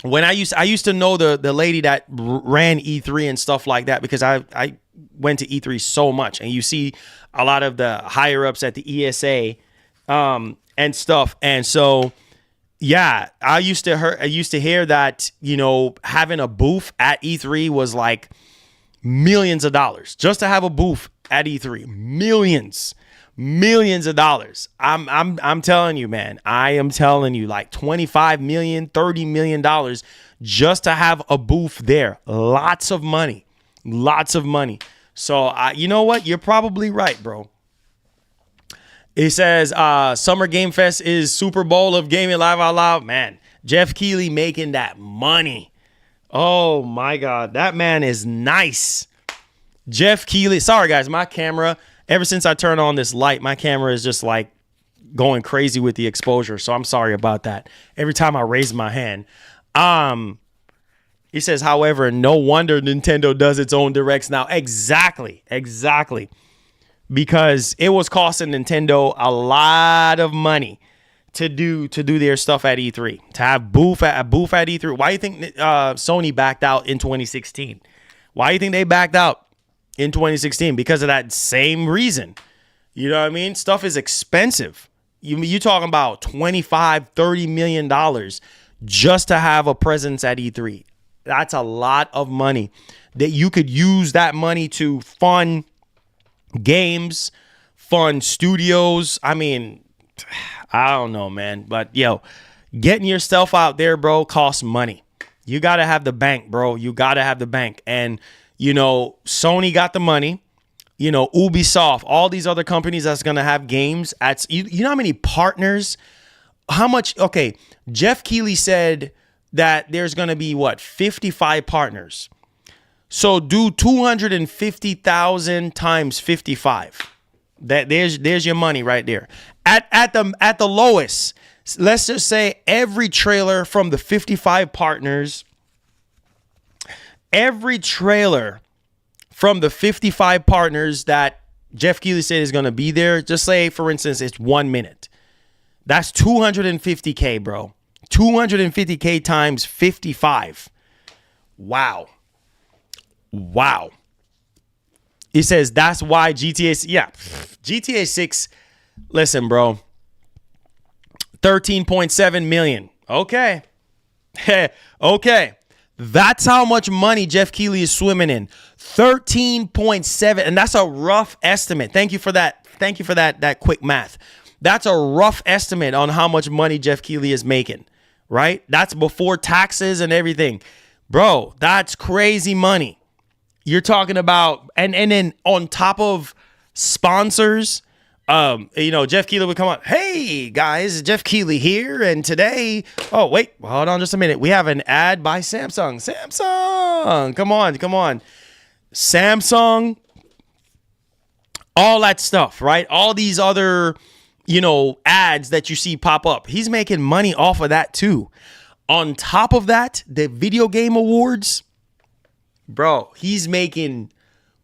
when I used to know the lady that ran E3 and stuff like that, because I went to E3 so much, and you see a lot of the higher ups at the ESA and stuff. And so, yeah, I used to hear that, having a booth at E3 was like millions of dollars just to have a booth at E3. Millions of dollars. I'm telling you, man. I am telling you, like $25 million, $30 million just to have a booth there. Lots of money. So, you know what? You're probably right, bro. It says Summer Game Fest is Super Bowl of gaming, live out loud. Man, Jeff Keighley making that money. Oh, my God. That man is nice. Jeff Keighley. Sorry, guys. My camera, ever since I turned on this light, my camera is just like going crazy with the exposure. So I'm sorry about that. Every time I raise my hand. He says, however, no wonder Nintendo does its own directs now. Exactly. Because it was costing Nintendo a lot of money to do their stuff at E3, to have booth at E3. Why do you think Sony backed out in 2016? Why do you think they backed out in 2016? Because of that same reason. You know what I mean? Stuff is expensive. You talking about $25-30 million just to have a presence at E3. That's a lot of money that you could use that money to fund games, fund studios. I mean, I don't know, man. But, getting yourself out there, bro, costs money. You got to have the bank, bro. You got to have the bank. And, Sony got the money. Ubisoft, all these other companies that's going to have games. You know how many partners? How much? Okay, Jeff Keighley said that there's going to be, 55 partners. So do 250,000 times 55. There's your money right there. At the lowest, let's just say every trailer from the 55 partners, that Jeff Keighley said is going to be there, just say, for instance, it's 1 minute. That's 250K, bro. 250K times 55. Wow. He says that's why GTA 6. Listen, bro. 13.7 million. Okay. Okay. That's how much money Jeff Keighley is swimming in. 13.7. And that's a rough estimate. Thank you for that. Thank you for that quick math. That's a rough estimate on how much money Jeff Keighley is making, right? That's before taxes and everything. Bro, that's crazy money. You're talking about, and then on top of sponsors, Jeff Keighley would come up. Hey guys, Jeff Keighley here, and today, oh wait, hold on just a minute. We have an ad by Samsung. Samsung, come on. Samsung, all that stuff, right? All these other, ads that you see pop up. He's making money off of that too. On top of that, the video game awards, bro, he's making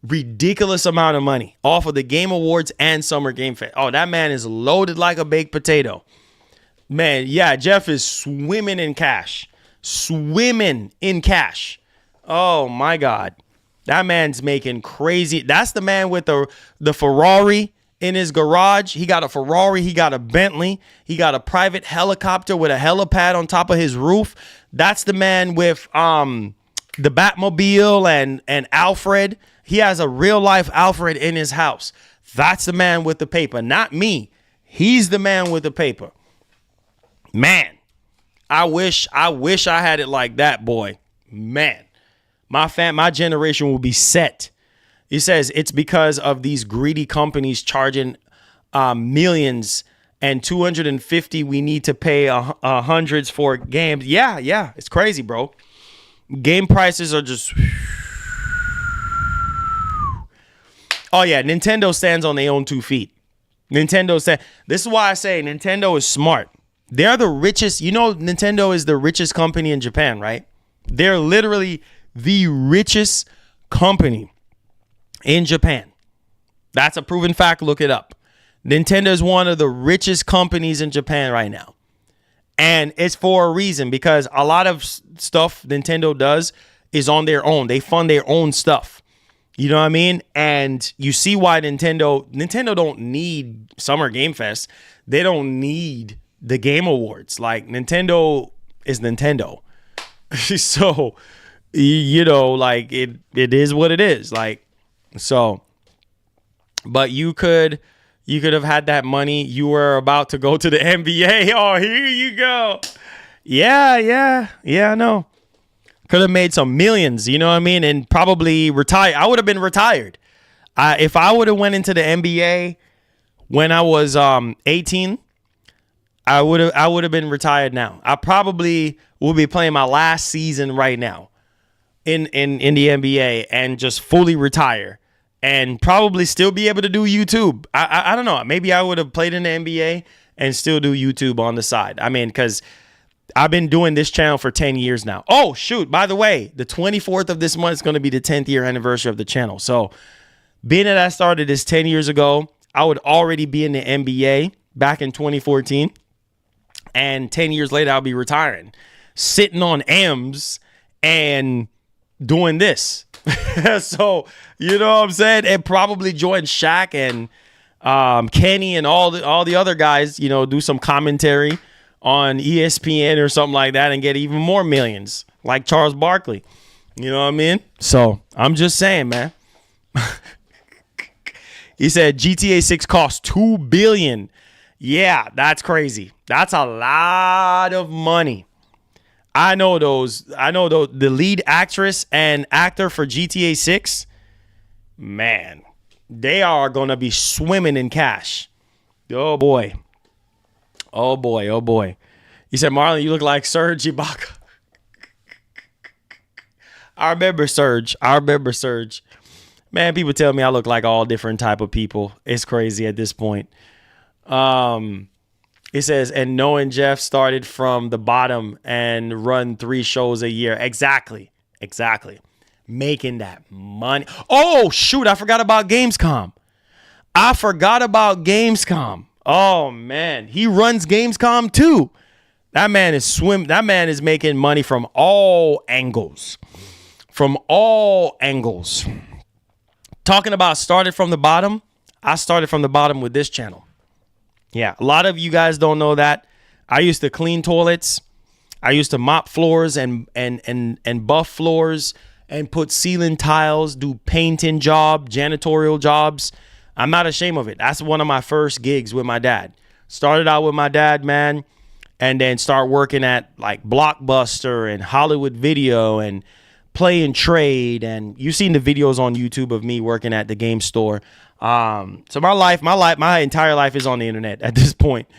ridiculous amount of money off of the Game Awards and Summer Game Fest. Oh, that man is loaded like a baked potato. Man, yeah, Jeff is swimming in cash. Oh my God. That man's making crazy. That's the man with the Ferrari in his garage. He got a Ferrari, he got a Bentley, he got a private helicopter with a helipad on top of his roof. That's the man with the Batmobile and Alfred. He has a real life Alfred in his house. That's the man with the paper, not me. He's the man with the paper. Man, I wish I had it like that, boy. Man, my generation will be set. He says it's because of these greedy companies charging millions and 250. We need to pay hundreds for games. Yeah, it's crazy, bro. Game prices are just. Oh yeah, Nintendo stands on their own 2 feet. This is why I say Nintendo is smart. They're the richest. Nintendo is the richest company in Japan, right? They're literally the richest company in Japan. That's a proven fact. Look it up. Nintendo is one of the richest companies in Japan right now. And it's for a reason, because a lot of stuff Nintendo does is on their own. They fund their own stuff. You know what I mean? And you see why Nintendo don't need Summer Game Fest. They don't need the Game Awards. Like, Nintendo is Nintendo. So, like it is what it is. Like, so, but you could have had that money. You were about to go to the NBA. Oh, here you go. Yeah, I know. Could have made some millions, you know what I mean? And probably retire. I would have been retired. If I would have went into the NBA when I was 18, I would have been retired now. I probably will be playing my last season right now in the NBA and just fully retire and probably still be able to do YouTube. I don't know. Maybe I would have played in the NBA and still do YouTube on the side. I mean, because I've been doing this channel for 10 years now. Oh, shoot. By the way, the 24th of this month is going to be the 10th year anniversary of the channel. So being that I started this 10 years ago, I would already be in the NBA back in 2014. And 10 years later, I'll be retiring, sitting on M's and doing this. So, you know what I'm saying? And probably join Shaq and Kenny and all the other guys, do some commentary on ESPN or something like that and get even more millions like Charles Barkley. You know what I mean? So I'm just saying, man. He said GTA 6 cost $2 billion. Yeah, that's crazy. That's a lot of money. I know the lead actress and actor for GTA 6, man, they are going to be swimming in cash. Oh boy. He said, Marlon, you look like Serge Ibaka. I remember Serge. Man, people tell me I look like all different type of people. It's crazy at this point. It says, and knowing Jeff started from the bottom and run 3 shows a year. Exactly. Making that money. Oh, shoot. I forgot about Gamescom. Oh man, he runs Gamescom too. That man is making money from all angles. Talking about started from the bottom. I started from the bottom with this channel. Yeah, a lot of you guys don't know that. I used to clean toilets. I used to mop floors and buff floors and put ceiling tiles, do painting job, janitorial jobs. I'm not ashamed of it. That's one of my first gigs with my dad. Started out with my dad, man, and then start working at like Blockbuster and Hollywood Video and Play and Trade. And you've seen the videos on YouTube of me working at the game store. So my entire life is on the internet at this point.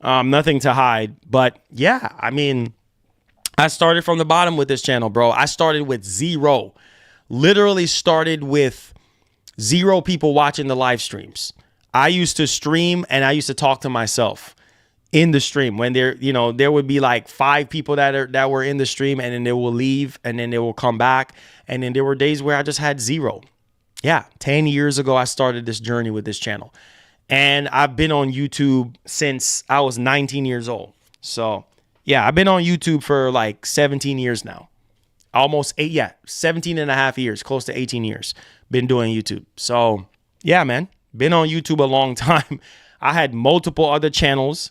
Nothing to hide. But yeah, I mean, I started from the bottom with this channel, bro. I started with zero. Literally started with 0 people watching the live streams. I used to stream and I used to talk to myself in the stream when there would be like 5 people that were in the stream, and then they will leave and then they will come back. And then there were days where I just had 0. Yeah. 10 years ago, I started this journey with this channel, and I've been on YouTube since I was 19 years old. So yeah, I've been on YouTube for like 17 years now. Almost 17 and a half years, close to 18 years. Been doing YouTube. So yeah, man, been on YouTube a long time. I had multiple other channels.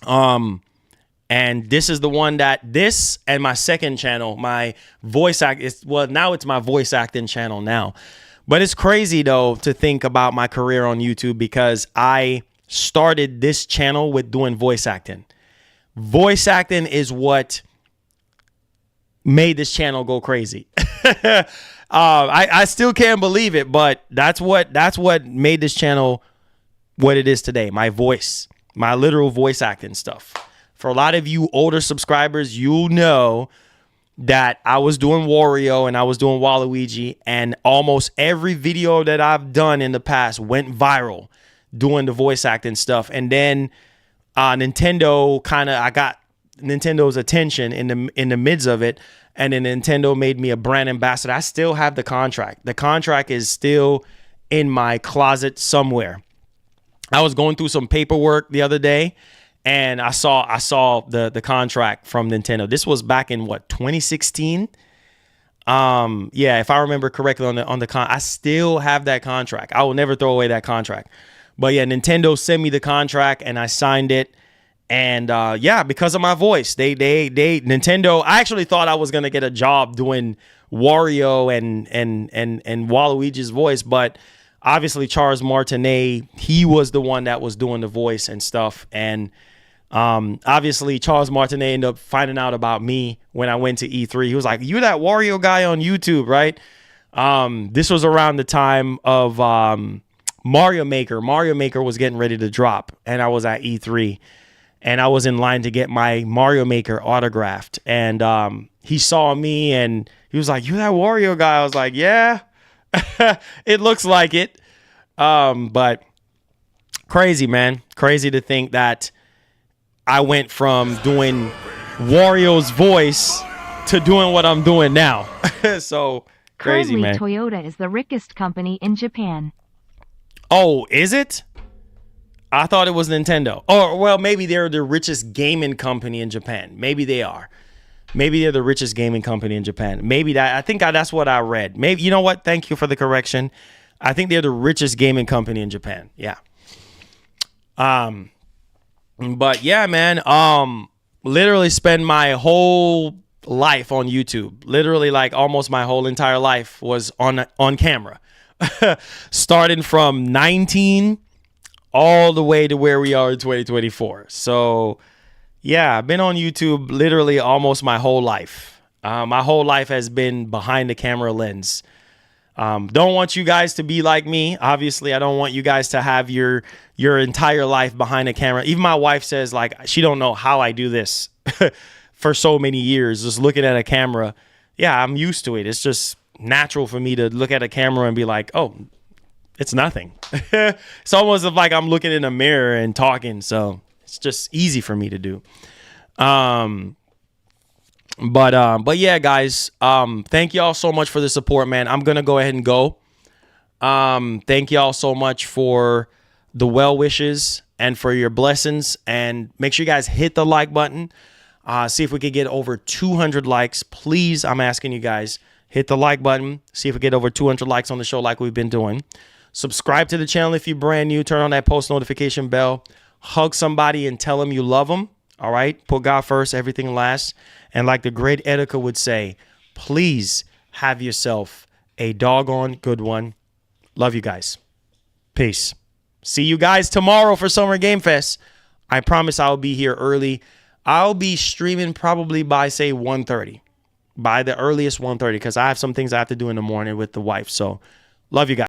And this is the one this and my second channel, my voice act is, well, now it's my voice acting channel now. But it's crazy though to think about my career on YouTube, because I started this channel with doing voice acting. Voice acting is what made this channel go crazy. I still can't believe it, but that's what made this channel what it is today. My voice, my literal voice acting stuff. For a lot of you older subscribers, you'll know that I was doing Wario and I was doing Waluigi, and almost every video that I've done in the past went viral doing the voice acting stuff. And then Nintendo I got Nintendo's attention in the midst of it, and then Nintendo made me a brand ambassador. I still have the contract. The contract is still in my closet somewhere. I was going through some paperwork the other day, and I saw the contract from Nintendo. This was back in 2016. Yeah, if I remember correctly on the I still have that contract. I will never throw away that contract. But yeah, Nintendo sent me the contract and I signed it. And yeah, because of my voice, Nintendo, I actually thought I was gonna get a job doing Wario and Waluigi's voice, but obviously Charles Martinet, he was the one that was doing the voice and stuff. And obviously Charles Martinet ended up finding out about me when I went to E3. He was like, "You're that Wario guy on YouTube, right?" This was around the time of Mario Maker. Mario Maker was getting ready to drop, and I was at E3. And I was in line to get my Mario Maker autographed. And he saw me and he was like, "You're that Wario guy." I was like, "Yeah, it looks like it." But crazy, man. Crazy to think that I went from doing Wario's voice to doing what I'm doing now. So crazy, Currently, man. Toyota is the richest company in Japan. Oh, is it? I thought it was Nintendo. Or, well, maybe they're the richest gaming company in Japan. Maybe they are. Maybe they're the richest gaming company in Japan. Maybe that's what I read. Maybe, you know what? Thank you for the correction. I think they're the richest gaming company in Japan. Yeah. But yeah, man, literally spend my whole life on YouTube. Literally, like almost my whole entire life was on camera. Starting from 19 all the way to where we are in 2024. So yeah, I've been on YouTube literally almost my whole life. My whole life has been behind the camera lens. Don't want you guys to be like me. Obviously, I don't want you guys to have your entire life behind a camera. Even my wife says, like, she don't know how I do this for so many years, just looking at a camera. Yeah, I'm used to it. It's just natural for me to look at a camera and be like, oh, it's nothing. It's almost like I'm looking in a mirror and talking. So it's just easy for me to do. But yeah, guys, thank y'all so much for the support, man. I'm going to go ahead and go. Thank y'all so much for the well wishes and for your blessings, and make sure you guys hit the like button. See if we could get over 200 likes. Please, I'm asking you guys, hit the like button. See if we get over 200 likes on the show like we've been doing. Subscribe to the channel if you're brand new. Turn on that post notification bell. Hug somebody and tell them you love them. All right? Put God first, everything last. And like the great Etika would say, please have yourself a doggone good one. Love you guys. Peace. See you guys tomorrow for Summer Game Fest. I promise I'll be here early. I'll be streaming probably by, say, 1:30. By the earliest 1:30, because I have some things I have to do in the morning with the wife. So love you guys.